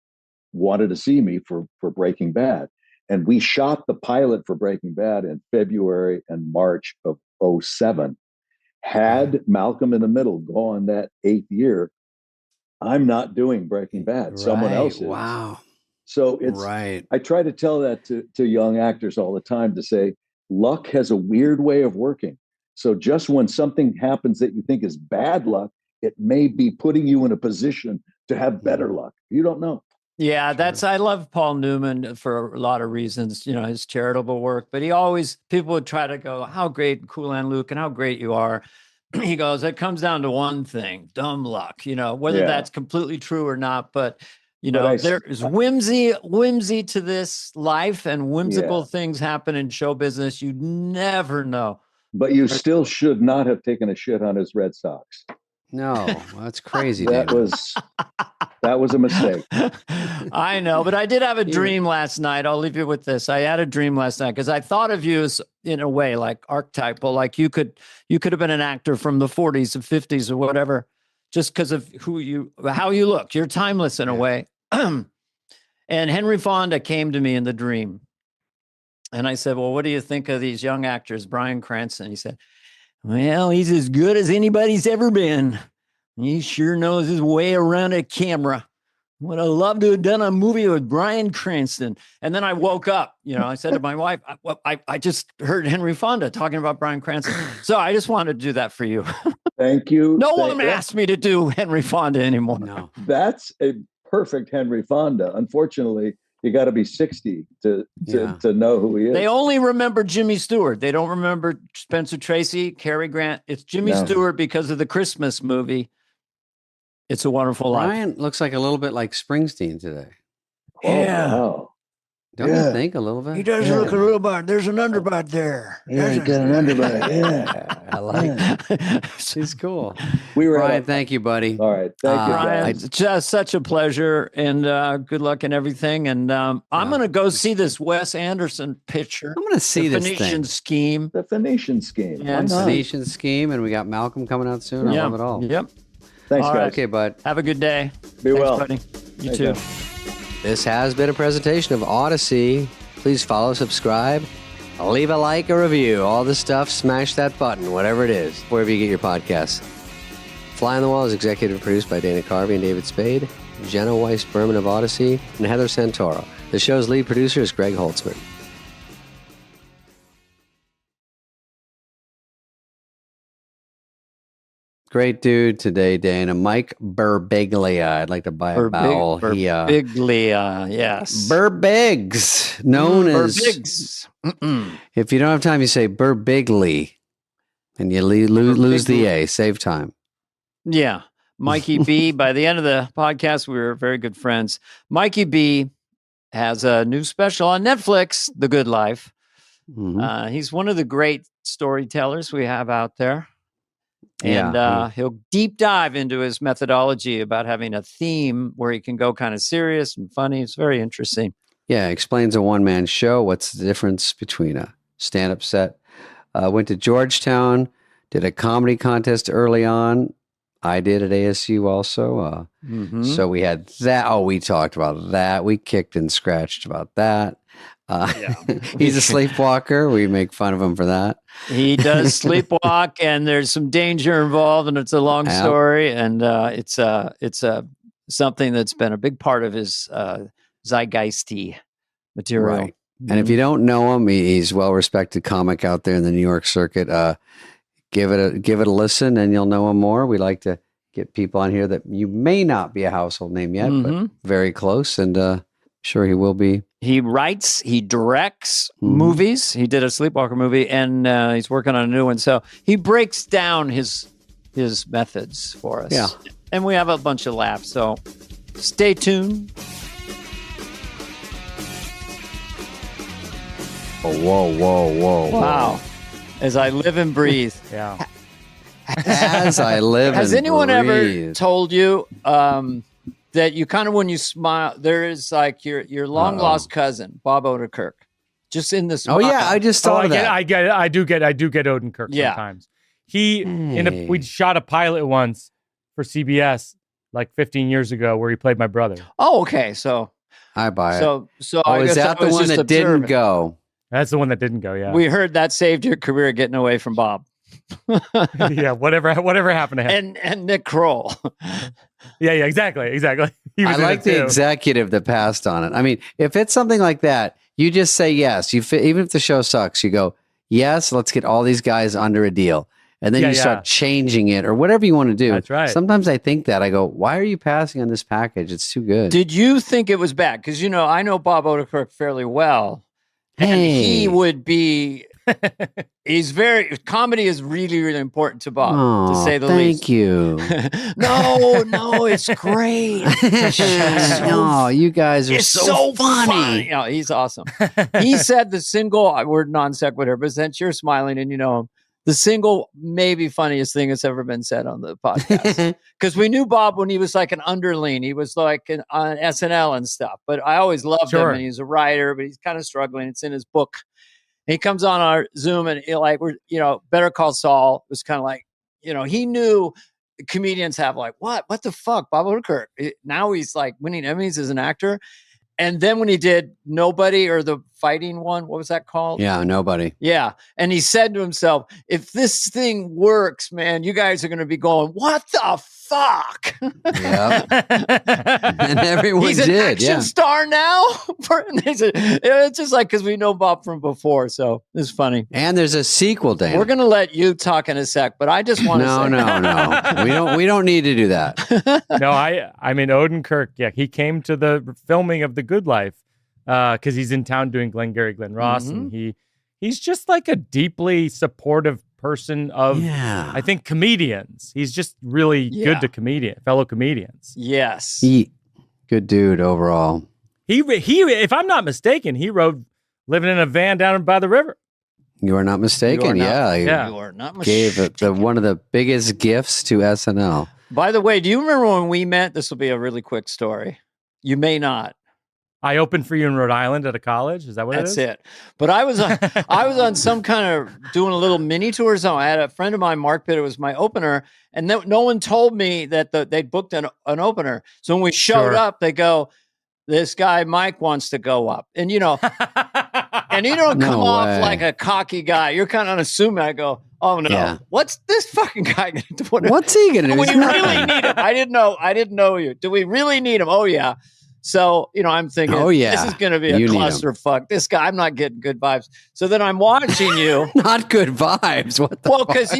wanted to see me for Breaking Bad. And we shot the pilot for Breaking Bad in February and March of 2007. Had Malcolm in the Middle gone that 8th year, I'm not doing Breaking Bad. Someone else is. Wow. So I try to tell that to young actors all the time, to say, luck has a weird way of working. So just when something happens that you think is bad luck, it may be putting you in a position to have better luck. You don't know. Yeah, I love Paul Newman for a lot of reasons, his charitable work, but people would try to go, how great, Cool and Luke, and how great you are. He goes, it comes down to one thing, dumb luck, whether that's completely true or not, but there's whimsy to this life, and whimsical things happen in show business. You never know. But you still should not have taken a shit on his Red Sox. No, that's crazy. That was a mistake. I know, but I did have a dream last night. I'll leave you with this. I had a dream last night because I thought of you as, in a way, like archetypal. Like you could have been an actor from the 40s or 50s or whatever, just because of how you look. You're timeless in a way. And Henry Fonda came to me in the dream. And I said, well, what do you think of these young actors, Bryan Cranston? He said, well, he's as good as anybody's ever been. He sure knows his way around a camera. Would have loved to have done a movie with Bryan Cranston. And then I woke up, I said to my wife, I just heard Henry Fonda talking about Bryan Cranston. So I just wanted to do that for you. Thank you. No one asked me to do Henry Fonda anymore. No. That's a perfect Henry Fonda. Unfortunately, you got to be 60 to know who he is. They only remember Jimmy Stewart. They don't remember Spencer Tracy, Cary Grant. It's Jimmy Stewart because of the Christmas movie. It's a Wonderful Life. Bryan looks like a little bit like Springsteen today. Yeah. Oh, wow. Don't you think a little bit? He does look a little bit. There's an underbot there. Yeah, he got an underbot. Yeah. I like it. He's cool. Bryan, thank you, buddy. All right. Thank you, Bryan. It's just such a pleasure, and good luck and everything. And I'm going to go see this Wes Anderson picture. I'm going to see this Phoenician Scheme. The Phoenician Scheme. And Phoenician Scheme, and we got Malcolm coming out soon. I love it all. Yep. Thanks, guys. Okay, bud. Have a good day. Be well. Buddy. You Thank too. you. This has been a presentation of Audacy. Please follow, subscribe, leave a like, a review, all the stuff. Smash that button, whatever it is, wherever you get your podcasts. Fly on the Wall is executive produced by Dana Carvey and David Spade, Jenna Weiss-Berman of Audacy, and Heather Santoro. The show's lead producer is Greg Holtzman. Great dude today, Dana. Mike Birbiglia. I'd like to buy a vowel. Birbiglia, yes. Birbigs, known as... Birbigs. If you don't have time, you say Birbiglia, and you lose the A. Save time. Yeah. Mikey B. By the end of the podcast, we were very good friends. Mikey B. has a new special on Netflix, The Good Life. Mm-hmm. He's one of the great storytellers we have out there. And he'll deep dive into his methodology about having a theme where he can go kind of serious and funny. It's very interesting. Yeah, explains a one-man show. What's the difference between a stand-up set? Went to Georgetown, did a comedy contest early on. I did at ASU also. So we had that. Oh, we talked about that. We kicked and scratched about that. He's a sleepwalker. We make fun of him for that. He does sleepwalk, and there's some danger involved, and it's a long story, and it's something that's been a big part of his zeitgeisty material. Right. And if you don't know him, he's a well-respected comic out there in the New York circuit. Give it a listen, and you'll know him more. We like to get people on here that you may not be a household name yet, but very close, and sure he will be. He writes, he directs movies. He did a Sleepwalker movie, and he's working on a new one. So he breaks down his methods for us. Yeah. And we have a bunch of laughs. So stay tuned. Oh, whoa. Wow. As I live and breathe. Yeah. As I live and breathe. Has anyone ever told you that you kind of, when you smile, there is like your long lost cousin, Bob Odenkirk, just in this. Oh yeah, I just thought of that. I do get Odenkirk sometimes. We shot a pilot once for CBS like 15 years ago where he played my brother. Oh, okay. So I buy it. So is that the one that didn't go? That's the one that didn't go. Yeah. We heard that saved your career getting away from Bob. Yeah, whatever happened to him. And Nick Kroll. Yeah, exactly. I like the executive that passed on it. I mean, if it's something like that, you just say yes. Even if the show sucks, you go, yes, let's get all these guys under a deal. And then you start changing it or whatever you want to do. That's right. Sometimes I think that. I go, why are you passing on this package? It's too good. Did you think it was bad? Because, I know Bob Odenkirk fairly well. And he would be... comedy is really, really important to Bob, to say the least. Thank you. No, it's great. No, you guys are so funny. He's awesome. He said the single word non sequitur, but since you're smiling and you know him, the single maybe funniest thing that's ever been said on the podcast. Because we knew Bob when he was like an underling. He was like on SNL and stuff. But I always loved him, and he's a writer, but he's kind of struggling. It's in his book. He comes on our Zoom and Better Call Saul was kind of like, he knew comedians have like, what the fuck, Bob Odenkirk. Now he's like winning Emmys as an actor. And then when he did Nobody, or the fighting one, what was that called? Yeah, Nobody. Yeah. And he said to himself, if this thing works, man, you guys are going to be going, what the fuck? Yeah. And everyone He's an action star now? It's just like, because we know Bob from before. So it's funny. And there's a sequel, Dan. We're going to let you talk in a sec, but I just want to say. No. We don't need to do that. No, I mean, Odenkirk, he came to the filming of The Good Life because he's in town doing Glengarry Glen Ross, and he's just like a deeply supportive person of, I think, comedians. He's just really good to fellow comedians. Yes. Good dude overall. He, if I'm not mistaken, he wrote Living in a Van Down by the River. You are not mistaken. You are not mistaken. Gave one of the biggest gifts to SNL. By the way, do you remember when we met? This will be a really quick story. You may not. I opened for you in Rhode Island at a college. Is that what it is? That's it. But I was on some kind of doing a little mini tour zone. I had a friend of mine, Mark Pitt, was my opener, and no one told me that they'd booked an opener. So when we showed up, they go, this guy Mike wants to go up, and and you don't come off like a cocky guy. You're kind of unassuming. I go, oh no, what's this fucking guy going to do? What's he going to do? We really need him. I didn't know you. Do we really need him? Oh yeah. So, I'm thinking, this is going to be a clusterfuck. This guy, I'm not getting good vibes. So then I'm watching you. Not good vibes. What the fuck? Because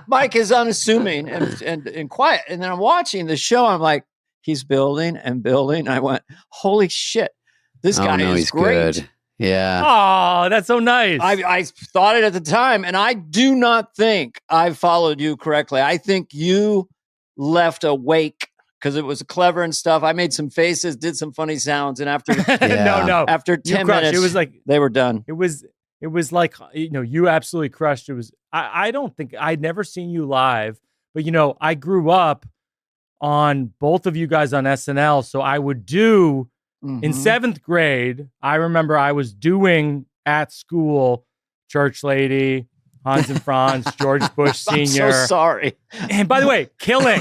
Mike is unassuming and quiet. And then I'm watching the show. I'm like, he's building and building. I went, holy shit, this guy is great. Good. Yeah. Oh, that's so nice. I thought it at the time, and I do not think I followed you correctly. I think you left a wake. Because it was clever and stuff. I made some faces, did some funny sounds, and after after 10 minutes, it was like they were done. It was like you absolutely crushed. It was I don't think I'd never seen you live, but I grew up on both of you guys on SNL, so I would do in 7th grade. I remember I was doing at school Church Lady, Hans and Franz, George Bush Sr. I'm so sorry. And by the way, killing.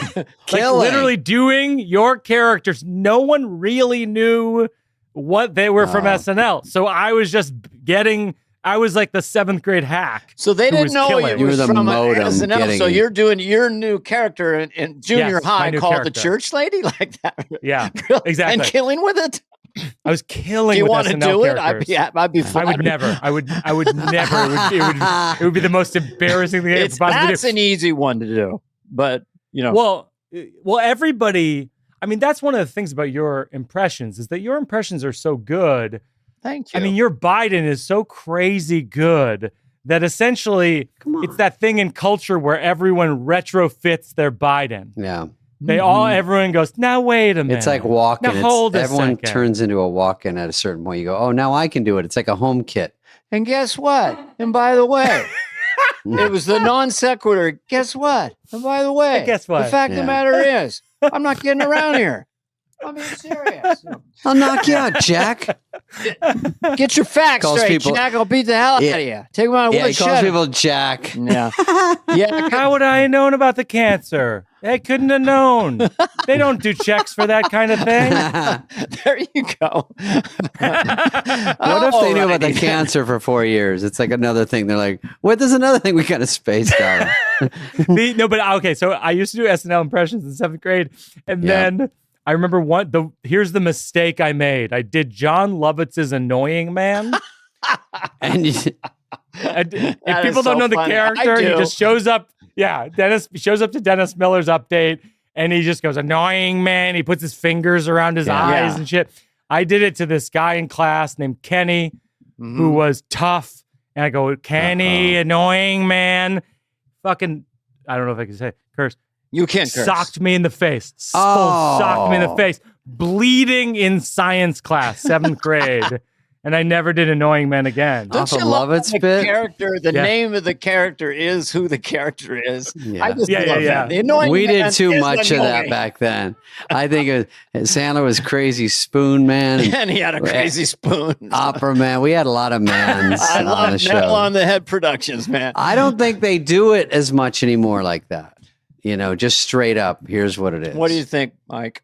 Literally doing your characters. No one really knew what they were from SNL. So I was just I was like the 7th grade hack. So they didn't know you were from SNL. So you're doing your new character in junior high called the Church Lady, like that. Yeah, really? Exactly. And killing with it. I was killing. Do you with want SNL to do characters. it? I'd be flattered. I would never. I would never. It would be the most embarrassing thing I could possibly do. That's an easy one to do, but Well, everybody. I mean, that's one of the things about your impressions is that your impressions are so good. Thank you. I mean, your Biden is so crazy good that essentially it's that thing in culture where everyone retrofits their Biden. Yeah. Everyone goes, now wait a minute. It's like walking. Now hold everyone turns into a walk-in at a certain point. You go, oh, now I can do it. It's like a home kit. And guess what? And by the way, it was the non sequitur. Guess what? And by the way, guess what? The fact of the matter is, I'm not getting around here. I'm being serious. I'll knock you out, Jack. Get your facts straight, Jack. I'll beat the hell out of you. Take my wood. He calls people Jack. Yeah. How would I have known about the cancer? They couldn't have known. They don't do checks for that kind of thing. There you go. What if they knew about the cancer for 4 years? It's like another thing. They're like, what? There's another thing we kind of spaced out. Okay. So I used to do SNL impressions in 7th grade, and then I remember here's the mistake I made. I did John Lovitz's Annoying Man. And if people don't know the character, he just shows up. Yeah, Dennis shows up to Dennis Miller's update, and he just goes, annoying man. He puts his fingers around his eyes and shit. I did it to this guy in class named Kenny, who was tough. And I go, Kenny, annoying man. Fucking, I don't know if I can say curse. You can't curse. Socked me in the face. Socked me in the face. Bleeding in science class, 7th grade. And I never did Annoying Man again. Don't you love the character? The name of the character is who the character is. Yeah. I just love that. The Annoying We Man did too much of that back then. I think Sandler was Crazy Spoon Man. And he had a crazy spoon. Opera Man. We had a lot of mans on the show. Neville on the Head Productions, man. I don't think they do it as much anymore like that. Just straight up. Here's what it is. What do you think, Mike?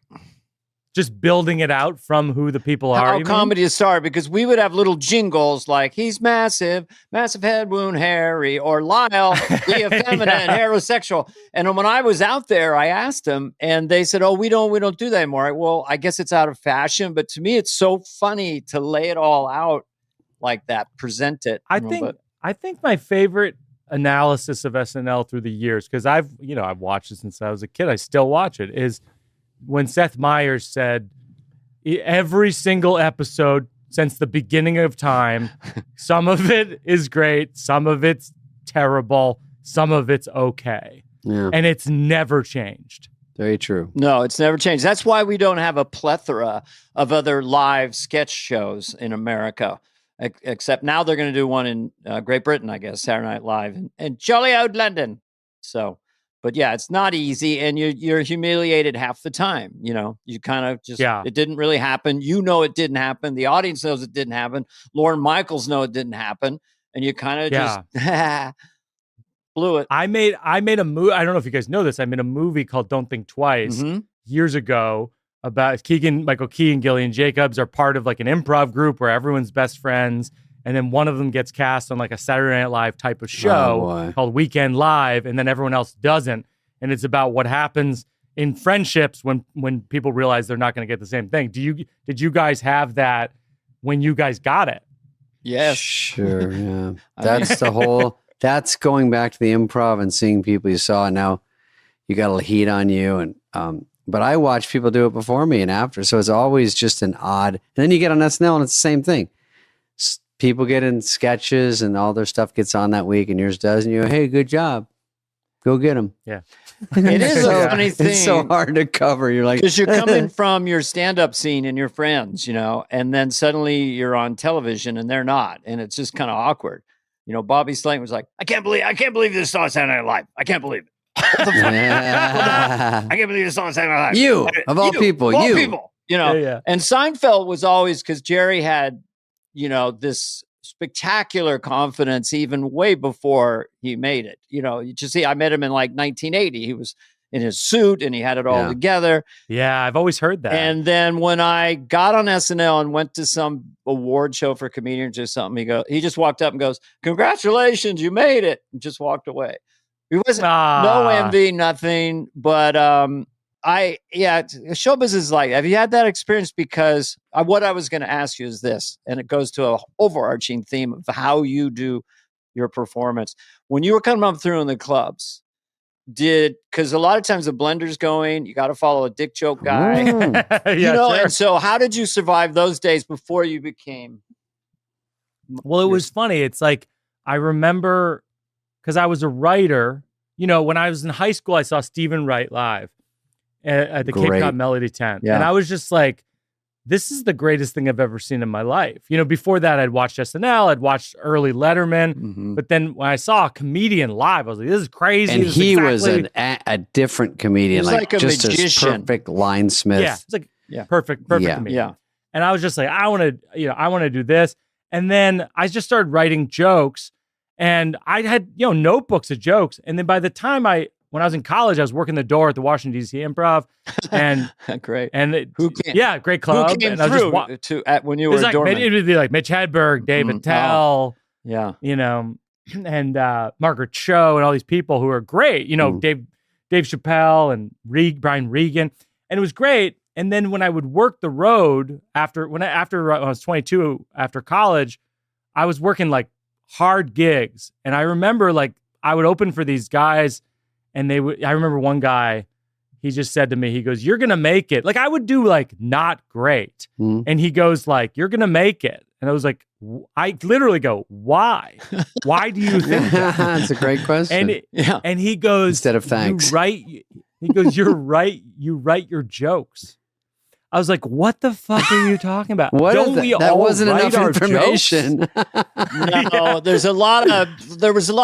Just building it out from who the people are. How comedy is started, because we would have little jingles like he's massive head wound, Harry, or Lyle, the effeminate, heterosexual. And when I was out there, I asked them, and they said, "Oh, we don't do that anymore." Well, I guess it's out of fashion, but to me, it's so funny to lay it all out like that, present it. I think my favorite analysis of SNL through the years, because I've watched it since I was a kid. I still watch it. Is when Seth Meyers said, every single episode since the beginning of time, some of it is great, some of it's terrible, some of it's okay. Yeah. And it's never changed. Very true. No, it's never changed. That's why we don't have a plethora of other live sketch shows in America. Except now they're going to do one in Great Britain, I guess, Saturday Night Live, and jolly old London. So, but yeah, it's not easy, and you're humiliated half the time. You kind of just, it didn't really happen. It didn't happen. The audience knows it didn't happen. Lorne Michaels knows it didn't happen, and you kind of just blew it. I made a movie. I don't know if you guys know this. I made a movie called Don't Think Twice years ago about Michael Key and Gillian Jacobs are part of like an improv group where everyone's best friends. And then one of them gets cast on like a Saturday Night Live type of show called Weekend Live. And then everyone else doesn't. And it's about what happens in friendships when people realize they're not going to get the same thing. Did you guys have that when you guys got it? Yes. Sure. Yeah. That's going back to the improv and seeing people you saw, and now you got a little heat on you. And, but I watch people do it before me and after. So it's always just an odd, and then you get on SNL and it's the same thing. People get in sketches and all their stuff gets on that week and yours does. And you go, hey, good job. Go get them. Yeah. It is a funny thing. It's so hard to cover. You're like, because you're coming from your stand-up scene and your friends, and then suddenly you're on television and they're not. And it's just kind of awkward. Bobby Slayton was like, I can't believe this on Saturday Night Live. I can't believe it. What the fuck? I can't believe this on Saturday Night Live. You, of all people. Yeah. And Seinfeld was always, because Jerry had, this spectacular confidence even way before he made it. I met him in like 1980. He was in his suit and he had it all together. Yeah, I've always heard that. And then when I got on SNL and went to some award show for comedians or something, he just walked up and goes, congratulations, you made it. And just walked away. It wasn't no envy, nothing. But show business is like, have you had that experience? Because what I was going to ask you is this, and it goes to an overarching theme of how you do your performance. When you were coming up through in the clubs, because a lot of times the blender's going, you got to follow a dick joke guy, sure. And so how did you survive those days before you became? Well, it was funny. It's like, I remember, because I was a writer, when I was in high school, I saw Stephen Wright live at the Cape Cod Melody Tent. Yeah. And I was just like, this is the greatest thing I've ever seen in my life. Before that, I'd watched SNL, I'd watched early Letterman. But then when I saw a comedian live, I was like, this is crazy. And he was a different comedian, like a just magician. A perfect linesmith. Yeah, it's like perfect comedian. Yeah. And I was just like, I want to do this. And then I just started writing jokes. And I had, notebooks of jokes. And then by the time when I was in college, I was working the door at the Washington, D.C. Improv. And great. And great club. Who came and through when you were a doorman? It would be like Mitch Hedberg, Dave Attell, and Margaret Cho and all these people who are great. Dave Chappelle and Brian Regan. And it was great. And then when I would work the road after when I was 22, after college, I was working like hard gigs. And I remember like I would open for these guys and I remember one guy, he just said to me, he goes, you're going to make it. Like I would do like not great. And he goes like, you're going to make it. And I was like, I literally go, why? Why do you think that? That's a great question. And he goes, instead of thanks. He goes, you're right. You write your jokes. I was like, what the fuck are you talking about? That wasn't enough information. No, there was a lot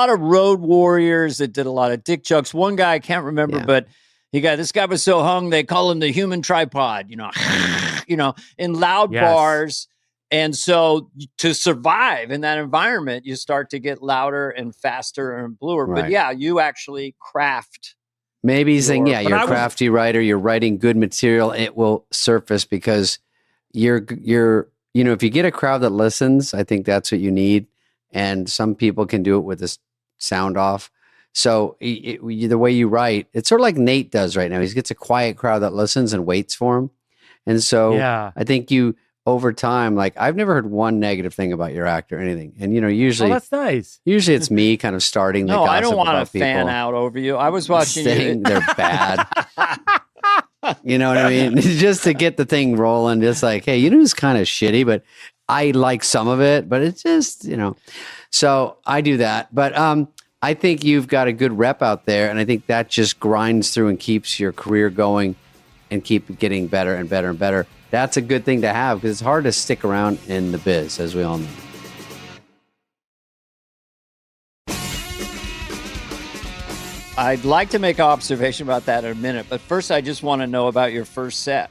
of road warriors that did a lot of dick jokes. One guy, I can't remember, but this guy was so hung, they call him the human tripod, in loud bars. And so to survive in that environment, you start to get louder and faster and bluer. Right. But you actually craft. Maybe he's saying, you're a crafty writer, you're writing good material, it will surface because you're if you get a crowd that listens, I think that's what you need. And some people can do it with the sound off. So the way you write, it's sort of like Nate does right now. He gets a quiet crowd that listens and waits for him. And so I think over time, like I've never heard one negative thing about your act or anything. And usually that's nice. Usually it's me kind of starting the gossip. I don't want to people. Fan out over you. I was watching you. They're bad. You know what I mean? Just to get the thing rolling, just like, hey, it's kind of shitty, but I like some of it, but it's just, so I do that. But I think you've got a good rep out there. And I think that just grinds through and keeps your career going and keep getting better and better and better. That's a good thing to have because it's hard to stick around in the biz, as we all know. I'd like to make an observation about that in a minute, but first I just want to know about your first set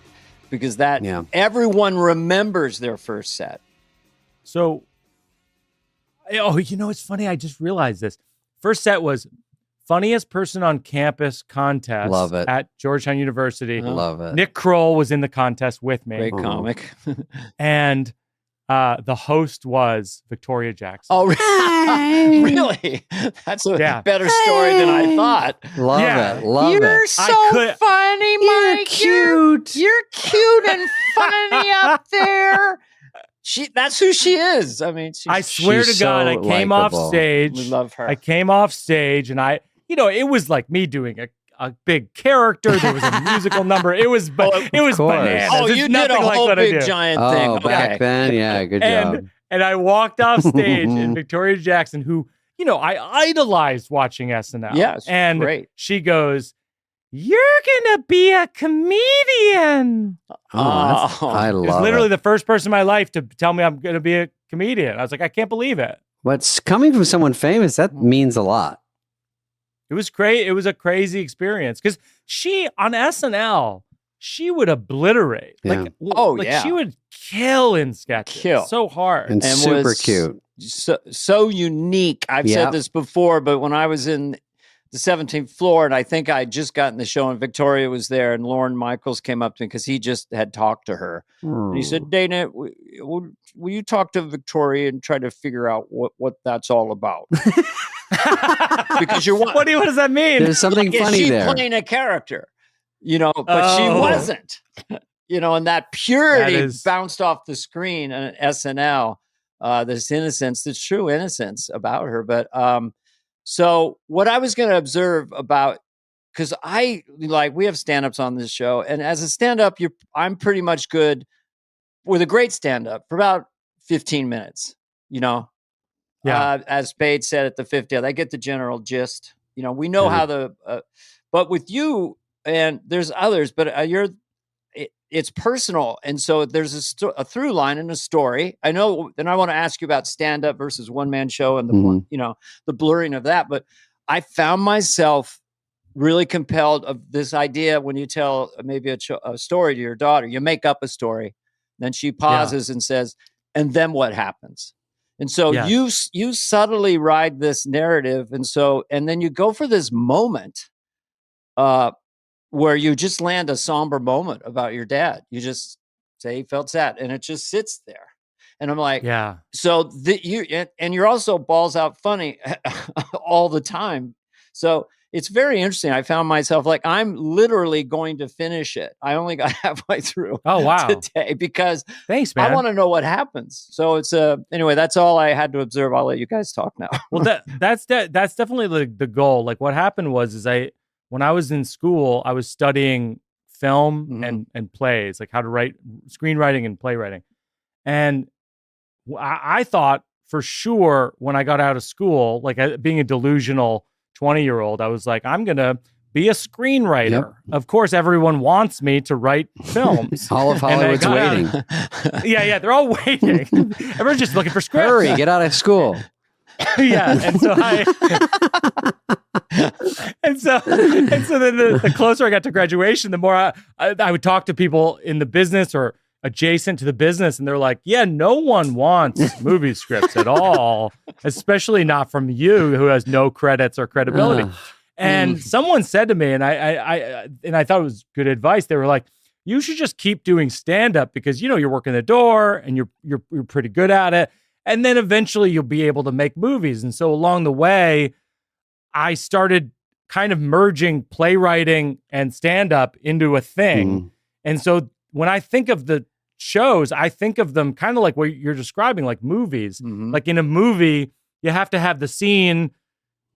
because everyone remembers their first set. So, it's funny. I just realized this. First set was funniest person on campus contest. Love it. At Georgetown University. Love it. Nick Kroll was in the contest with me. Great comic. And the host was Victoria Jackson. Oh, really? That's a better story than I thought. Love it. You're so funny, Mike. You're cute. You're cute and funny up there. That's who she is. I mean, I swear to God, I came off stage. We love her. I came off stage and it was like me doing a big character. There was a musical number. It was bananas. Oh, you did a whole big giant thing. Oh, back then? Yeah, good job. And I walked off stage and Victoria Jackson, who, I idolized watching SNL. Yes, and great. She goes, "You're going to be a comedian." I love it. It's literally the first person in my life to tell me I'm going to be a comedian. I was like, I can't believe it. What's coming from someone famous, that means a lot. It was great. It was a crazy experience because she, on SNL, she would obliterate. Yeah. She would kill in sketches. So hard. And super cute. So unique. I've said this before, but when I was in the 17th floor, and I think I just gotten the show, and Victoria was there, and Lorne Michaels came up to me because he just had talked to her. And he said, "Dana, will you talk to Victoria and try to figure out what that's all about?" Because you're what does that mean? There's something funny there. She's playing a character, but she wasn't. And that purity bounced off the screen at SNL. This innocence, this true innocence about her. But so what I was going to observe about, because we have stand-ups on this show, and as a stand-up, I'm pretty much good with a great stand-up for about 15 minutes. As Spade said at the 50th, I get the general gist. We know how but with you, and there's others, but it's personal. And so there's a through line in a story. I know, and I want to ask you about stand-up versus one-man show and the blurring of that. But I found myself really compelled of this idea when you tell maybe a story to your daughter, you make up a story, then she pauses and says, "And then what happens?" And so you subtly ride this narrative. And then you go for this moment where you just land a somber moment about your dad. You just say he felt sad, and it just sits there. And I'm like, so you're also balls out funny all the time. So it's very interesting. I found myself like, I'm literally going to finish it. I only got halfway through today because thanks, man. I want to know what happens. So it's anyway, that's all I had to observe. I'll let you guys talk now. Well, that's definitely the goal. Like what happened was when I was in school, I was studying film and plays, like how to write screenwriting and playwriting. And I thought for sure when I got out of school, like being a delusional 20-year-old, I was like, I'm going to be a screenwriter. Yep. Of course, everyone wants me to write films. All of Hollywood's waiting. They're all waiting. Everyone's just looking for scripts. Hurry, get out of school. And so then the closer I got to graduation, the more I would talk to people in the business or adjacent to the business, and they're like, no one wants movie scripts at all, especially not from you who has no credits or credibility. And someone said to me, and I thought it was good advice. They were like, you should just keep doing stand-up because you're working the door and you're pretty good at it. And then eventually you'll be able to make movies. And so along the way, I started kind of merging playwriting and stand-up into a thing. And so when I think of the shows, I think of them kind of like what you're describing, like movies. Like in a movie, you have to have the scene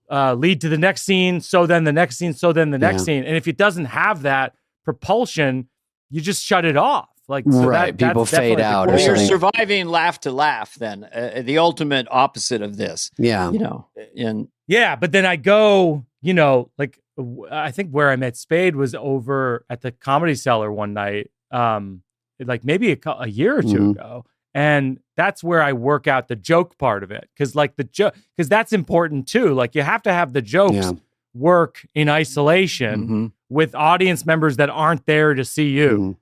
lead to the next scene, so then the next scene, so then the next scene. And if it doesn't have that propulsion, you just shut it off. Like people fade out. Well, you're surviving laugh to laugh. Then the ultimate opposite of this. But then I go, like I think where I met Spade was over at the Comedy Cellar one night, like maybe a year or two ago, and that's where I work out the joke part of it, because like because that's important too. Like you have to have the jokes work in isolation with audience members that aren't there to see you.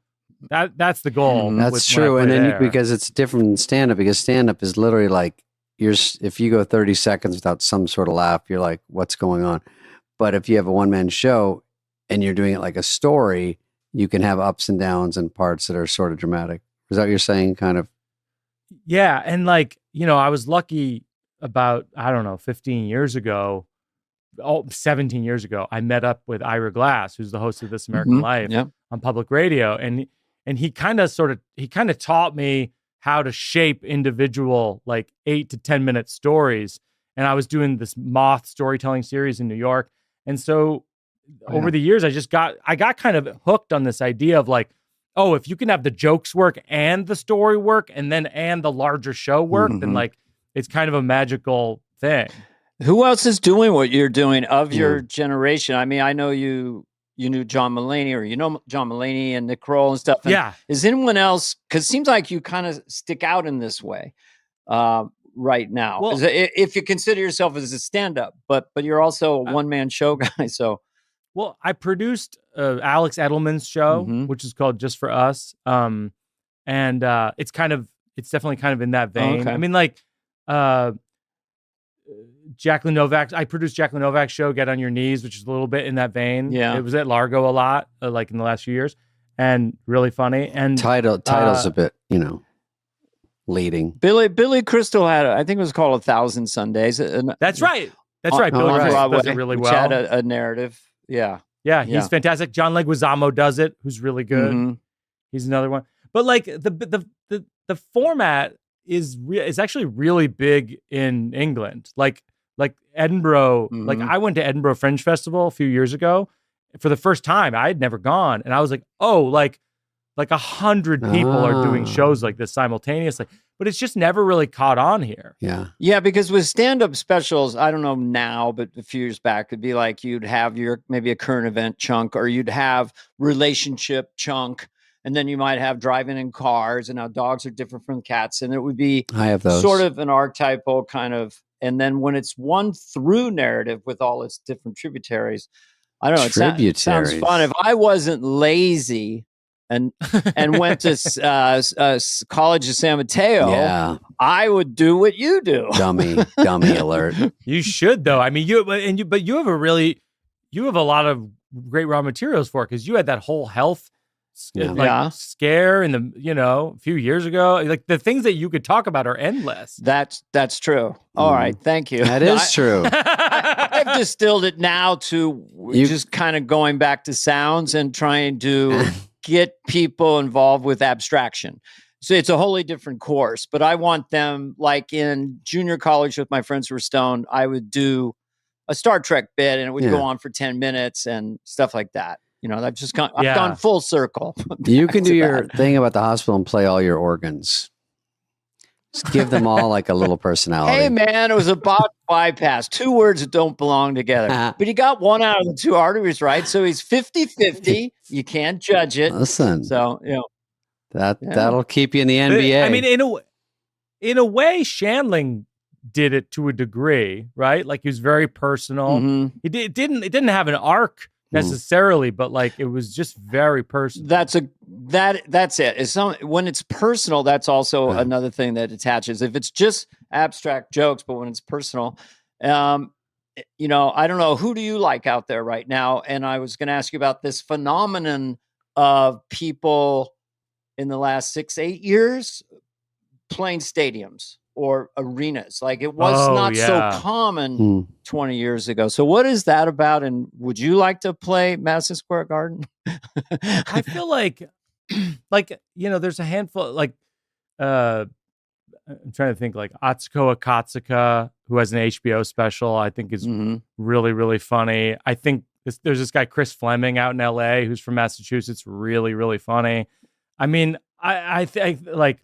That's the goal. That's true. And then because it's different than stand-up, because stand-up is literally like if you go 30 seconds without some sort of laugh, you're like, what's going on? But if you have a one-man show and you're doing it like a story, you can have ups and downs and parts that are sort of dramatic. Is that what you're saying? Kind of. Yeah. And like, I was lucky about, I don't know, 15 years ago, 17 years ago, I met up with Ira Glass, who's the host of This American Life on public radio. And he kind of taught me how to shape individual, like 8 to 10 minute stories. And I was doing this Moth storytelling series in New York. And so over the years, I got kind of hooked on this idea of like, oh, if you can have the jokes work and the story work and the larger show work, then like it's kind of a magical thing. Who else is doing what you're doing of your generation? I mean, I know you knew John Mulaney, or John Mulaney and Nick Kroll and stuff. And is anyone else? Because it seems like you kind of stick out in this way right now. Well, if you consider yourself as a stand-up, but you're also a one-man show guy. So, well, I produced Alex Edelman's show, which is called Just for Us, and it's definitely kind of in that vein. Okay. I mean, like. Jacqueline Novak. I produced Jacqueline Novak's show, Get on Your Knees, which is a little bit in that vein. Yeah, it was at Largo a lot, like in the last few years, and really funny. And title's a bit, leading. Billy Crystal had, I think it was called 1,000 Sundays. That's right. Billy Crystal does it really well. Had a narrative. Yeah, he's fantastic. John Leguizamo does it, who's really good. He's another one. But like the format is actually really big in England. Like Edinburgh, like I went to Edinburgh Fringe Festival a few years ago for the first time. I had never gone. And I was like, oh, like 100 people are doing shows like this simultaneously, but it's just never really caught on here. Yeah. Yeah. Because with stand-up specials, I don't know now, but a few years back, it'd be like, you'd have maybe a current event chunk, or you'd have relationship chunk. And then you might have driving in cars, and how dogs are different from cats. And it would be sort of an archetypal kind of, and then when it's one through narrative with all its different tributaries, I don't know. It sounds fun. If I wasn't lazy and went to college of San Mateo, I would do what you do. Dummy alert. You should though. I mean, you have a lot of great raw materials for it, because you had that whole health scare in the a few years ago. Like the things that you could talk about are endless. That's true. All right, thank you. That is true. I've distilled it now to just kind of going back to sounds and trying to get people involved with abstraction. So it's a wholly different course, but I want them, like in junior college with my friends who were stoned, I would do a Star Trek bit and it would go on for 10 minutes and stuff like that. I've just gone full circle. You can do your thing about the hospital and play all your organs. Just give them all like a little personality. Hey, man, it was a bypass. 2 words that don't belong together. But he got one out of the 2 arteries right. So he's 50-50. You can't judge it. Listen. So, that'll keep you in the NBA. I mean, in a way, Shandling did it to a degree, right? Like he was very personal. It didn't have an arc necessarily, but like it was just very personal. That's it. When it's personal, that's also another thing that attaches. If it's just abstract jokes, but when it's personal, I don't know, who do you like out there right now? And I was going to ask you about this phenomenon of people in the last 6-8 years playing stadiums or arenas. Like it was not so common 20 years ago. So what is that about? And would you like to play Madison Square Garden? I feel like there's a handful, like, I'm trying to think, like Atsuko Akatsuka, who has an HBO special, I think is really, really funny. I think there's this guy, Chris Fleming, out in LA, who's from Massachusetts, really, really funny. I mean, I think like,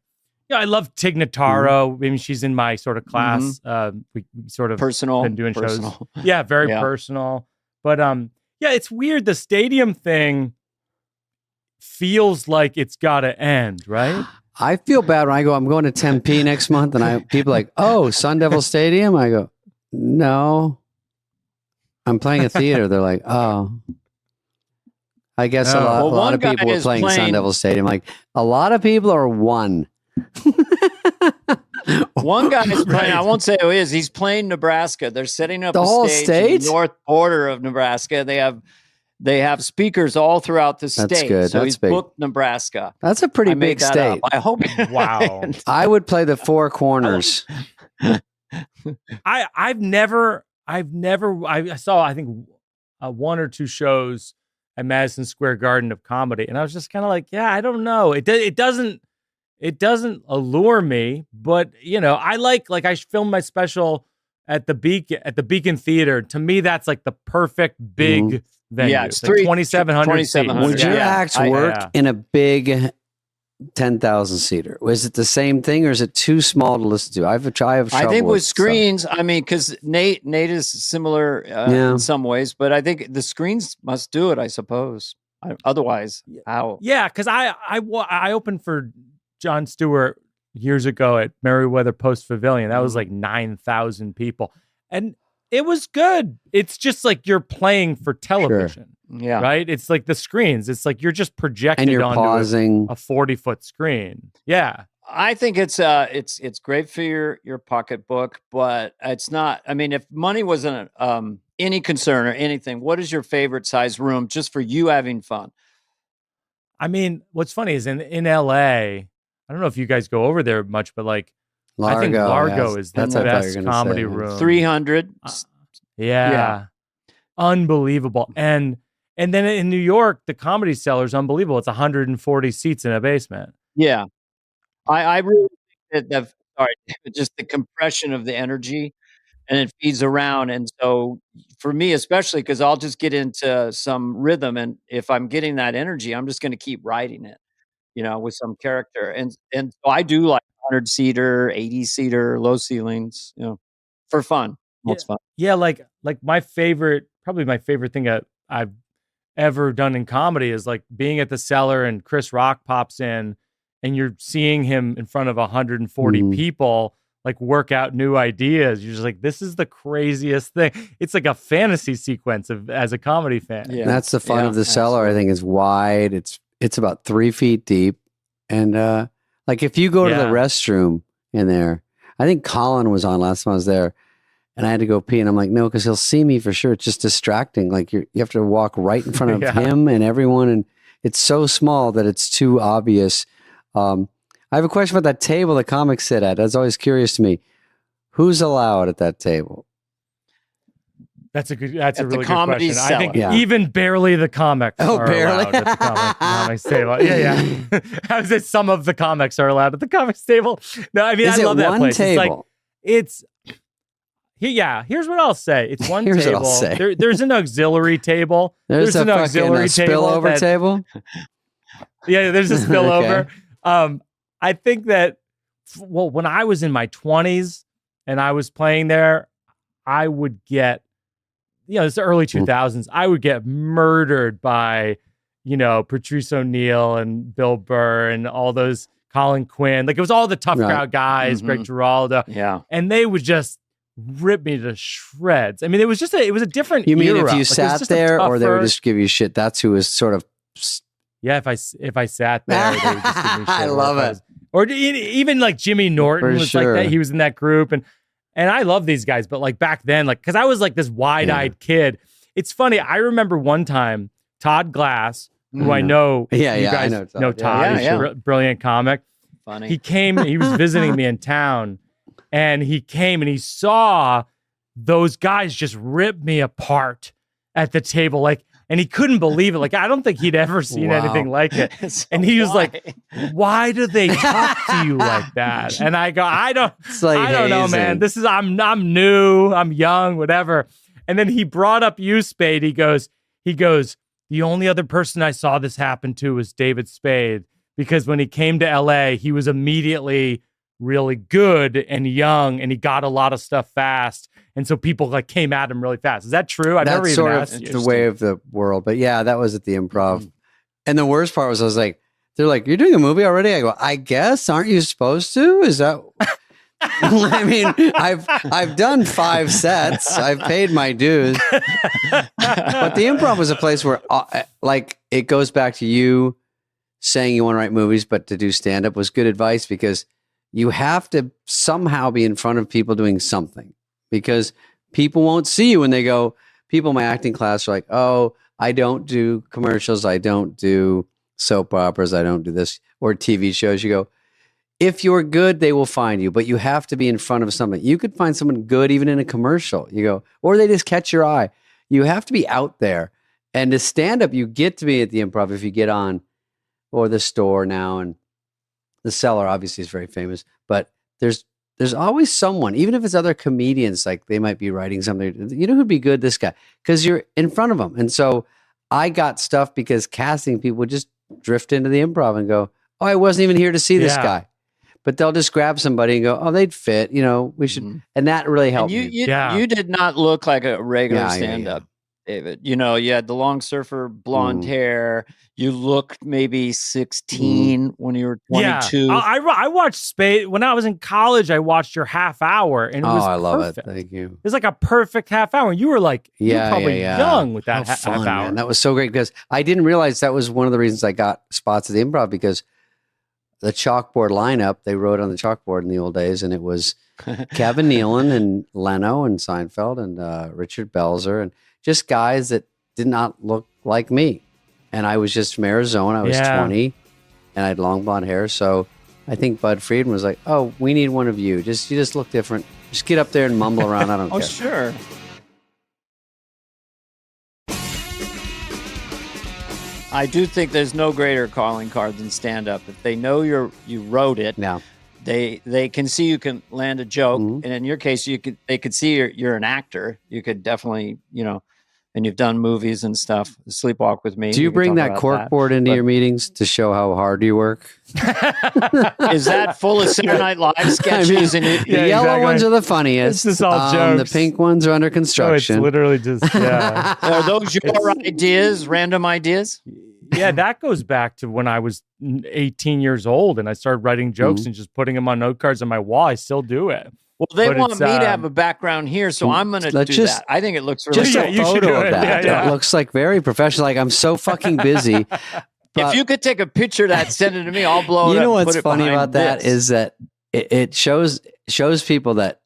I love Tig Notaro. I mean, she's in my sort of class. We sort of personal, been doing shows. Yeah, very personal. But it's weird. The stadium thing feels like it's got to end, right? I feel bad when I'm going to Tempe next month, and people are like, oh, Sun Devil Stadium. I go, no, I'm playing a theater. They're like, oh. I guess a lot of people were playing Sun Devil Stadium. Like a lot of people are one. One guy is playing, I won't say who he is, he's playing Nebraska. They're setting up the whole stage state? In the north border of Nebraska. They have They have speakers all throughout the state. That's good. So That's he's big. booked Nebraska. That's a pretty big state. I hope. Wow. I would play the Four Corners. I saw, I think, one or two shows at Madison Square Garden of comedy, and I was just kind of like, yeah, I don't know. It doesn't allure me, but I filmed my special at the Beacon Theater. To me, that's like the perfect big venue. Yeah, it's 2,700 seats. Would your acts work in a big 10,000 seater? Was it the same thing, or is it too small to listen to? I think with screens, I mean, because Nate is similar in some ways, but I think the screens must do it, I suppose. Otherwise, how? Yeah, because I opened for Jon Stewart years ago at Merriweather Post Pavilion. That was like 9,000 people, and it was good. It's just like you're playing for television. Yeah. Right? It's like the screens. It's like you're just projected and you're onto pausing a 40-foot screen. Yeah. I think it's great for your pocketbook, but it's not. I mean, if money wasn't any concern or anything, what is your favorite size room just for you having fun? I mean, what's funny is in LA, I don't know if you guys go over there much, but like I think Largo is the best comedy room. 300. Yeah. Unbelievable. And then in New York, the Comedy Cellar is unbelievable. It's 140 seats in a basement. Yeah. I really think that just the compression of the energy, and it feeds around. And so for me, especially because I'll just get into some rhythm, and if I'm getting that energy, I'm just going to keep writing it, with some character. And so I do like 100-seater, 80-seater, low ceilings, for fun. It's fun. Yeah, like my favorite thing I've ever done in comedy is like being at the Cellar and Chris Rock pops in and you're seeing him in front of 140 people like work out new ideas. You're just like, this is the craziest thing. It's like a fantasy sequence as a comedy fan. Yeah. That's the fun of the Cellar. I think it's wide. It's about 3 feet deep. And like if you go to the restroom in there, I think Colin was on last time I was there. And I had to go pee, and I'm like, no, because he'll see me for sure. It's just distracting. Like you have to walk right in front of him and everyone, and it's so small that it's too obvious. I have a question about that table the comics sit at. That's always curious to me. Who's allowed at that table? That's a really good question. Cellar. I think even barely the comics are allowed at the comics table. Yeah. I would say some of the comics are allowed at the comics table. No, I mean, I love that place. Table? Here's what I'll say. It's one Here's table. What I'll say. There's an auxiliary table. There's an auxiliary spillover table. Yeah, there's a spillover. Okay. I think that, when I was in my 20s and I was playing there, I would get, it's the early 2000s. I would get murdered by, Patrice O'Neill and Bill Burr and all those, Colin Quinn. Like it was all the tough crowd guys, Greg Giraldo. Yeah. And they would just rip me to shreds. I mean, it was a different You mean era. if you sat there or they would just give you shit? That's who was sort of... Yeah, if I sat there, they would just give me shit. I love it. Or even like Jimmy Norton was like that. He was in that group. And I love these guys. But like back then, like, because I was like this wide-eyed kid. It's funny. I remember one time, Todd Glass, who I know you guys know Todd. He's a brilliant comic. Funny. He was visiting me in town. And he came and he saw those guys just rip me apart at the table. Like, and he couldn't believe it. Like, I don't think he'd ever seen anything like it. So and he was like, why do they talk to you like that? And I go, I don't know, man. I'm new, I'm young, whatever. And then he brought up you, Spade. He goes, the only other person I saw this happen to was David Spade, because when he came to LA, he was immediately really good and young, and he got a lot of stuff fast, and so people like came at him really fast. Is that true? I never even asked you. That's sort of the way of the world, but yeah, that was at the Improv. And the worst part was, I was like, they're like, "You're doing a movie already?" I go, "I guess. Aren't you supposed to? Is that?" I mean, I've done 5 sets. I've paid my dues, but the Improv was a place where, like, it goes back to you saying you want to write movies, but to do stand up was good advice, because you have to somehow be in front of people doing something, because people won't see you when they go. People in my acting class are like, "Oh, I don't do commercials. I don't do soap operas. I don't do this or TV shows. You go, if you're good, they will find you, but you have to be in front of something. You could find someone good even in a commercial. You go, or they just catch your eye. You have to be out there. And to stand up, you get to be at the Improv if you get on, or the Store now, and the Cellar obviously is very famous. But there's always someone, even if it's other comedians, like they might be writing something. You know who'd be good? This guy, because you're in front of them. And so I got stuff because casting people would just drift into the Improv and go, "Oh, I wasn't even here to see this guy." But they'll just grab somebody and go, "Oh, they'd fit. You know, we should." And that really helped me. You did not look like a regular stand-up, David. You know, you had the long surfer blonde hair. You looked maybe 16 when you were 22. Yeah. I watched Spade when I was in college. I watched your half hour, and it was I love perfect. it. Thank you. It was like a perfect half hour. You were like, you were probably young with that half hour. Man. That was so great because I didn't realize that was one of the reasons I got spots at the Improv, because the chalkboard lineup, they wrote on the chalkboard in the old days, and it was Kevin Nealon and Leno and Seinfeld and Richard Belzer, and just guys that did not look like me. And I was just from Arizona. I was 20, and I had long blonde hair. So I think Bud Friedman was like, "Oh, we need one of you. You just look different. Just get up there and mumble around. I don't care." Oh, sure. I do think there's no greater calling card than stand-up. If they know you wrote it, they can see you can land a joke, and in your case, they could see you're an actor. You could definitely, you know, and you've done movies and stuff. Sleepwalk with Me. Do you bring that corkboard into your meetings to show how hard you work? Is that full of Saturday Night Live sketches? I mean, the yellow ones are the funniest. It's just all jokes. The pink ones are under construction. So it's literally just, Are those your ideas, random ideas? Yeah, that goes back to when I was 18 years old and I started writing jokes and just putting them on note cards on my wall. I still do it. Well, they want me to have a background here, so I'm going to do that. I think it looks really just a photo of that. It looks like very professional. Like, I'm so fucking busy. If you could take a picture of that, send it to me. I'll blow it up. You know what's funny about that is that it shows people that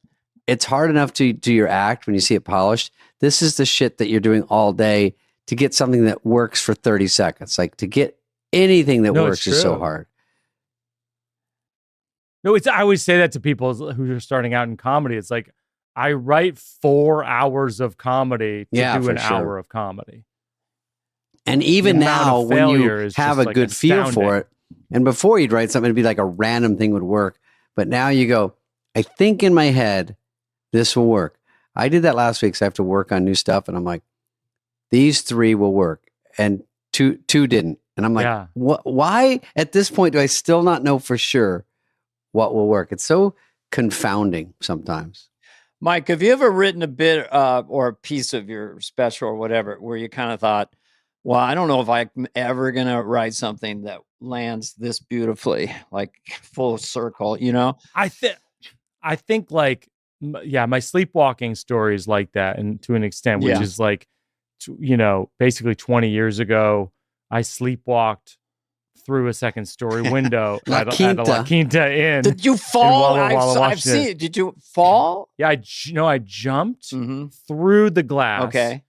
it's hard enough to do your act when you see it polished. This is the shit that you're doing all day to get something that works for 30 seconds. Like, to get anything that works is so hard. No, I always say that to people who are starting out in comedy. It's like, I write 4 hours of comedy to do an hour of comedy. And even now, when you have a good feel for it, and before you'd write something, it'd be like a random thing would work. But now you go, I think in my head, this will work. I did that last week, so I have to work on new stuff. And I'm like, these 3 will work. And two didn't. And I'm like, why at this point do I still not know for sure what will work? It's so confounding sometimes. Mike, have you ever written a bit or a piece of your special or whatever where you kind of thought, well, I don't know if I'm ever going to write something that lands this beautifully, like full circle, you know? I think like, my sleepwalking story is like that, and to an extent, which is like, you know, basically 20 years ago, I sleepwalked through a second story window at a La Quinta Inn. Did you fall? I've seen it. Did you fall? Yeah, I jumped through the glass. Okay.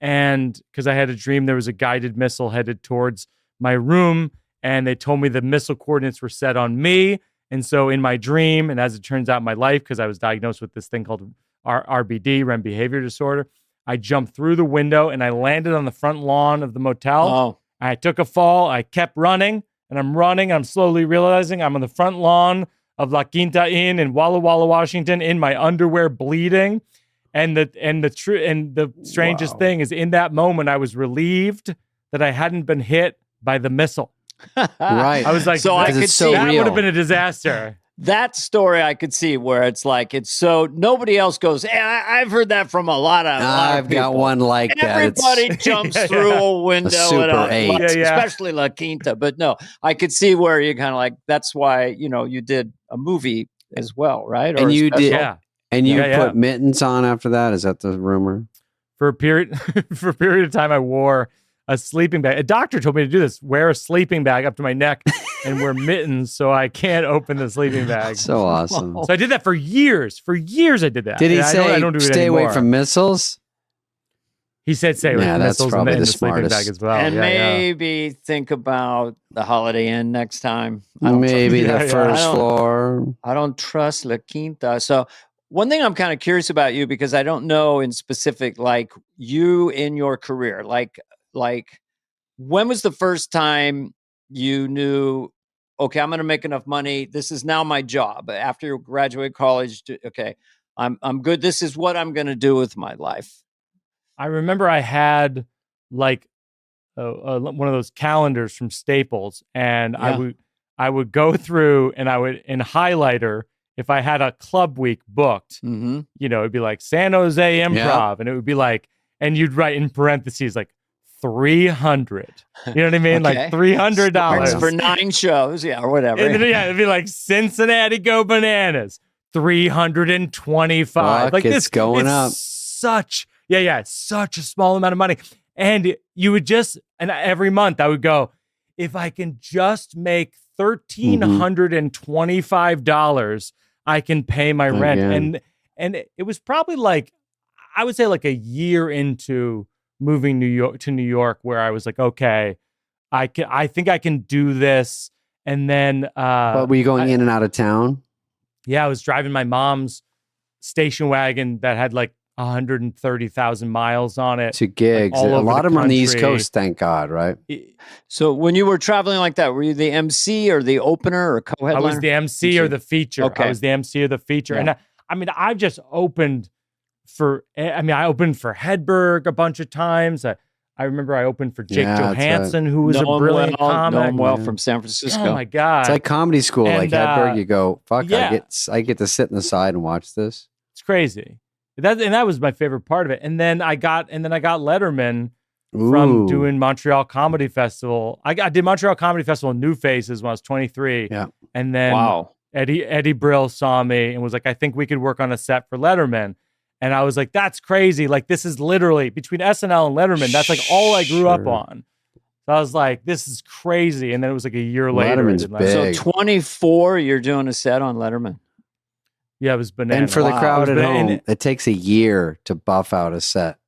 And because I had a dream there was a guided missile headed towards my room, and they told me the missile coordinates were set on me. And so in my dream, and as it turns out in my life, because I was diagnosed with this thing called RBD, REM behavior disorder, I jumped through the window and I landed on the front lawn of the motel. Oh. I took a fall. I kept running, and I'm running. I'm slowly realizing I'm on the front lawn of La Quinta Inn in Walla Walla, Washington, in my underwear, bleeding. And the strangest thing is, in that moment, I was relieved that I hadn't been hit by the missile. Right. I was like, so I could see that would have been a disaster. That story I could see where it's like, it's so nobody else goes, hey, I've heard that from a lot of I've got one like that. Everybody jumps through a window, Super 8. Especially La Quinta. But no, I could see where you're kind of like, that's why, you know, you did a movie as well, right? And you did. And you put mittens on after that? Is that the rumor? For a period of time, I wore a sleeping bag. A doctor told me to do this: wear a sleeping bag up to my neck and wear mittens so I can't open the sleeping bag. So awesome. So I did that for years. For years, I did that. Did he say, I don't do it stay anymore. Away from missiles? He said, "Say Yeah, that's missiles probably in the the sleeping smartest. bag as well." And maybe think about the Holiday Inn next time. Maybe the first floor. I don't trust La Quinta. So one thing I'm kind of curious about you, because I don't know in specific, like you in your career, like when was the first time you knew, okay, I'm going to make enough money. This is now my job. After you graduate college, okay, I'm good. This is what I'm going to do with my life. I remember I had like one of those calendars from Staples, and I would go through and I would in highlighter, if I had a club week booked, it'd be like San Jose Improv, and it would be like, and you'd write in parentheses like 300. You know what I mean? Okay. Like $300 for 9 shows, or whatever. And then, it'd be like Cincinnati Go Bananas, 325. Like it's going up. Such a small amount of money. And you would and every month I would go, if I can just make $1,325, I can pay my rent. And it was probably like, I would say like a year into moving to New York, where I was like, okay, I think I can do this. And then, but were you going in and out of town? Yeah, I was driving my mom's station wagon that had like 130,000 miles on it. To gigs. Like a lot of them on the East Coast, thank God, right? So when you were traveling like that, were you the MC or the opener or co-headliner? I was the MC or the feature. Okay. I was the MC or the feature. Yeah. And I just opened I opened for Hedberg a bunch of times. I remember I opened for Jake Johansson, who was a brilliant comic. Know him well from San Francisco. Oh my God. It's like comedy school. And, like Hedberg, you go, fuck, yeah. I get to sit in the side and watch this. It's crazy. That was my favorite part of it. And then I got Letterman from doing Montreal Comedy Festival. I did Montreal Comedy Festival in New Faces when I was 23. Yeah. And then Eddie Brill saw me and was like, I think we could work on a set for Letterman. And I was like, that's crazy. Like, this is literally between SNL and Letterman. That's like all I grew up on. So I was like, this is crazy. And then it was like a year later. Letterman's big. So 24, you're doing a set on Letterman. Yeah, it was bananas. And for the crowd at home, it takes a year to buff out a set,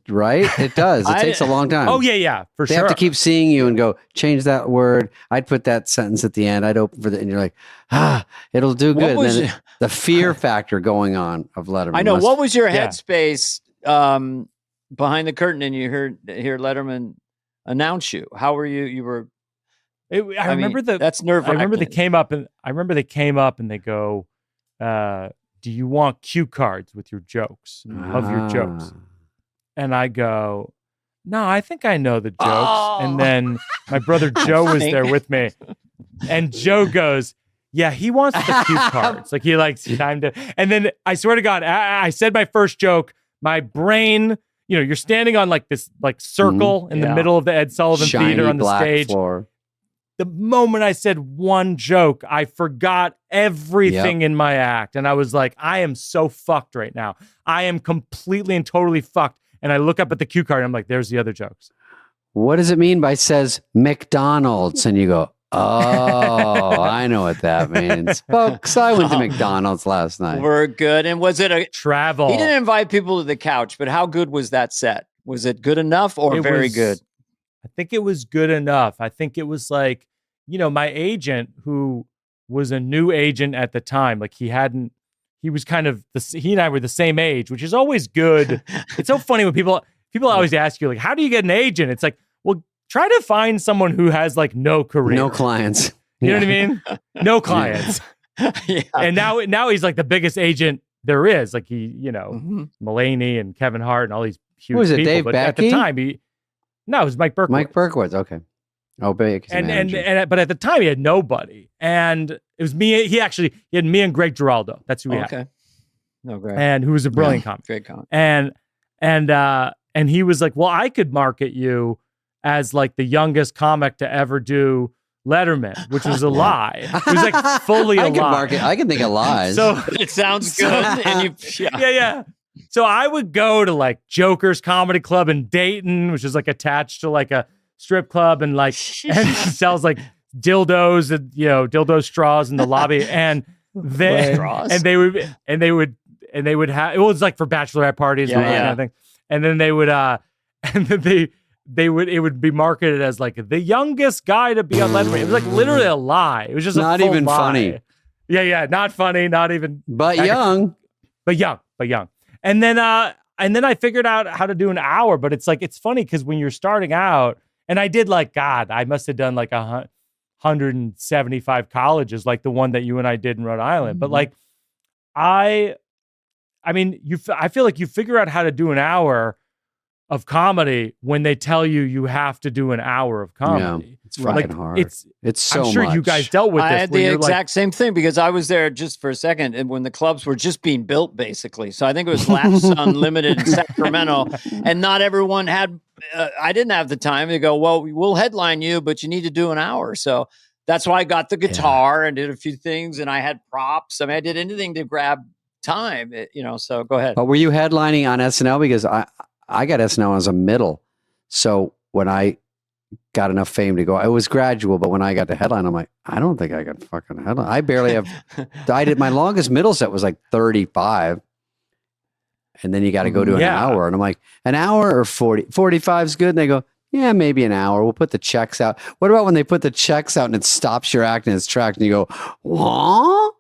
right? It does. It takes a long time. Oh, yeah, for sure. They have to keep seeing you and go, change that word. I'd put that sentence at the end. I'd open for and you're like, it'll do good. And then the fear factor going on of Letterman. I know. What was your headspace behind the curtain and you hear Letterman announce you? How were you? You were... I remember that's nerve-wracking. I remember they came up and they go, do you want cue cards with your jokes of your jokes? And I go, no, I think I know the jokes. And then my brother Joe was there with me, and Joe goes, yeah, he wants the cue cards. Like he likes time to. And then I swear to God, I said my first joke. My brain, you're standing on like this like circle in the middle of the Ed Sullivan Theater on the stage. Floor. The moment I said one joke, I forgot everything in my act. And I was like, I am so fucked right now. I am completely and totally fucked. And I look up at the cue card and I'm like, there's the other jokes. What does it mean by says McDonald's? And you go, oh, I know what that means. Folks, I went to McDonald's last night. We're good. And was it a travel? He didn't invite people to the couch, but how good was that set? Was it good enough or very good? I think it was good enough. I think it was like, my agent, who was a new agent at the time, like he was kind of, he and I were the same age, which is always good. It's so funny when people always ask you, like, how do you get an agent? It's like, well, try to find someone who has like no career. No clients. You know what I mean? No clients. Yeah. And now he's like the biggest agent there is. Like he, Mulaney and Kevin Hart and all these huge Who was it, people. Dave But Becky? at the time, it was Mike Berkowitz. Mike Berkowitz, okay. Oh, big. But at the time he had nobody, and it was me. He had me and Greg Giraldo. That's who we had. Okay. No, great. And who was a brilliant comic. Great comic. And he was like, well, I could market you as like the youngest comic to ever do Letterman, which was a lie. It was like fully a lie. I can think of lies. So it sounds good. And yeah. So I would go to like Joker's Comedy Club in Dayton, which is like attached to like a strip club, and like and sells like dildos and dildo straws in the lobby, and they would have, it was like for bachelorette parties and that kind of thing. And then they would and then it would be marketed as like the youngest guy to be on Letterman. It was like literally a lie. It was just not even lie. Funny. Yeah, not funny, not even. But young. But young. And then I figured out how to do an hour. But it's like it's funny because when you're starting out, and I did like I must have done like 175 colleges, like the one that you and I did in Rhode Island. But like I feel like you figure out how to do an hour of comedy when they tell you have to do an hour of comedy. Yeah, it's fucking hard. It's so I'm sure much. You guys dealt with this. I had the exact same thing because I was there just for a second and when the clubs were just being built, basically. So I think it was Laughs Unlimited in Sacramento, and not everyone had. I didn't have the time. They go, well, we'll headline you, but you need to do an hour. So that's why I got the guitar and did a few things, and I had props. I mean, I did anything to grab time. So go ahead. But were you headlining on SNL? Because I got SNL when I was a middle. So when I got enough fame to go, it was gradual. But when I got to headline, I'm like, I don't think I got fucking headline. I barely have. I did my longest middle set was like 35. And then you got to go to an hour. And I'm like, an hour or 40? 45 is good. And they go, yeah, maybe an hour. We'll put the checks out. What about when they put the checks out and it stops your act in its track and you go, what?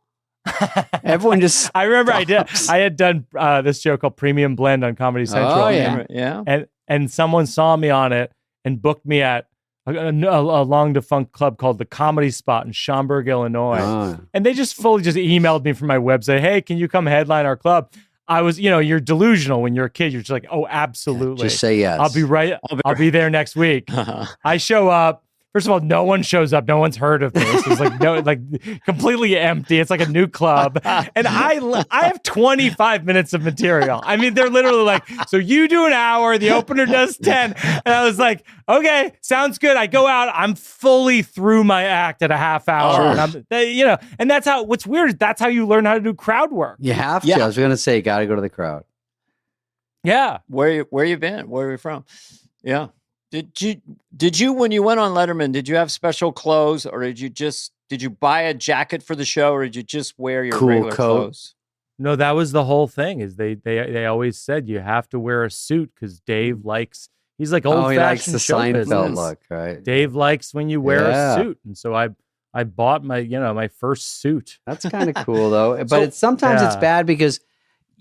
Everyone just I remember I had done this show called Premium Blend on Comedy Central. Oh yeah. And someone saw me on it and booked me at a long defunct club called the Comedy Spot in Schaumburg, Illinois. And they just fully emailed me from my website, hey, can you come headline our club? I was, you're delusional when you're a kid. You're just like, oh, absolutely. Just say yes. I'll be there next week. I show up. First of all, no one shows up. No one's heard of me. It's like completely empty. It's like a new club. And I have 25 minutes of material. I mean, they're literally like, so you do an hour, the opener does 10. And I was like, okay, sounds good. I go out, I'm fully through my act at a half hour. And and that's how, what's weird is that's how you learn how to do crowd work. You have to. I was going to say, you got to go to the crowd. Yeah. Where you been? Where are you from? Yeah. Did you when you went on Letterman, did you have special clothes, or did you buy a jacket for the show, or did you just wear your regular clothes? No, that was the whole thing. Is they always said you have to wear a suit because Dave likes. He's like old fashioned. He likes the Seinfeld look, right? Dave likes when you wear a suit, and so I bought my my first suit. That's kind of cool though, but sometimes it's bad because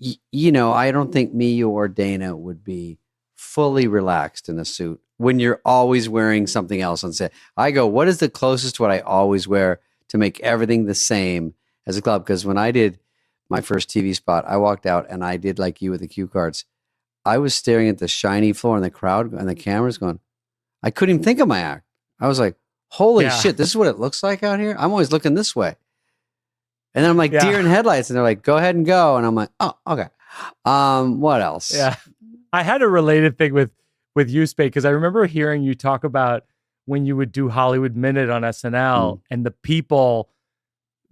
I don't think me or Dana would be fully relaxed in a suit when you're always wearing something else on set. I go, what is the closest to what I always wear to make everything the same as a club? Because when I did my first TV spot, I walked out and I did like you with the cue cards. I was staring at the shiny floor and the crowd and the cameras going, I couldn't even think of my act. I was like, holy shit, this is what it looks like out here? I'm always looking this way. And then I'm like, deer in headlights. And they're like, go ahead and go. And I'm like, oh, okay. What else? Yeah. I had a related thing with you, Spade, because I remember hearing you talk about when you would do Hollywood Minute on SNL and the people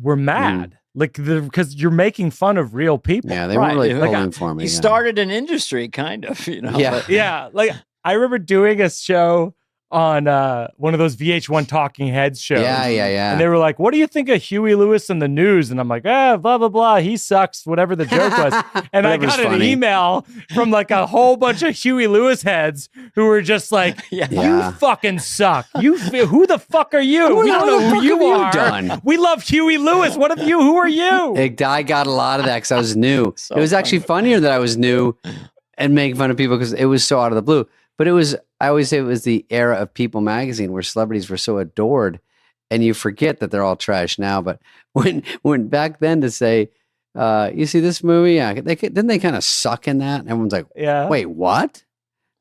were mad. Because you're making fun of real people. Yeah, they weren't really pulling for me. He started an industry, kind of, Yeah, like I remember doing a show on one of those VH1 Talking Heads shows. Yeah. And they were like, what do you think of Huey Lewis and the news? And I'm like, blah, blah, blah. He sucks, whatever the joke was. And I got an email from like a whole bunch of Huey Lewis heads who were just like, you fucking suck. Who the fuck are you? We don't know who you are. We love Huey Lewis. What of you? Who are you? I got a lot of that because I was new. It was actually funnier that I was new and making fun of people because it was so out of the blue. But I always say it was the era of People magazine where celebrities were so adored and you forget that they're all trash now. But when back then to say, you see this movie? Yeah. Didn't they kind of suck in that? And everyone's like, wait, what?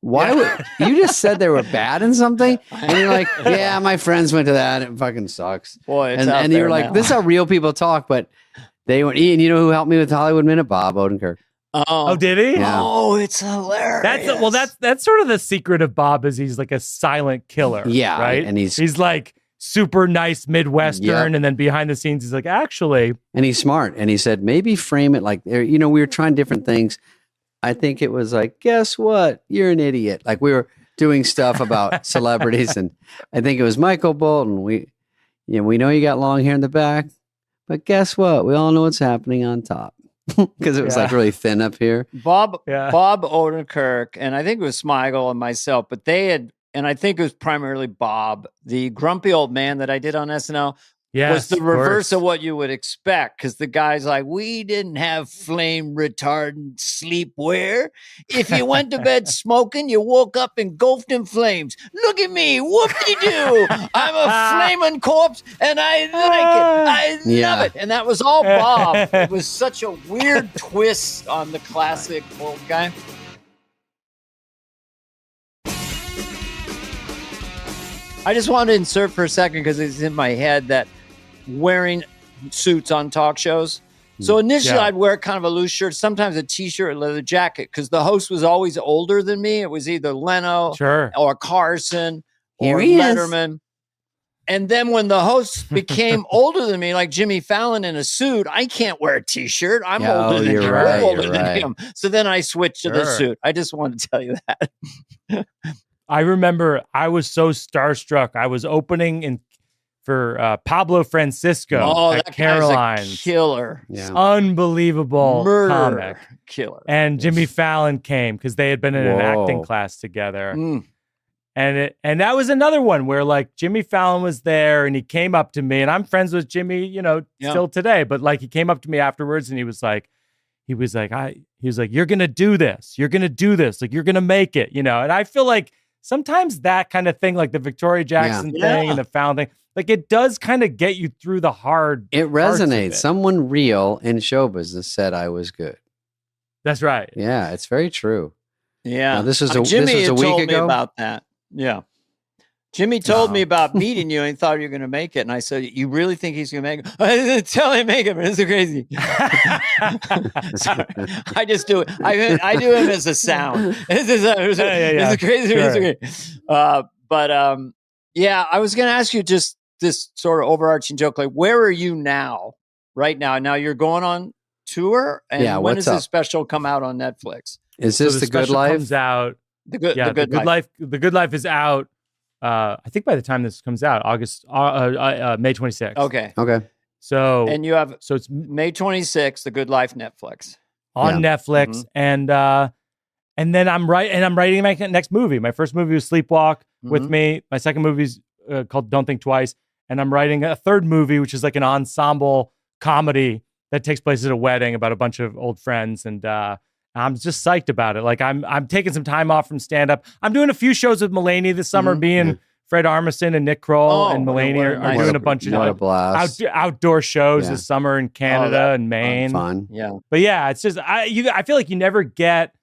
Why would you just said they were bad in something? And you're like, yeah, my friends went to that. It fucking sucks. Boy, it's and you're like, this is how real people talk. But they went, and you know who helped me with Hollywood Minute? Bob Odenkirk. Oh, did he? Yeah. Oh, it's hilarious. That's sort of the secret of Bob is he's like a silent killer. Yeah. Right. And he's like super nice Midwestern. And then behind the scenes, he's like, actually. And he's smart. And he said, maybe frame it like, we were trying different things. I think it was like, guess what? You're an idiot. Like we were doing stuff about celebrities. And I think it was Michael Bolton. We know you got long hair in the back, but guess what? We all know what's happening on top. because it was like really thin up here. Bob Odenkirk, and I think it was Smigel and myself, but they had, and I think it was primarily Bob, the grumpy old man that I did on SNL. Was the reverse of what you would expect, because the guy's like, we didn't have flame retardant sleepwear. If you went to bed smoking, you woke up engulfed in flames. Look at me, whoop-de-doo. I'm a flaming corpse, and I like it. I love it. And that was all Bob. It was such a weird twist on the classic old guy. I just wanted to insert for a second, because it's in my head, that wearing suits on talk shows. So initially I'd wear kind of a loose shirt, sometimes a t-shirt, a leather jacket, because the host was always older than me. It was either Leno or Carson or Letterman. And then when the host became older than me, like Jimmy Fallon in a suit, I can't wear a t-shirt. I'm older than him. Right, I'm older than him. So then I switched to the suit. I just wanted to tell you that. I remember I was so starstruck. I was opening for Pablo Francisco at Caroline's. Guy's a killer. Unbelievable comic. Killer. And Jimmy Fallon came because they had been in an acting class together. And that was another one where like Jimmy Fallon was there and he came up to me, and I'm friends with Jimmy, still today, but like he came up to me afterwards and he was like, you're going to do this. You're going to do this. Like, you're going to make it, and I feel like sometimes that kind of thing, like the Victoria Jackson thing and the Fallon thing, like it does kind of get you through the hard. It resonates. Someone real in show business said I was good. That's right. Yeah, it's very true. Yeah. Now, this was Jimmy a week told ago. me about that. Yeah. Jimmy told me about meeting you and he thought you were going to make it. And I said, you really think he's going to make it? I didn't tell him to make it, but it's crazy. Sorry. I just do it. I do him as a sound. It's crazy. Sure. But I was going to ask you just this sort of overarching joke. Like, where are you now? Right now? Now you're going on tour? And when does this special come out on Netflix? Is this The Good Life? Comes out. The Good Life. The Good Life is out. I think by the time this comes out, May 26th. Okay. So it's May 26th, The Good Life, Netflix. On Netflix, and then I'm writing my next movie. My first movie was Sleepwalk with me. My second movie is called Don't Think Twice, and I'm writing a third movie, which is like an ensemble comedy that takes place at a wedding about a bunch of old friends, and I'm just psyched about it. Like I'm taking some time off from stand up. I'm doing a few shows with Mulaney this summer. Fred Armisen and Nick Kroll and Mulaney are doing a bunch of outdoor shows this summer in Canada and Maine. Fun. Yeah. But yeah, it's just I feel like you never get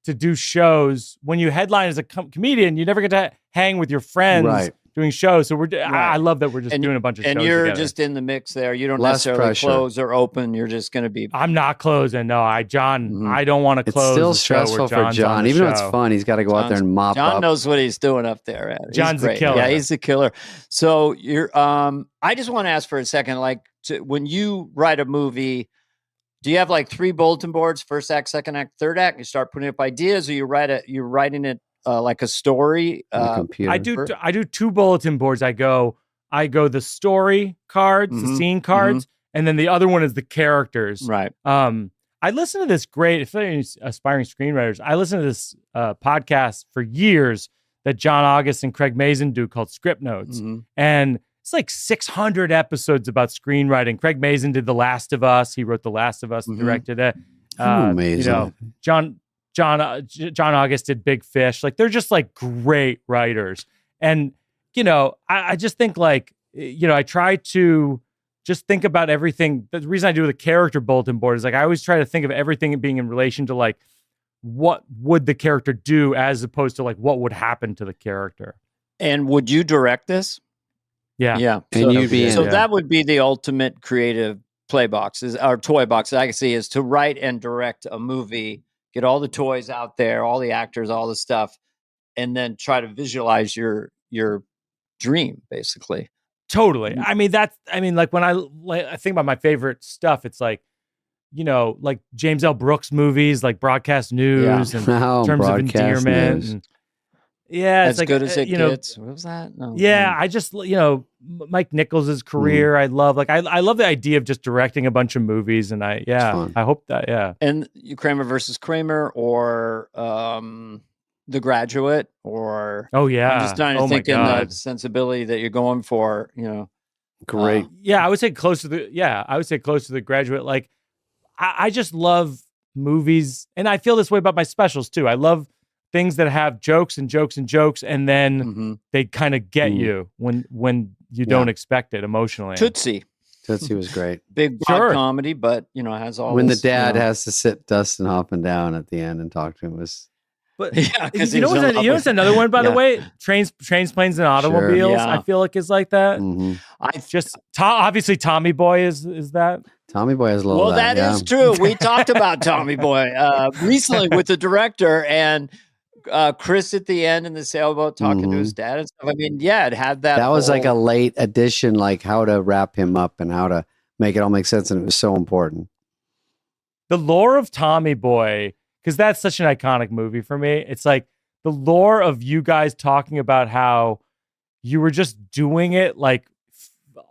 to do shows when you headline as a comedian. You never get to hang with your friends doing shows. So I love that we're just doing a bunch of shows. And you're together. Just in the mix there. You don't Less necessarily pressure. close or open. You're just going to be. I'm not closing. No, I don't want to close. It's still the show stressful where for John. Even though it's fun, he's got to go out there and mop up. John knows what he's doing up there. John's a killer. Yeah, he's a killer. So you're. I just want to ask for a second, like when you write a movie, do you have like 3 bulletin boards? First act, second act, third act. You start putting up ideas, or you're writing it like a story. I do 2 bulletin boards. I go the story cards, the scene cards, and then the other one is the characters. Right. I listen to this great, if any aspiring screenwriters, I listen to this podcast for years that John August and Craig Mazin do called Script Notes. And it's like 600 episodes about screenwriting. Craig Mazin did The Last of Us. He wrote The Last of Us, directed it. Amazing. John August did Big Fish. Like, they're just like great writers. And, I just think like, I try to just think about everything. The reason I do the character bulletin board is like, I always try to think of everything being in relation to like, what would the character do as opposed to like, what would happen to the character. And would you direct this? Yeah. Yeah. And you'd be so that would be the ultimate creative play boxes or toy box I can see is to write and direct a movie, get all the toys out there, all the actors, all the stuff, and then try to visualize your dream, basically. Totally. I mean, like when I think about my favorite stuff, it's like, like James L. Brooks movies, like Broadcast News and Terms of Endearment. And, Yeah, As Good as It Gets. What was that? No, yeah, I just Mike Nichols' career. I love I love the idea of just directing a bunch of movies, and I hope that And Kramer versus Kramer, or The Graduate, or I'm just trying to think in the sensibility that you're going for. Great. I would say close to The Graduate. Like I just love movies, and I feel this way about my specials too. I love things that have jokes and jokes and jokes, and then they kind of get you when you don't expect it emotionally. Tootsie was great. Big broad comedy, but has all when the dad has to sit Dustin Hoffman down at the end and talk to him was. But because what's another one, by the way, trains, planes, and automobiles. Sure. Yeah. I feel like is like that. Mm-hmm. Obviously Tommy Boy is that. Tommy Boy has a little. Well, that is true. We talked about Tommy Boy recently with the director and Chris at the end in the sailboat talking to his dad and stuff. I mean, it had that. That was like a late addition, like how to wrap him up and how to make it all make sense, and it was so important. The lore of Tommy Boy. Because that's such an iconic movie for me. It's like the lore of you guys talking about how you were just doing it like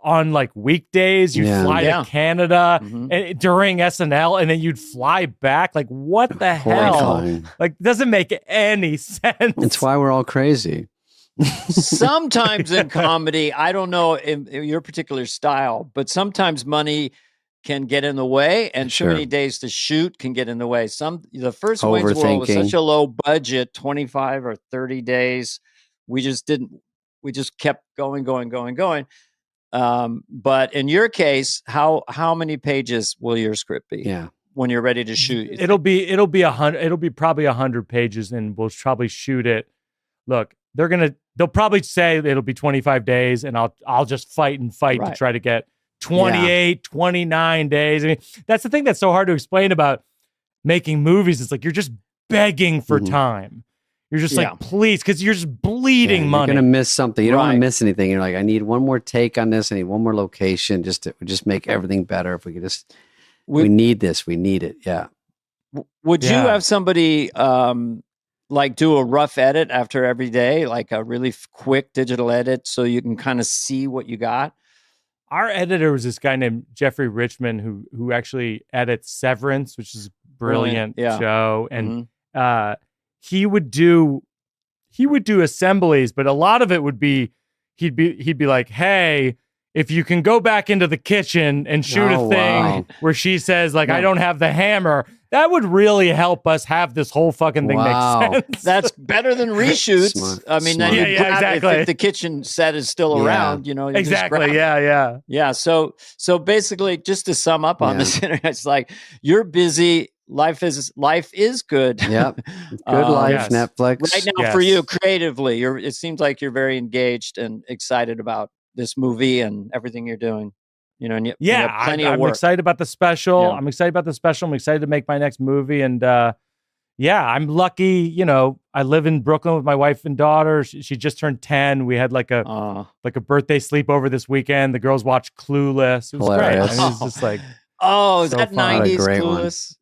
on like weekdays. You'd fly to Canada and, during SNL, and then you'd fly back. Like, what the hell? Like, doesn't make any sense. It's why we're all crazy. Sometimes in comedy, I don't know in your particular style, but sometimes money can get in the way, and too many days to shoot can get in the way. The first Wayne's World was such a low budget, 25 or 30 days. We just kept going. But in your case, how many pages will your script be? Yeah. When you're ready to shoot, it'll be probably 100 pages, and we'll probably shoot it. Look, they'll probably say it'll be 25 days, and I'll just fight to try to get 28, 29 days. I mean, that's the thing that's so hard to explain about making movies. It's like you're just begging for time. You're just like, please, because you're just bleeding money. You're going to miss something. You don't want to miss anything. You're like, I need one more take on this. I need one more location just to make everything better. If we could just, we need this. We need it. Yeah. Would you have somebody like do a rough edit after every day, like a really quick digital edit so you can kind of see what you got? Our editor was this guy named Jeffrey Richmond who actually edits Severance, which is a brilliant show. And he would do assemblies, but a lot of it would be he'd be like, hey, if you can go back into the kitchen and shoot a thing where she says, like, I don't have the hammer, that would really help us have this whole fucking thing make sense. That's better than reshoots. Smart. I mean, exactly. If the kitchen set is still around, exactly. Yeah. So basically, just to sum up on this internet, it's like you're busy. Life is good. Yep. Good life, Netflix. Right now for you, creatively, it seems like you're very engaged and excited about this movie and everything you're doing. And you have plenty of work. I'm excited about the special. I'm excited to make my next movie. And I'm lucky. I live in Brooklyn with my wife and daughter. She just turned 10. We had like a birthday sleepover this weekend. The girls watched Clueless. It was great. I mean, it's just like, is that 90s Clueless? One.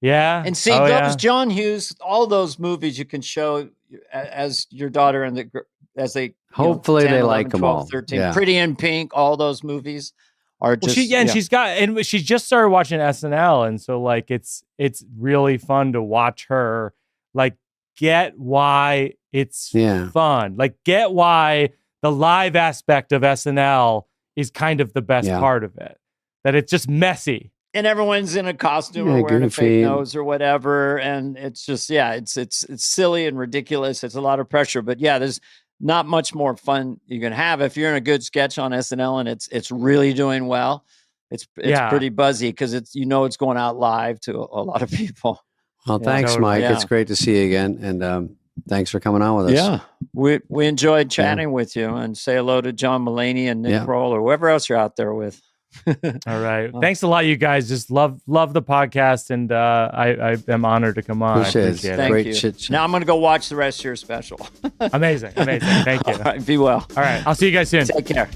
Yeah. And see, those John Hughes, all those movies you can show as your daughter and as they hopefully 10, they 11, like 12, them all. 13. Yeah. Pretty in Pink, all those movies are just she just started watching SNL, and so like it's really fun to watch her like get why it's fun. Like get why the live aspect of SNL is kind of the best part of it. That it's just messy. And everyone's in a costume or wearing a fake nose or whatever. And it's just, it's silly and ridiculous. It's a lot of pressure, but there's not much more fun you can have if you're in a good sketch on SNL and it's really doing well. It's pretty buzzy because it's going out live to a lot of people. Well, thanks, Mike. It's great to see you again. And thanks for coming on with us. Yeah. We enjoyed chatting with you, and say hello to John Mulaney and Nick Kroll or whoever else you're out there with. All right. Thanks a lot, you guys. Just love the podcast, and I am honored to come on. Appreciate it. Thank Great you. chit-chat. Now I'm going to go watch the rest of your special. Amazing. Thank you. All right, be well. All right. I'll see you guys soon. Take care.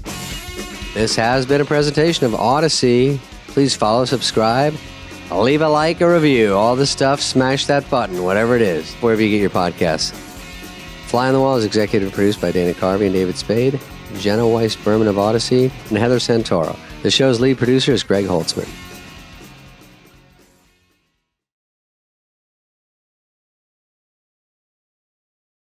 This has been a presentation of Audacy. Please follow, subscribe, leave a like, a review, all this stuff. Smash that button, whatever it is, wherever you get your podcasts. Fly on the Wall is executive produced by Dana Carvey and David Spade, Jenna Weiss Berman of Audacy, and Heather Santoro. The show's lead producer is Greg Holtzman.